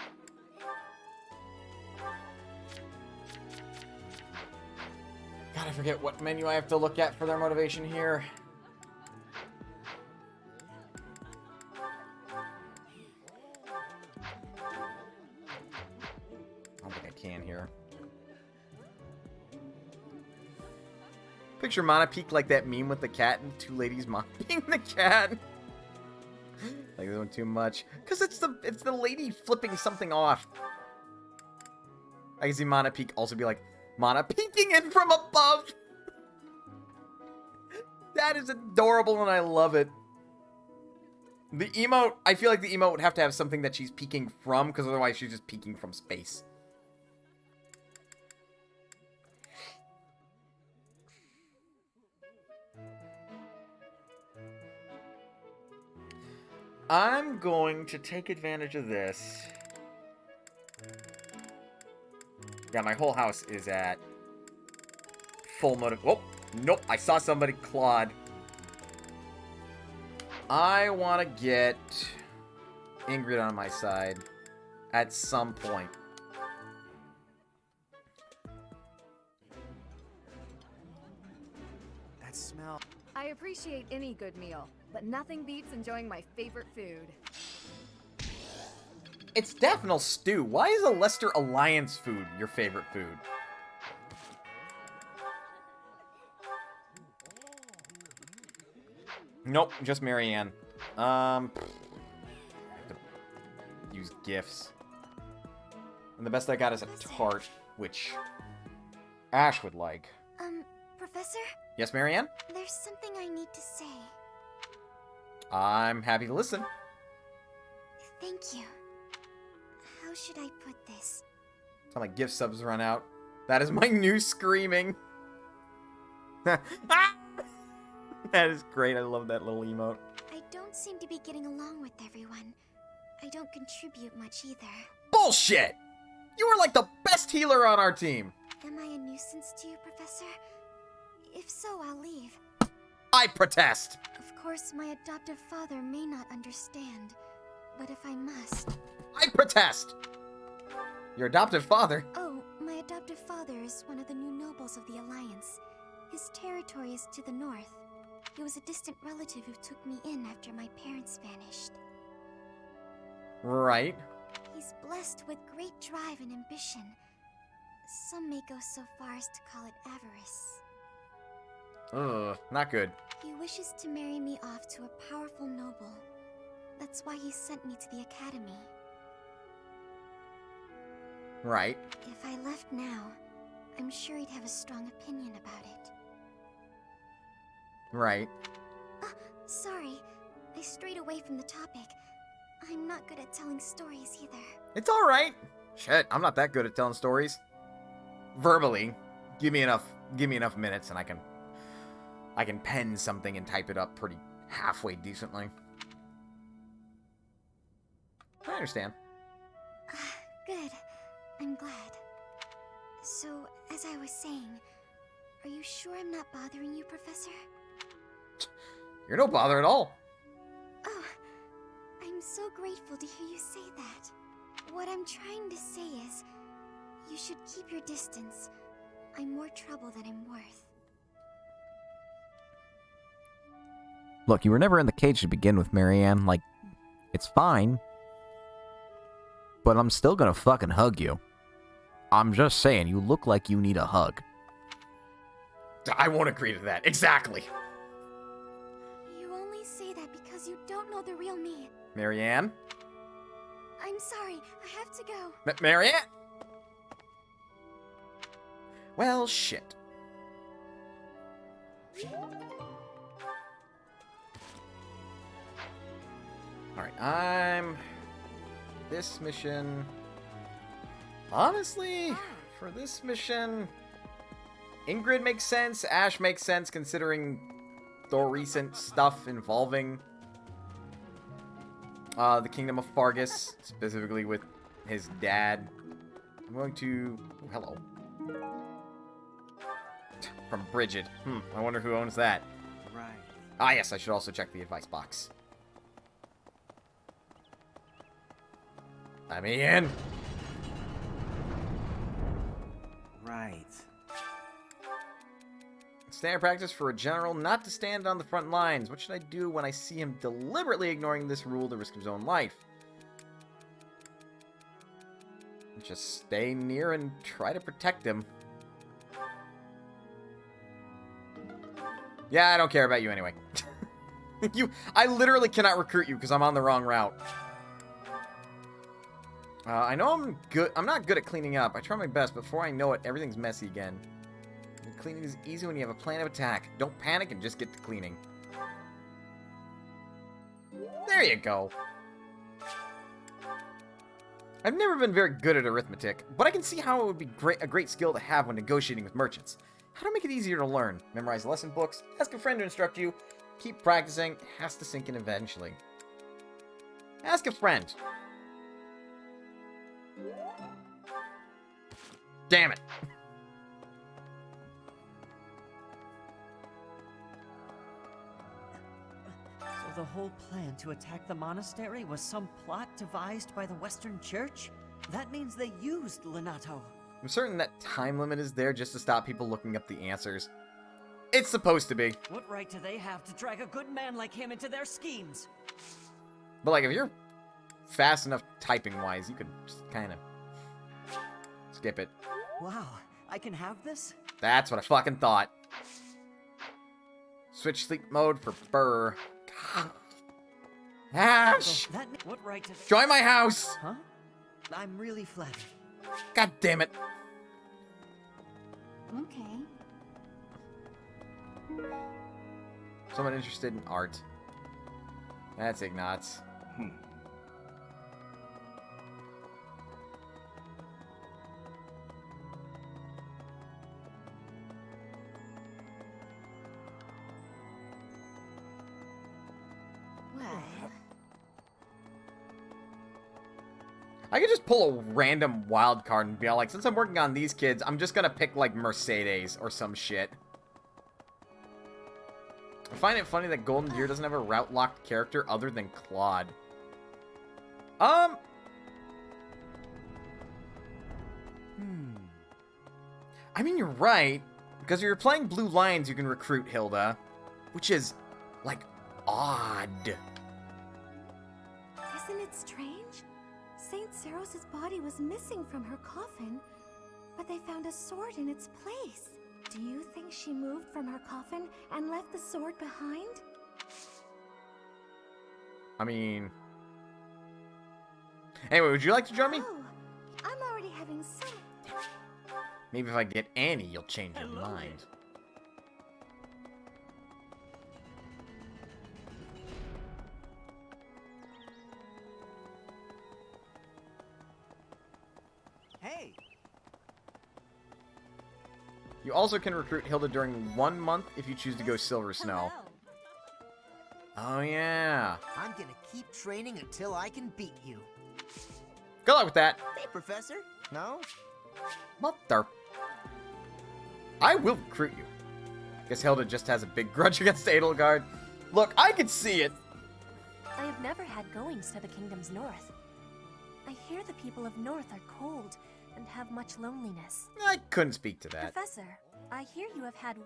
[SPEAKER 1] God, I forget what menu I have to look at for their motivation here. I don't think I can here. Picture Mana Peak like that meme with the cat and two ladies mopping the cat. Like this one too much. Because it's the lady flipping something off. I can see Mana Peak also be like, Mana peeking in from above! That is adorable and I love it. The emote, I feel like the emote would have to have something that she's peeking from, because otherwise she's just peeking from space. I'm going to take advantage of this. Yeah, my whole house is at full motive. Oh, nope. I saw somebody clawed. I want to get Ingrid on my side at some point.
[SPEAKER 3] That smell.
[SPEAKER 22] I appreciate any good meal, but nothing beats enjoying my favorite food.
[SPEAKER 1] It's Daphne stew. Why is a Leicester Alliance food your favorite food? Nope, just Marianne. I have to use gifts. And the best I got is a tart, which Ash would like.
[SPEAKER 13] Professor?
[SPEAKER 1] Yes, Marianne?
[SPEAKER 13] There's something I need to say.
[SPEAKER 1] I'm happy to listen.
[SPEAKER 13] Thank you. How should I put this?
[SPEAKER 1] That's how my gift subs run out. That is my new screaming. That is great. I love that little emote.
[SPEAKER 13] I don't seem to be getting along with everyone. I don't contribute much either.
[SPEAKER 1] Bullshit! You are like the best healer on our team.
[SPEAKER 13] Am I a nuisance to you, Professor? If so, I'll leave.
[SPEAKER 1] I protest.
[SPEAKER 13] Of course, my adoptive father may not understand, but if I must...
[SPEAKER 1] I protest! Your adoptive father?
[SPEAKER 13] Oh, my adoptive father is one of the new nobles of the Alliance. His territory is to the north. He was a distant relative who took me in after my parents vanished.
[SPEAKER 1] Right.
[SPEAKER 13] He's blessed with great drive and ambition. Some may go so far as to call it avarice.
[SPEAKER 1] Ugh, not good.
[SPEAKER 13] He wishes to marry me off to a powerful noble. That's why he sent me to the academy.
[SPEAKER 1] Right.
[SPEAKER 13] If I left now, I'm sure he'd have a strong opinion about it.
[SPEAKER 1] Right.
[SPEAKER 13] Sorry, I strayed away from the topic. I'm not good at telling stories either.
[SPEAKER 1] It's alright. Shit, I'm not that good at telling stories. Verbally. Give me enough minutes and I can pen something and type it up pretty halfway decently. I understand.
[SPEAKER 13] Good. I'm glad. So, as I was saying, are you sure I'm not bothering you, Professor?
[SPEAKER 1] You're no bother at all.
[SPEAKER 13] Oh, I'm so grateful to hear you say that. What I'm trying to say is,
[SPEAKER 18] You should keep your distance. I'm more trouble than I'm worth.
[SPEAKER 1] Look, you were never in the cage to begin with, Marianne. Like, it's fine. But I'm still gonna fucking hug you. I'm just saying, you look like you need a hug. I won't agree to that. Exactly.
[SPEAKER 18] You only say that because you don't know the real me.
[SPEAKER 1] Marianne?
[SPEAKER 18] I'm sorry. I have to go.
[SPEAKER 1] Marianne? Well, shit. Alright, this mission... Honestly, for this mission... Ingrid makes sense, Ash makes sense, considering the recent stuff involving the Kingdom of Fargus, specifically with his dad. I'm going to... Oh, hello. From Bridget. I wonder who owns that.
[SPEAKER 20] Right.
[SPEAKER 1] Ah, yes, I should also check the advice box. Let me in.
[SPEAKER 20] Right.
[SPEAKER 1] Standard practice for a general not to stand on the front lines. What should I do when I see him deliberately ignoring this rule at the risk of his own life? Just stay near and try to protect him. Yeah, I don't care about you anyway. I literally cannot recruit you because I'm on the wrong route. I know I'm not good at cleaning up. I try my best, but before I know it, everything's messy again. And cleaning is easy when you have a plan of attack. Don't panic and just get to cleaning. There you go. I've never been very good at arithmetic, but I can see how it would be a great skill to have when negotiating with merchants. How to make it easier to learn? Memorize lesson books, ask a friend to instruct you, keep practicing, it has to sink in eventually. Ask a friend. Damn it.
[SPEAKER 5] So the whole plan to attack the monastery was some plot devised by the Western Church? That means they used Lenato.
[SPEAKER 1] I'm certain that time limit is there just to stop people looking up the answers. It's supposed to be.
[SPEAKER 5] What right do they have to drag a good man like him into their schemes?
[SPEAKER 1] But like, if you're fast enough typing-wise, you could just kind of skip it.
[SPEAKER 5] Wow, I can have this?
[SPEAKER 1] That's what I fucking thought. Switch sleep mode for Burr. Ash!
[SPEAKER 5] What right to...
[SPEAKER 1] Join my house!
[SPEAKER 5] Huh? I'm really flattered.
[SPEAKER 1] God damn it.
[SPEAKER 18] Okay.
[SPEAKER 1] Someone interested in art. That's Ignatz.
[SPEAKER 18] Well,
[SPEAKER 1] I could just pull a random wild card and be all like, since I'm working on these kids, I'm just gonna pick, like, Mercedes or some shit. I find it funny that Golden Deer doesn't have a route-locked character other than Claude. I mean, you're right. Because if you're playing Blue Lions, you can recruit Hilda. Which is, like, odd.
[SPEAKER 18] isn't it strange? Saint Seros' body was missing from her coffin, but they found a sword in its place. Do you think she moved from her coffin and left the sword behind?
[SPEAKER 1] I mean... Anyway, would you like to join me?
[SPEAKER 18] Oh, I'm already having some...
[SPEAKER 1] Maybe if I get Annie, you'll change your mind.
[SPEAKER 20] Hey!
[SPEAKER 1] You also can recruit Hilda during 1 month if you choose to go Silver Snow. Oh, yeah.
[SPEAKER 20] I'm gonna keep training until I can beat you.
[SPEAKER 1] Good luck with that.
[SPEAKER 20] Hey, Professor. No?
[SPEAKER 1] Mother. I will recruit you. Guess Hilda just has a big grudge against Edelgard. Look, I can see it.
[SPEAKER 14] I have never had goings to the kingdom's north. I hear the people of North are cold, and have much loneliness.
[SPEAKER 1] I couldn't speak to that.
[SPEAKER 14] Professor, I hear you have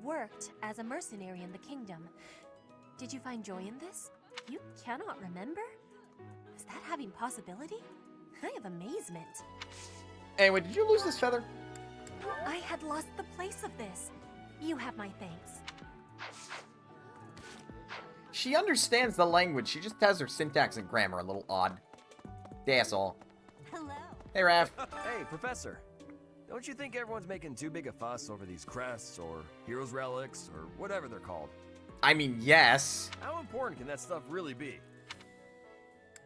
[SPEAKER 14] worked as a mercenary in the kingdom. Did you find joy in this? You cannot remember? Is that having possibility? I have amazement.
[SPEAKER 1] Anyway, did you lose this feather?
[SPEAKER 14] I had lost the place of this. You have my thanks.
[SPEAKER 1] She understands the language. She just has her syntax and grammar a little odd. That's all.
[SPEAKER 13] Hello.
[SPEAKER 1] Hey, Raph.
[SPEAKER 7] Hey, Professor. Don't you think everyone's making too big a fuss over these crests or heroes relics or whatever they're called?
[SPEAKER 1] I mean, yes.
[SPEAKER 7] How important can that stuff really be?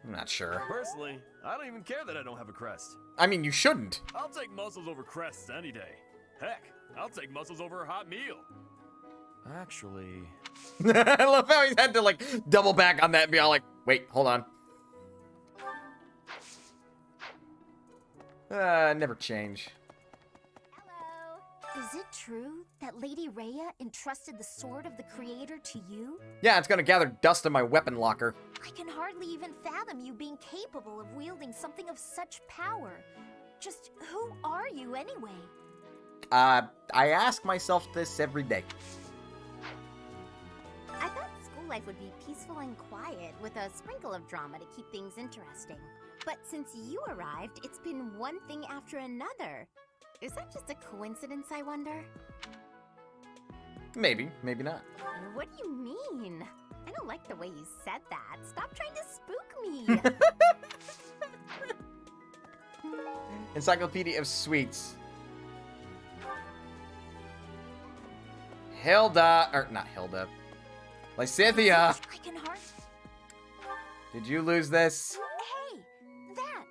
[SPEAKER 1] I'm not sure.
[SPEAKER 7] Personally, I don't even care that I don't have a crest.
[SPEAKER 1] I mean, you shouldn't.
[SPEAKER 7] I'll take muscles over crests any day. Heck, I'll take muscles over a hot meal. Actually...
[SPEAKER 1] I love how he's had to, like, double back on that and be all like, wait, hold on. Never change.
[SPEAKER 13] Is it true that Lady Rhea entrusted the Sword of the Creator to you?
[SPEAKER 1] Yeah, it's gonna gather dust in my weapon locker.
[SPEAKER 13] I can hardly even fathom you being capable of wielding something of such power. Just who are you anyway?
[SPEAKER 1] I ask myself this every day.
[SPEAKER 13] I thought school life would be peaceful and quiet with a sprinkle of drama to keep things interesting. But since you arrived, it's been one thing after another. Is that just a coincidence, I wonder?
[SPEAKER 1] Maybe, maybe not.
[SPEAKER 13] What do you mean? I don't like the way you said that. Stop trying to spook me.
[SPEAKER 1] Encyclopedia of Sweets. Hilda, or not Hilda. Lysithia.
[SPEAKER 13] I can hardly...
[SPEAKER 1] Did you lose this?
[SPEAKER 13] Hey, that.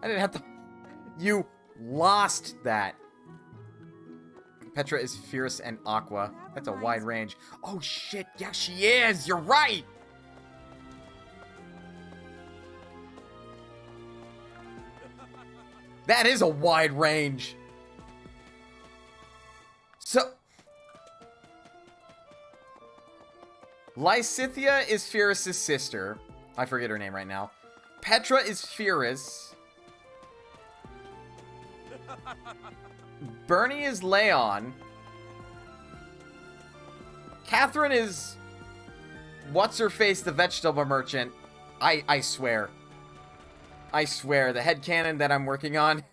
[SPEAKER 1] I didn't have to... You lost that. Petra is fierce and aqua. That's a wide range. Oh shit, yeah she is! You're right! That is a wide range. So... Lysithia is Fierus' sister. I forget her name right now. Petra is Fierus. Bernie is Leon. Catherine is... What's-her-face, the vegetable merchant. I swear. I swear, the headcanon that I'm working on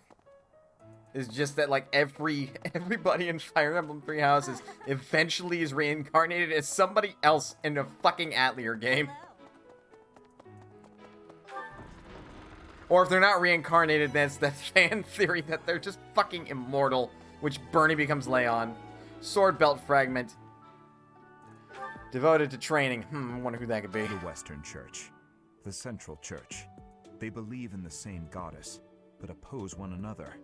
[SPEAKER 1] is just that, like, everybody in Fire Emblem Three Houses eventually is reincarnated as somebody else in a fucking Atelier game. Or if they're not reincarnated, then it's that fan theory that they're just fucking immortal, which Bernie becomes Leon. Sword Belt Fragment. Devoted to training. I wonder who that could be.
[SPEAKER 17] The Western Church. The Central Church. They believe in the same goddess, but oppose one another.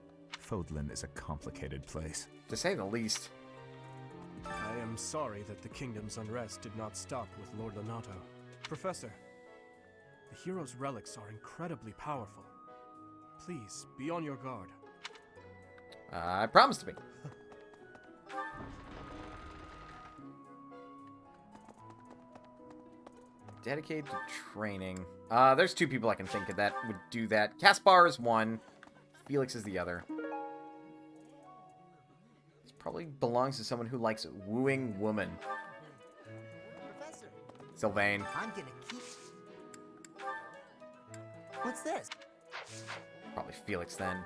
[SPEAKER 17] Fodlan is a complicated place.
[SPEAKER 1] To say the least.
[SPEAKER 23] I am sorry that the kingdom's unrest did not stop with Lord Lonato. Professor, the hero's relics are incredibly powerful. Please, be on your guard.
[SPEAKER 1] I promise to be. Dedicated to training. There's two people I can think of that would do that. Caspar is one. Felix is the other. This probably belongs to someone who likes wooing woman.
[SPEAKER 24] Professor.
[SPEAKER 1] Sylvain.
[SPEAKER 24] I'm gonna keep... What's this?
[SPEAKER 1] Probably Felix then.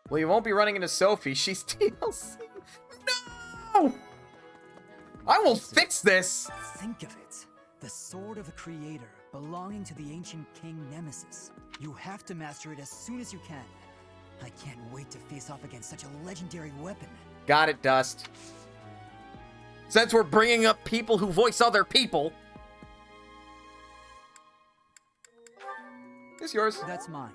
[SPEAKER 1] Well, you won't be running into Sophie. She's TLC. No! I will fix this!
[SPEAKER 25] Think of it. The Sword of the Creator, belonging to the ancient King Nemesis. You have to master it as soon as you can. I can't wait to face off against such a legendary weapon.
[SPEAKER 1] Got it, Dust. Since we're bringing up people who voice other people... This yours.
[SPEAKER 25] That's mine.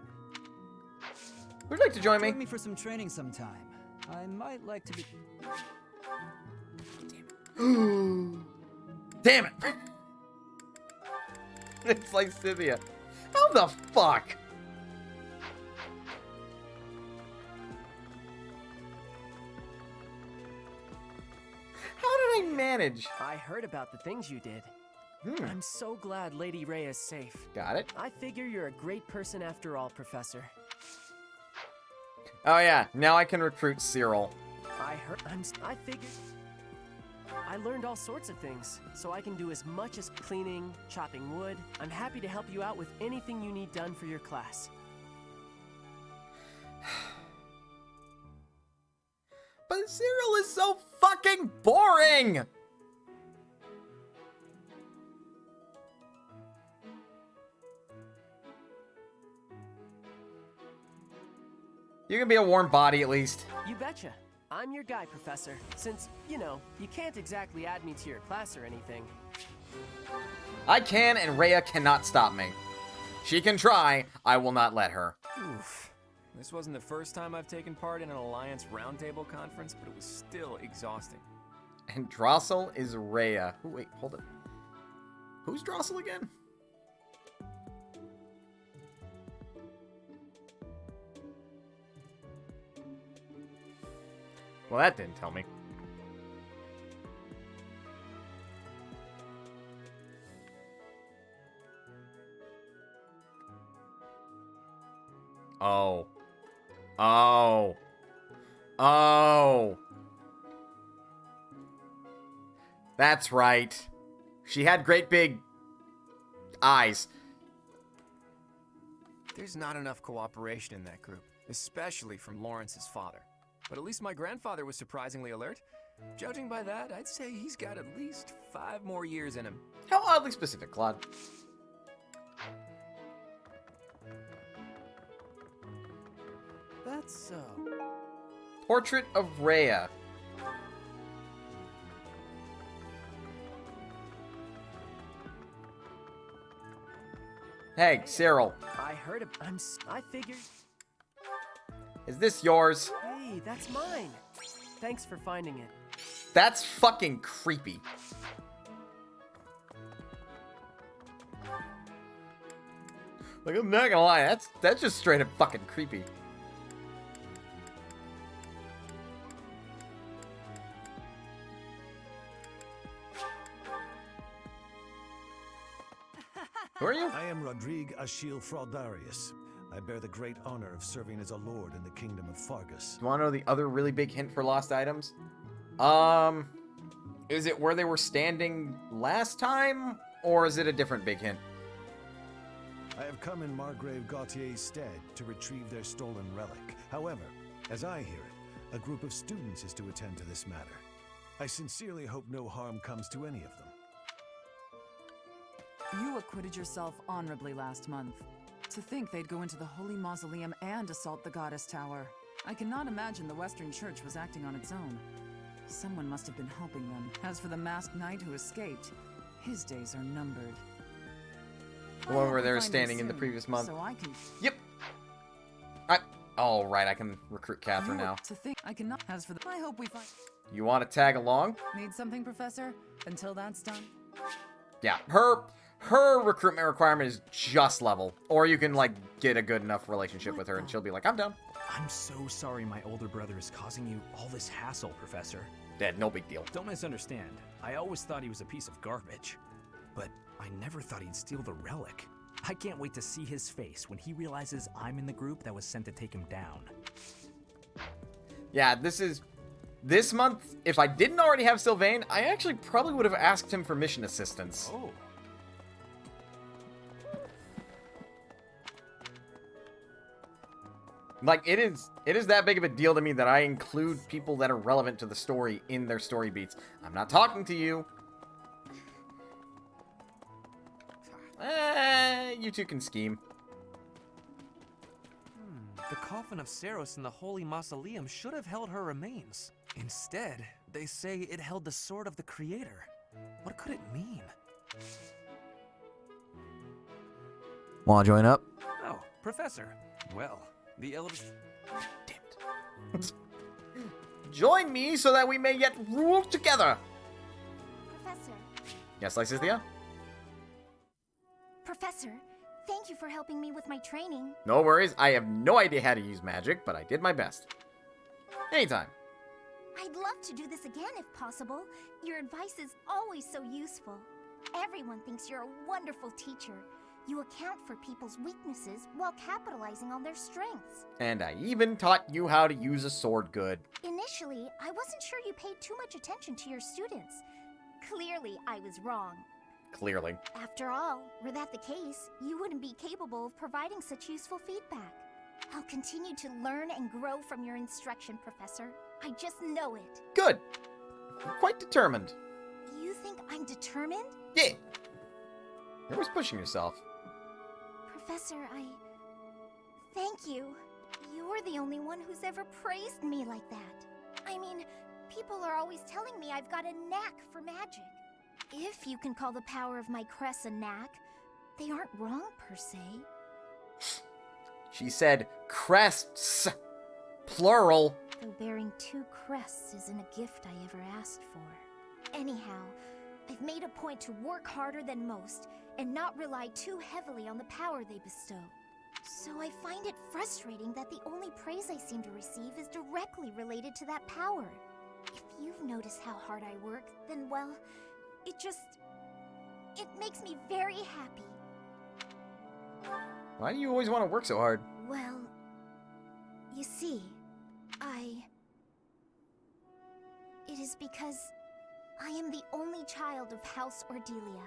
[SPEAKER 1] Would you like to join me?
[SPEAKER 25] Join me for some training sometime. I might like to be...
[SPEAKER 1] Damn it. It's like Scythia. How the fuck? How did I manage?
[SPEAKER 3] I heard about the things you did. I'm so glad Lady Rhea is safe.
[SPEAKER 1] Got it.
[SPEAKER 3] I figure you're a great person after all, Professor.
[SPEAKER 1] Oh yeah, now I can recruit Cyril.
[SPEAKER 3] I figured... I learned all sorts of things, so I can do as much as cleaning, chopping wood. I'm happy to help you out with anything you need done for your class.
[SPEAKER 1] But Cyril is so fucking boring! You can be a warm body at least.
[SPEAKER 3] You betcha. I'm your guy, Professor. Since, you know, you can't exactly add me to your class or anything.
[SPEAKER 1] I can, and Rhea cannot stop me. She can try, I will not let her.
[SPEAKER 3] Oof. This wasn't the first time I've taken part in an Alliance Roundtable conference, but it was still exhausting.
[SPEAKER 1] And Drossel is Rhea. Ooh, wait, hold it. Who's Drossel again? Well, that didn't tell me. Oh. Oh. Oh. That's right. She had great big eyes.
[SPEAKER 3] There's not enough cooperation in that group, especially from Lawrence's father. But at least my grandfather was surprisingly alert. Judging by that, I'd say he's got at least 5 more years in him.
[SPEAKER 1] How oddly specific, Claude.
[SPEAKER 3] That's so.
[SPEAKER 1] Portrait of Rhea. Hey, Cyril.
[SPEAKER 3] I heard of. I figured.
[SPEAKER 1] Is this yours?
[SPEAKER 3] Hey, that's mine. Thanks for finding it.
[SPEAKER 1] That's fucking creepy. Like, I'm not gonna lie, that's just straight up fucking creepy. Who are you?
[SPEAKER 2] I am Rodrigue Achille Fraudarius. I bear the great honor of serving as a lord in the kingdom of Fargus.
[SPEAKER 1] Do you want to know the other really big hint for lost items? Is it where they were standing last time? Or is it a different big hint?
[SPEAKER 2] I have come in Margrave Gautier's stead to retrieve their stolen relic. However, as I hear it, a group of students is to attend to this matter. I sincerely hope no harm comes to any of them.
[SPEAKER 10] You acquitted yourself honorably last month. To think they'd go into the Holy Mausoleum and assault the Goddess Tower. I cannot imagine the Western Church was acting on its own. Someone must have been helping them. As for the masked knight who escaped, his days are numbered.
[SPEAKER 1] The one where they were standing in the previous month.
[SPEAKER 10] So I can...
[SPEAKER 1] Yep. All right, I can recruit Catherine now.
[SPEAKER 10] To think I cannot. As for the... I hope we find...
[SPEAKER 1] You want to tag along?
[SPEAKER 10] Need something, Professor? Until that's done?
[SPEAKER 1] Yeah, her recruitment requirement is just level. Or you can, like, get a good enough relationship with her and she'll be like, I'm down.
[SPEAKER 11] I'm so sorry my older brother is causing you all this hassle, Professor.
[SPEAKER 1] Dad, no big deal.
[SPEAKER 11] Don't misunderstand. I always thought he was a piece of garbage. But I never thought he'd steal the relic. I can't wait to see his face when he realizes I'm in the group that was sent to take him down.
[SPEAKER 1] Yeah, this month, if I didn't already have Sylvain, I actually probably would have asked him for mission assistance.
[SPEAKER 11] Oh.
[SPEAKER 1] Like, it is that big of a deal to me that I include people that are relevant to the story in their story beats. I'm not talking to you. You two can scheme.
[SPEAKER 15] The coffin of Saros in the Holy Mausoleum should have held her remains. Instead, they say it held the sword of the Creator. What could it mean?
[SPEAKER 1] Wanna join up?
[SPEAKER 15] Oh, Professor. Well, the elders...
[SPEAKER 1] Damn it. Join me so that we may yet rule together.
[SPEAKER 4] Professor.
[SPEAKER 1] Yes, Lysithia?
[SPEAKER 13] Professor, thank you for helping me with my training.
[SPEAKER 1] No worries. I have no idea how to use magic, but I did my best. Anytime.
[SPEAKER 13] I'd love to do this again if possible. Your advice is always so useful. Everyone thinks you're a wonderful teacher. You account for people's weaknesses while capitalizing on their strengths.
[SPEAKER 1] And I even taught you how to use a sword good.
[SPEAKER 13] Initially, I wasn't sure you paid too much attention to your students. Clearly, I was wrong.
[SPEAKER 1] Clearly.
[SPEAKER 13] After all, were that the case, you wouldn't be capable of providing such useful feedback. I'll continue to learn and grow from your instruction, Professor. I just know it.
[SPEAKER 1] Good. I'm quite determined.
[SPEAKER 13] You think I'm determined?
[SPEAKER 1] Yeah. You're always pushing yourself.
[SPEAKER 13] Professor, thank you. You're the only one who's ever praised me like that. I mean, people are always telling me I've got a knack for magic. If you can call the power of my crest a knack, they aren't wrong per se.
[SPEAKER 1] She said crests. Plural.
[SPEAKER 13] Though bearing 2 crests isn't a gift I ever asked for. Anyhow, I've made a point to work harder than most and not rely too heavily on the power they bestow. So I find it frustrating that the only praise I seem to receive is directly related to that power. If you've noticed how hard I work, then well, it makes me very happy.
[SPEAKER 1] Why do you always want to work so hard?
[SPEAKER 13] Well, you see, it is because I am the only child of House Ordelia.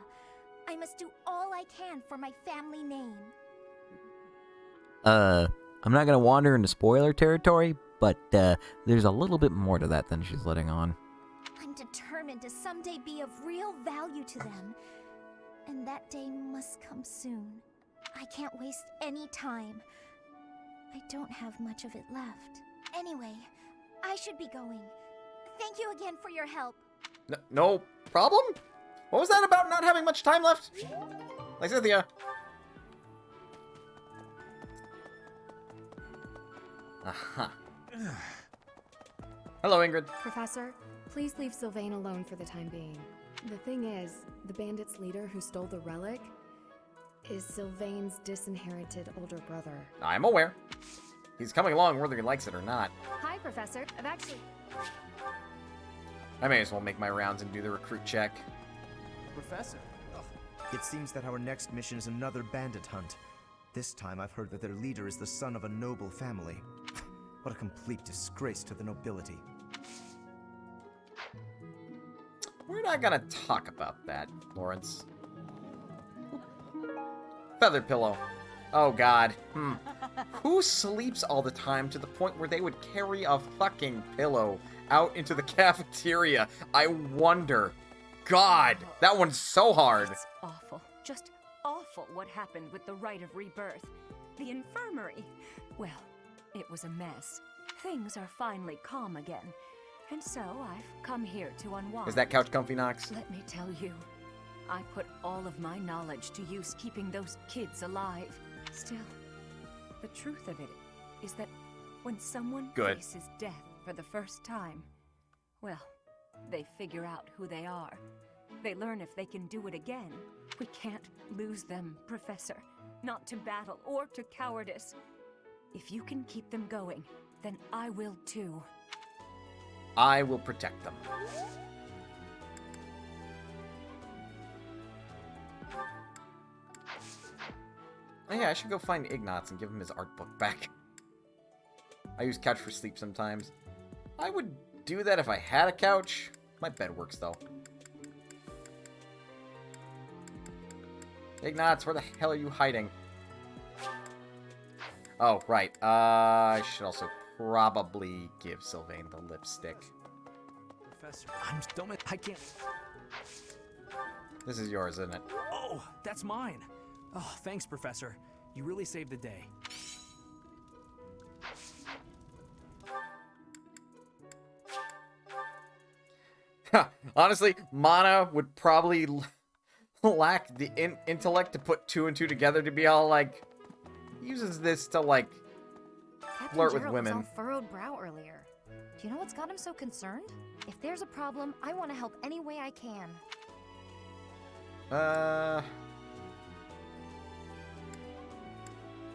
[SPEAKER 13] I must do all I can for my family name.
[SPEAKER 9] I'm not gonna wander into spoiler territory, but there's a little bit more to that than she's letting on.
[SPEAKER 13] I'm determined to someday be of real value to them, and that day must come soon. I can't waste any time. I don't have much of it left. Anyway, I should be going. Thank you again for your help.
[SPEAKER 1] No problem? What was that about not having much time left? Lysithia. Aha. Hello, Ingrid.
[SPEAKER 22] Professor, please leave Sylvain alone for the time being. The thing is, the bandit's leader who stole the relic is Sylvain's disinherited older brother.
[SPEAKER 1] I'm aware. He's coming along whether he likes it or not.
[SPEAKER 22] Hi, Professor. I've actually...
[SPEAKER 1] I may as well make my rounds and do the recruit check.
[SPEAKER 23] Professor?
[SPEAKER 12] It seems that our next mission is another bandit hunt. This time I've heard that their leader is the son of a noble family. What a complete disgrace to the nobility.
[SPEAKER 1] We're not gonna talk about that, Lawrence. Feather pillow. Oh god. Who sleeps all the time to the point where they would carry a fucking pillow out into the cafeteria? I wonder. God, that one's so hard.
[SPEAKER 8] It's awful. Just awful what happened with the Rite of Rebirth. The infirmary. Well, it was a mess. Things are finally calm again. And so I've come here to unwind.
[SPEAKER 1] Is that couch comfy, Nox?
[SPEAKER 8] Let me tell you, I put all of my knowledge to use keeping those kids alive. Still, the truth of it is that when someone faces death for the first time, well, they figure out who they are. They learn if they can do it again. We can't lose them, Professor. Not to battle or to cowardice. If you can keep them going, then I will too.
[SPEAKER 1] I will protect them. Oh yeah, I should go find Ignatz and give him his art book back. I use couch for sleep sometimes. I would do that if I had a couch. My bed works though. Ignatz, where the hell are you hiding? Oh, right. I should also probably give Sylvain the lipstick.
[SPEAKER 11] Professor, I can't...
[SPEAKER 1] This is yours, isn't it?
[SPEAKER 11] Oh, that's mine. Oh, thanks, Professor. You really saved the day.
[SPEAKER 1] Honestly, Mana would probably lack the intellect to put 2 and 2 together to be all like, uses this to like flirt with women.
[SPEAKER 22] Was all furrowed brow earlier. Do you know what's got him so concerned? If there's a problem, I want to help any way I can.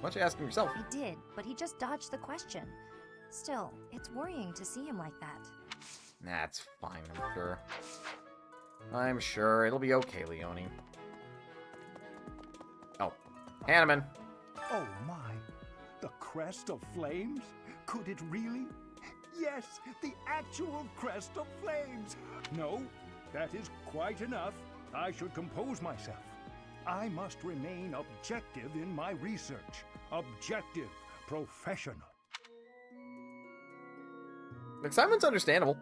[SPEAKER 1] Why don't you ask him yourself?
[SPEAKER 18] I did, but he just dodged the question. Still, it's worrying to see him like that.
[SPEAKER 1] That's fine, I'm sure. I'm sure it'll be okay, Leone. Oh, Hanneman.
[SPEAKER 5] Oh my, the crest of flames? Could it really? Yes, the actual crest of flames! No, that is quite enough. I should compose myself. I must remain objective in my research. Objective, professional.
[SPEAKER 1] Excitement's understandable.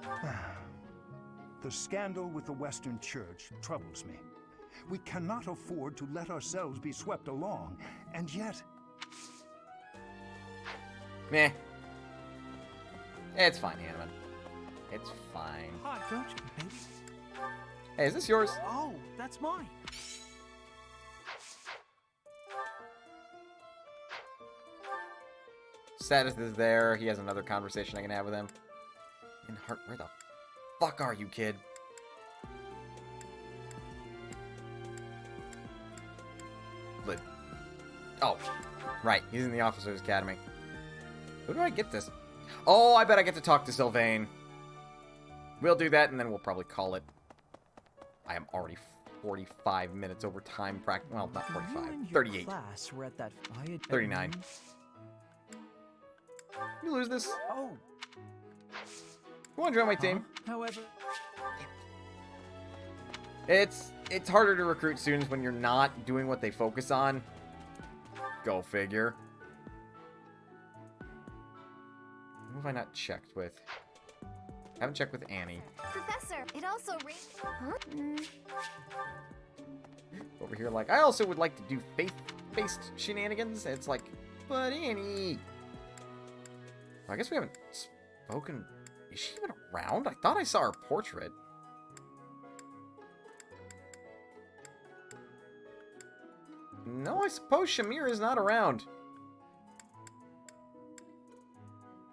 [SPEAKER 5] The scandal with the Western Church troubles me. We cannot afford to let ourselves be swept along, and yet...
[SPEAKER 1] Meh. It's fine, Hanneman. It's fine.
[SPEAKER 11] Hi, don't you, baby?
[SPEAKER 1] Hey, is this yours?
[SPEAKER 11] Oh, that's mine.
[SPEAKER 1] Status is there. He has another conversation I can have with him. In heart, where the fuck are you, kid? But, oh, right. He's in the Officers Academy. Who do I get this? Oh, I bet I get to talk to Sylvain. We'll do that, and then we'll probably call it. I am already 45 minutes over time. Well, not 45. 38.
[SPEAKER 11] Class were at that
[SPEAKER 1] 39. You lose this.
[SPEAKER 11] Oh.
[SPEAKER 1] You want to join my team?
[SPEAKER 11] However,
[SPEAKER 1] it's harder to recruit students when you're not doing what they focus on. Go figure. Who have I not checked with? Haven't checked with Annie.
[SPEAKER 13] Professor, it also raised...
[SPEAKER 1] Over here, like, I also would like to do faith-based shenanigans. It's like, but Annie... I guess we haven't spoken... Is she even around? I thought I saw her portrait. No, I suppose Shamir is not around.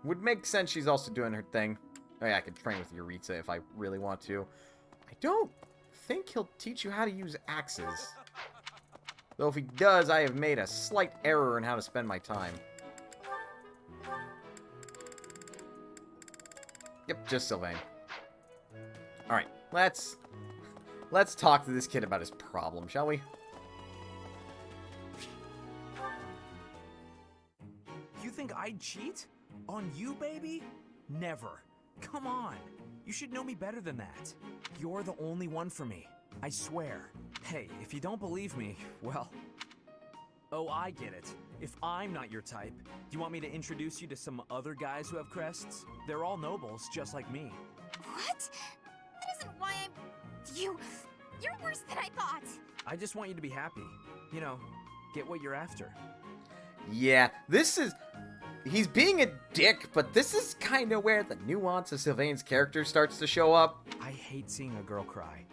[SPEAKER 1] Would make sense she's also doing her thing. Oh yeah, I could train with Yuritsa if I really want to. I don't think he'll teach you how to use axes. Though if he does, I have made a slight error in how to spend my time. Yep, just Sylvain. Alright, let's talk to this kid about his problem, shall we?
[SPEAKER 11] you think I'd cheat? On you, baby? Never. Come on. You should know me better than that. You're the only one for me. I swear. Hey, if you don't believe me, well... Oh, I get it. If I'm not your type, do you want me to introduce you to some other guys who have crests? They're all nobles, just like me.
[SPEAKER 13] What? That isn't why I'm... You're worse than I thought.
[SPEAKER 11] I just want you to be happy. You know, get what you're after.
[SPEAKER 1] Yeah, this is... He's being a dick, but this is kind of where the nuance of Sylvain's character starts to show up.
[SPEAKER 11] I hate seeing a girl cry,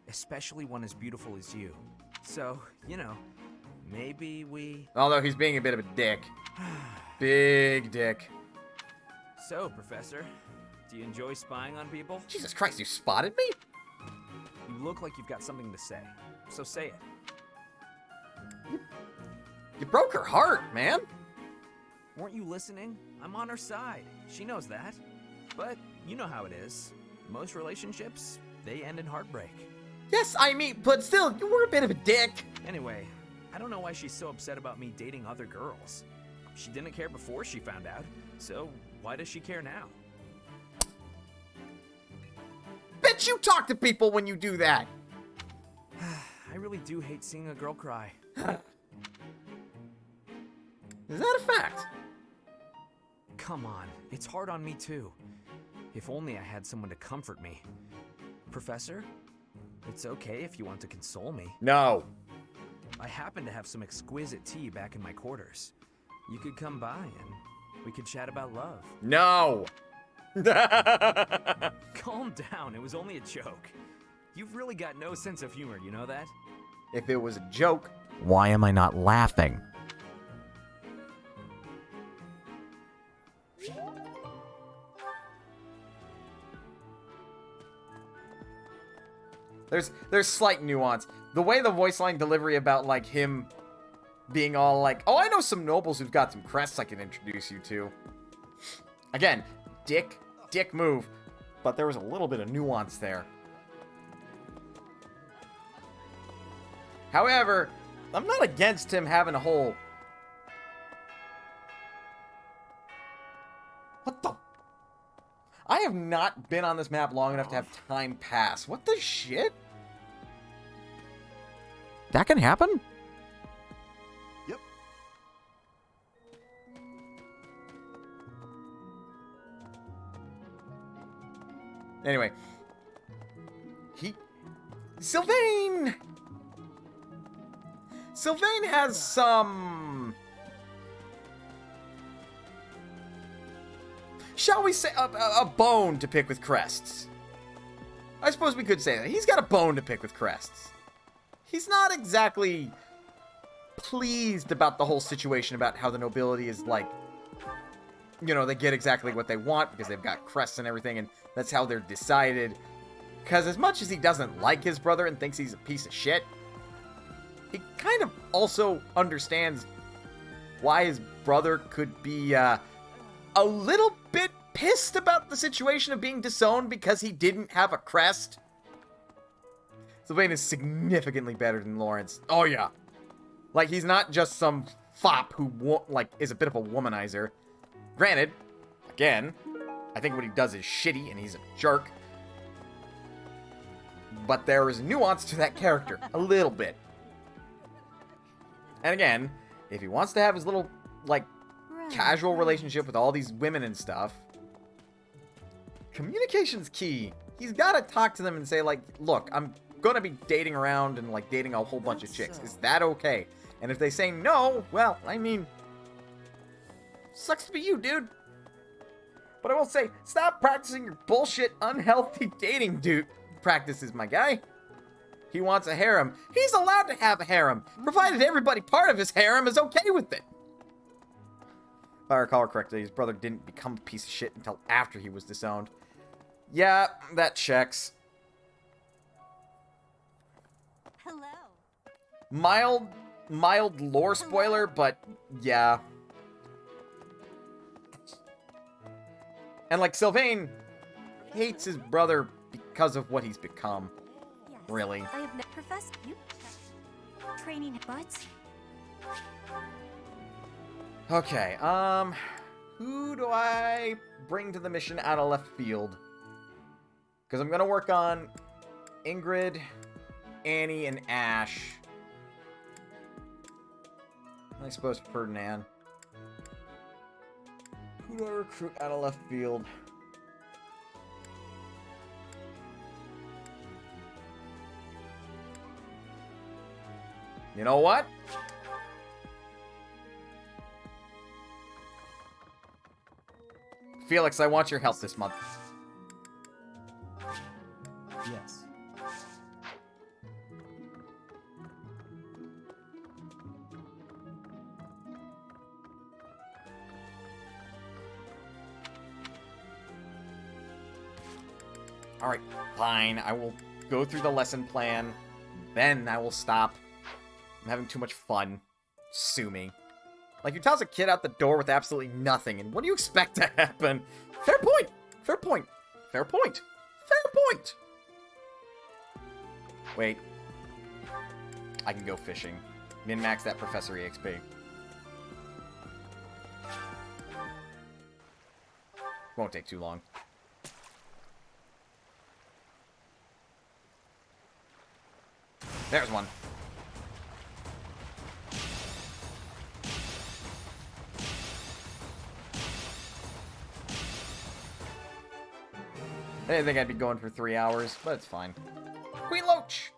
[SPEAKER 11] especially one as beautiful as you. So, you know, maybe we...
[SPEAKER 1] Although he's being a bit of a dick. Big dick.
[SPEAKER 11] So, Professor, do you enjoy spying on people?
[SPEAKER 1] Jesus Christ, you spotted me?
[SPEAKER 11] You look like you've got something to say, so say it.
[SPEAKER 1] You broke her heart, man.
[SPEAKER 11] Weren't you listening? I'm on her side. She knows that. But you know how it is. Most relationships, they end in heartbreak.
[SPEAKER 1] Yes, I mean, but still, you were a bit of a dick.
[SPEAKER 11] Anyway, I don't know why she's so upset about me dating other girls. She didn't care before she found out, so why does she care now?
[SPEAKER 1] Bet you talk to people when you do that.
[SPEAKER 11] I really do hate seeing a girl cry.
[SPEAKER 1] Is that a fact?
[SPEAKER 11] Come on, it's hard on me too. If only I had someone to comfort me. Professor, it's okay if you want to console me.
[SPEAKER 1] No.
[SPEAKER 11] I happen to have some exquisite tea back in my quarters. You could come by and we could chat about love.
[SPEAKER 1] No.
[SPEAKER 11] Calm down, it was only a joke. You've really got no sense of humor, you know that?
[SPEAKER 1] If it was a joke,
[SPEAKER 9] why am I not laughing?
[SPEAKER 1] There's slight nuance. The way the voice line delivery about like him being all like, oh, I know some nobles who've got some crests I can introduce you to. Again, dick move, but there was a little bit of nuance there. However, I'm not against him having a whole... What the... I have not been on this map long enough to have time pass. What the shit?
[SPEAKER 9] That can happen?
[SPEAKER 2] Yep.
[SPEAKER 1] Anyway. Sylvain! Sylvain has some... Shall we say a bone to pick with crests? I suppose we could say that. He's got a bone to pick with crests. He's not exactly pleased about the whole situation about how the nobility is like, you know, they get exactly what they want because they've got crests and everything, and that's how they're decided. Because as much as he doesn't like his brother and thinks he's a piece of shit, he kind of also understands why his brother could be a little bit pissed about the situation of being disowned because he didn't have a crest. Sylvain is significantly better than Lawrence. Oh, yeah. Like, he's not just some fop who, is a bit of a womanizer. Granted, again, I think what he does is shitty and he's a jerk. But there is nuance to that character. A little bit. And again, if he wants to have his little, casual relationship with all these women and stuff, communication's key. He's got to talk to them and say, look, I'm going to be dating around and, dating a whole bunch of chicks. Is that okay? And if they say no, well, I mean, sucks to be you, dude. But I will say, stop practicing your bullshit, unhealthy dating practices, my guy. He wants a harem. He's allowed to have a harem, provided everybody part of his harem is okay with it. If I recall correctly, his brother didn't become a piece of shit until after he was disowned. Yeah, that checks.
[SPEAKER 14] Hello.
[SPEAKER 1] Mild lore spoiler, but yeah. And Sylvain hates his brother because of what he's become.
[SPEAKER 14] Yes,
[SPEAKER 1] really.
[SPEAKER 14] I have met Professor. You training butts.
[SPEAKER 1] Okay, who do I bring to the mission out of left field? Because I'm gonna work on Ingrid, Annie, and Ash. I suppose Ferdinand. Who do I recruit out of left field? You know what? Felix, I want your help this month.
[SPEAKER 11] Yes.
[SPEAKER 1] Alright, fine. I will go through the lesson plan. Then I will stop. I'm having too much fun. Sue me. You toss a kid out the door with absolutely nothing, and what do you expect to happen? Fair point! Fair point! Fair point! Fair point! Wait. I can go fishing. Min-max that Professor EXP. Won't take too long. There's one. I didn't think I'd be going for 3 hours, but it's fine. Queen Loach!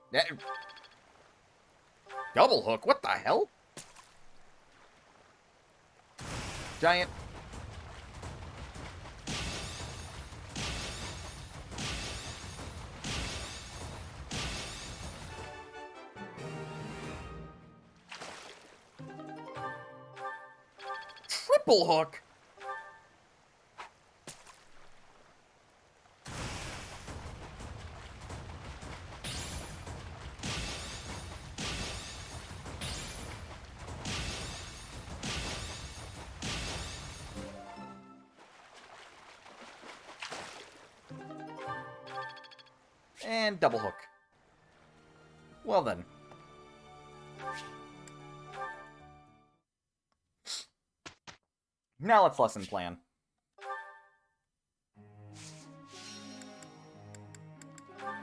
[SPEAKER 1] Double hook, what the hell? Giant. Triple hook! And double hook. Well then. Now let's lesson plan.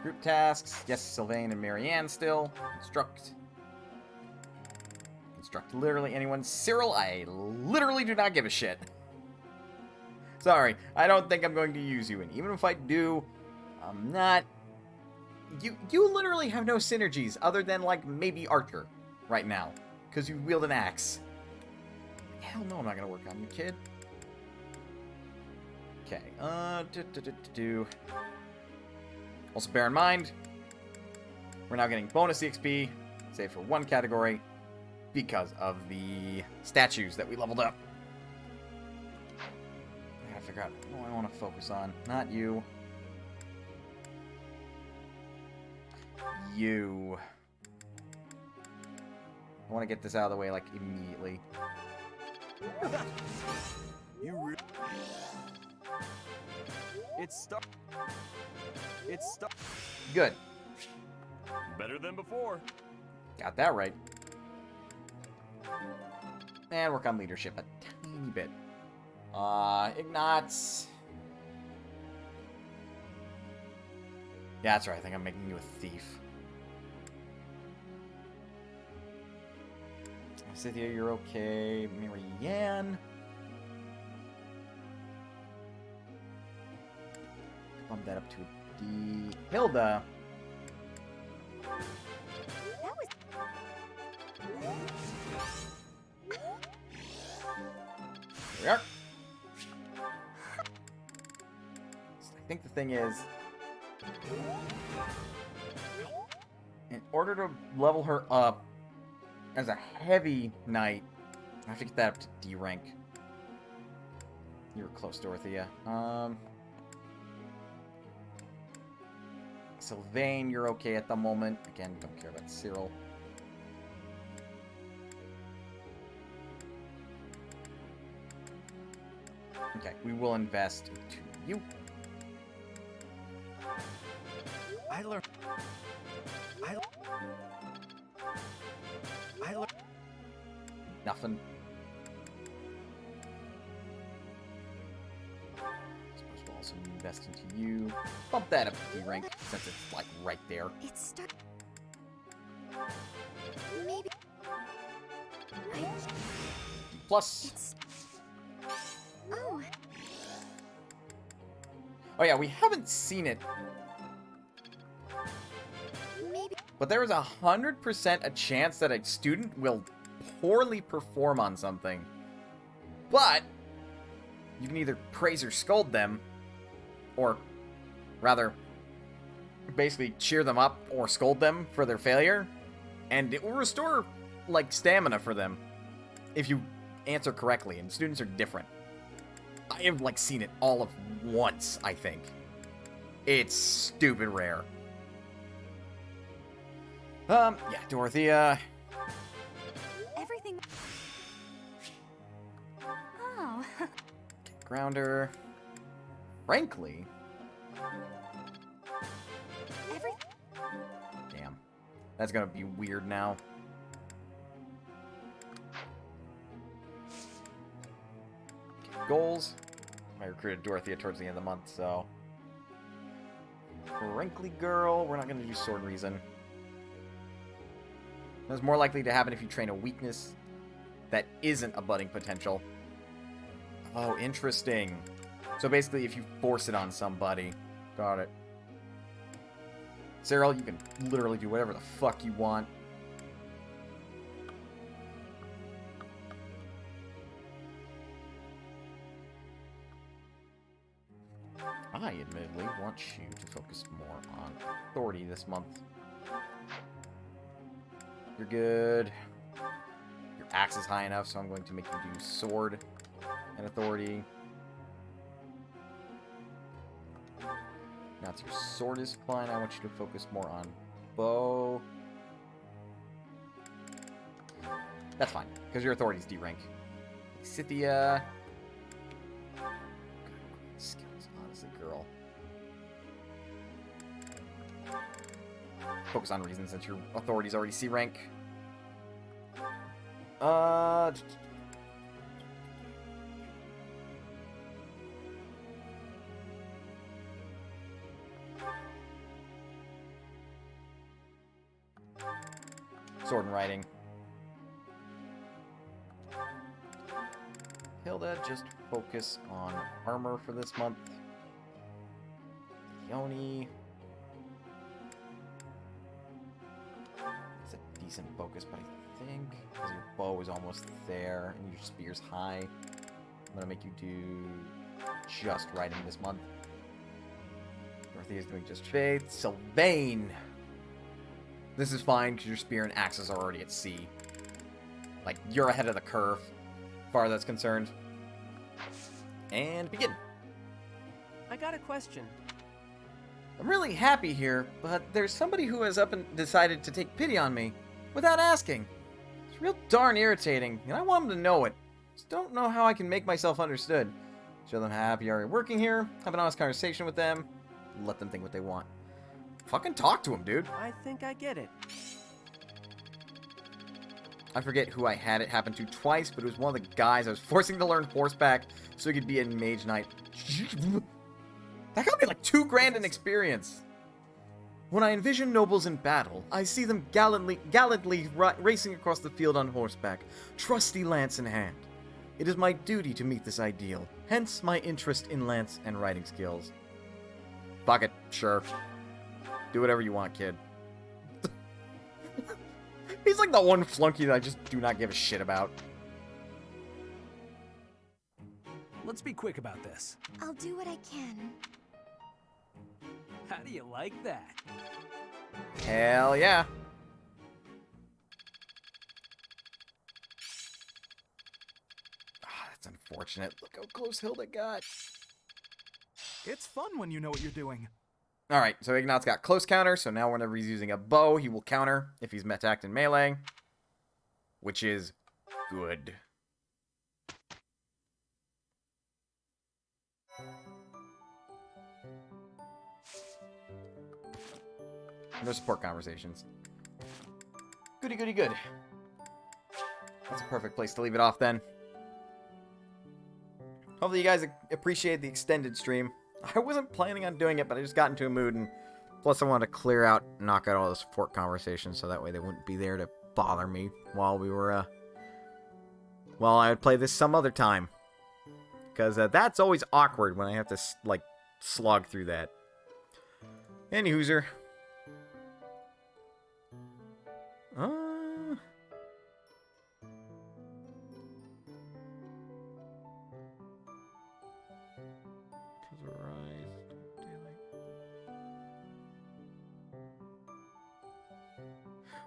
[SPEAKER 1] Group tasks. Yes, Sylvain and Marianne still. Construct. Construct literally anyone. Cyril, I literally do not give a shit. Sorry, I don't think I'm going to use you, and even if I do, I'm not... You literally have no synergies other than, like, maybe Archer right now, because you wield an axe. Hell no, I'm not going to work on you, kid. Okay, Also, bear in mind, we're now getting bonus EXP, save for one category, because of the statues that we leveled up. I gotta figure out what I want to focus on. Not you. You. I want to get this out of the way, like, immediately.
[SPEAKER 7] It's stuck. It's stuck.
[SPEAKER 1] Good.
[SPEAKER 7] Better than before.
[SPEAKER 1] Got that right. And work on leadership a tiny bit. Ignatz. Yeah, that's right. I think I'm making you a thief. Cynthia, you're okay. Marianne. Bump that up to a D. Hilda. Here we are. I think the thing is, in order to level her up as a heavy knight, I have to get that up to D rank. You were close, Dorothea. Sylvain, you're okay at the moment. Again, don't care about Cyril. Okay, we will invest into you.
[SPEAKER 11] I learned.
[SPEAKER 1] Nothing. Suppose we'll also invest into you. Bump that up to D rank since it's like right there.
[SPEAKER 13] It's stuck. Maybe.
[SPEAKER 1] D plus.
[SPEAKER 13] Oh.
[SPEAKER 1] Oh yeah, we haven't seen it.
[SPEAKER 13] Maybe.
[SPEAKER 1] But there is 100% a chance that a student will poorly perform on something. But you can either praise or scold them, or rather, basically cheer them up or scold them for their failure, and it will restore, like, stamina for them if you answer correctly, and students are different. I have, like, seen it all of once, I think. It's stupid rare. Yeah, Dorothea.
[SPEAKER 14] Everything. Oh.
[SPEAKER 1] Grounder. Frankly. Damn. That's gonna be weird now. Okay, goals. I recruited Dorothea towards the end of the month, so. Frankly, girl, we're not gonna do Sword Reason. That's more likely to happen if you train a weakness that isn't a budding potential. Oh, interesting. So basically, if you force it on somebody. Got it. Cyril, you can literally do whatever the fuck you want. I admittedly want you to focus more on authority this month. You're good. Your axe is high enough, so I'm going to make you do sword and authority. Now it's your sword is fine. I want you to focus more on bow. That's fine, because your authority is D rank. Scythia. Skills, honestly, girl. focus on reason since your authority's already C rank. Sword and writing. Hilda, just focus on armor for this month. Yoni. It's a decent focus, but I think because your bow is almost there and your spear's high, I'm gonna make you do just writing this month. Dorothea's doing just faith. Sylvain! This is fine because your spear and axes are already at C. Like, you're ahead of the curve, as far as that's concerned. And begin.
[SPEAKER 6] I got a question.
[SPEAKER 1] I'm really happy here, but there's somebody who has up and decided to take pity on me without asking. It's real darn irritating, and I want them to know it. Just don't know how I can make myself understood. Show them how happy you are working here, have an honest conversation with them, let them think what they want. Fucking talk to them, dude.
[SPEAKER 6] I think I get it.
[SPEAKER 1] I forget who I had it happen to twice, but it was one of the guys I was forcing to learn horseback so he could be a mage knight. That got me like $2 grand in experience. When I envision nobles in battle, I see them gallantly racing across the field on horseback, trusty lance in hand. It is my duty to meet this ideal, hence my interest in lance and riding skills. Fuck it, sure. Do whatever you want, kid. He's like the one flunky that I just do not give a shit about.
[SPEAKER 11] Let's be quick about this.
[SPEAKER 13] I'll do what I can.
[SPEAKER 11] How do you like that?
[SPEAKER 1] Hell yeah. That's unfortunate. Look how close Hilda got.
[SPEAKER 16] It's fun when you know what you're doing.
[SPEAKER 1] Alright, so Ignat's got close counter, so now whenever he's using a bow, he will counter if he's attacked in melee. Which is good. No support conversations. Goody, goody, good. That's a perfect place to leave it off then. Hopefully you guys appreciate the extended stream. I wasn't planning on doing it, but I just got into a mood, and plus I wanted to clear out, knock out all the support conversations, so that way they wouldn't be there to bother me while we were, while I would play this some other time. Because that's always awkward when I have to, like, slog through that. Any hooser.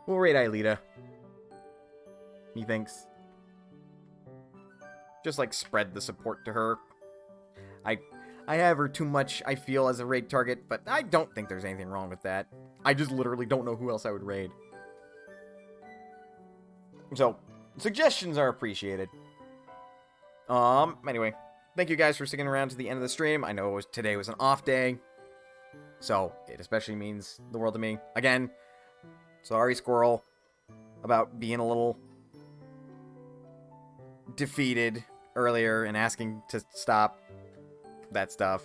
[SPEAKER 1] We'll raid Aelita. Methinks. Just like spread the support to her. I have her too much, I feel, as a raid target, but I don't think there's anything wrong with that. I just literally don't know who else I would raid. So, suggestions are appreciated. Anyway, thank you guys for sticking around to the end of the stream. I know today was an off day, so it especially means the world to me. Again, sorry, Squirrel, about being a little defeated earlier and asking to stop that stuff.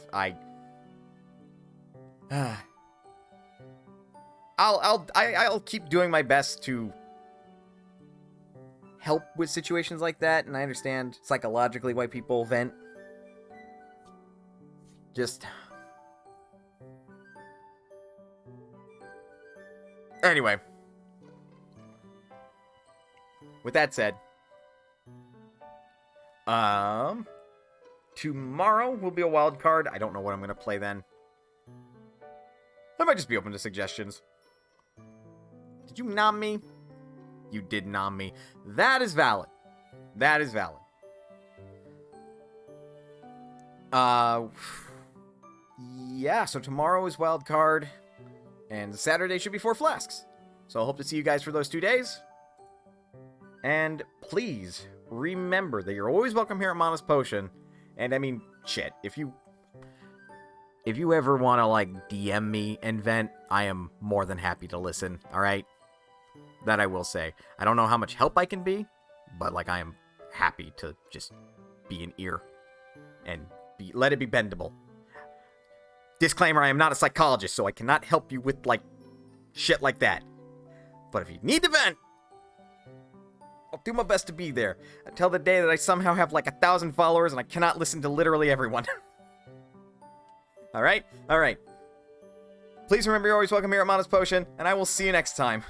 [SPEAKER 1] I'll keep doing my best to help with situations like that, and I understand psychologically why people vent. Just anyway. With that said, tomorrow will be a wild card. I don't know what I'm gonna play then. I might just be open to suggestions. Did you nom me? You did nom me. That is valid. That is valid. Yeah, so tomorrow is wild card, and Saturday should be 4 flasks. So I hope to see you guys for those 2 days. And please remember that you're always welcome here at Mona's Potion. And I mean, shit, if you
[SPEAKER 9] if you ever want to, like, DM me and vent, I am more than happy to listen, alright? That I will say. I don't know how much help I can be, but, like, I am happy to just be an ear and let it be bendable. Disclaimer, I am not a psychologist, so I cannot help you with, like, shit like that. But if you need to vent, I'll do my best to be there until the day that I somehow have like 1,000 followers and I cannot listen to literally everyone. Alright? Alright. Please remember you're always welcome here at Mana's Potion, and I will see you next time.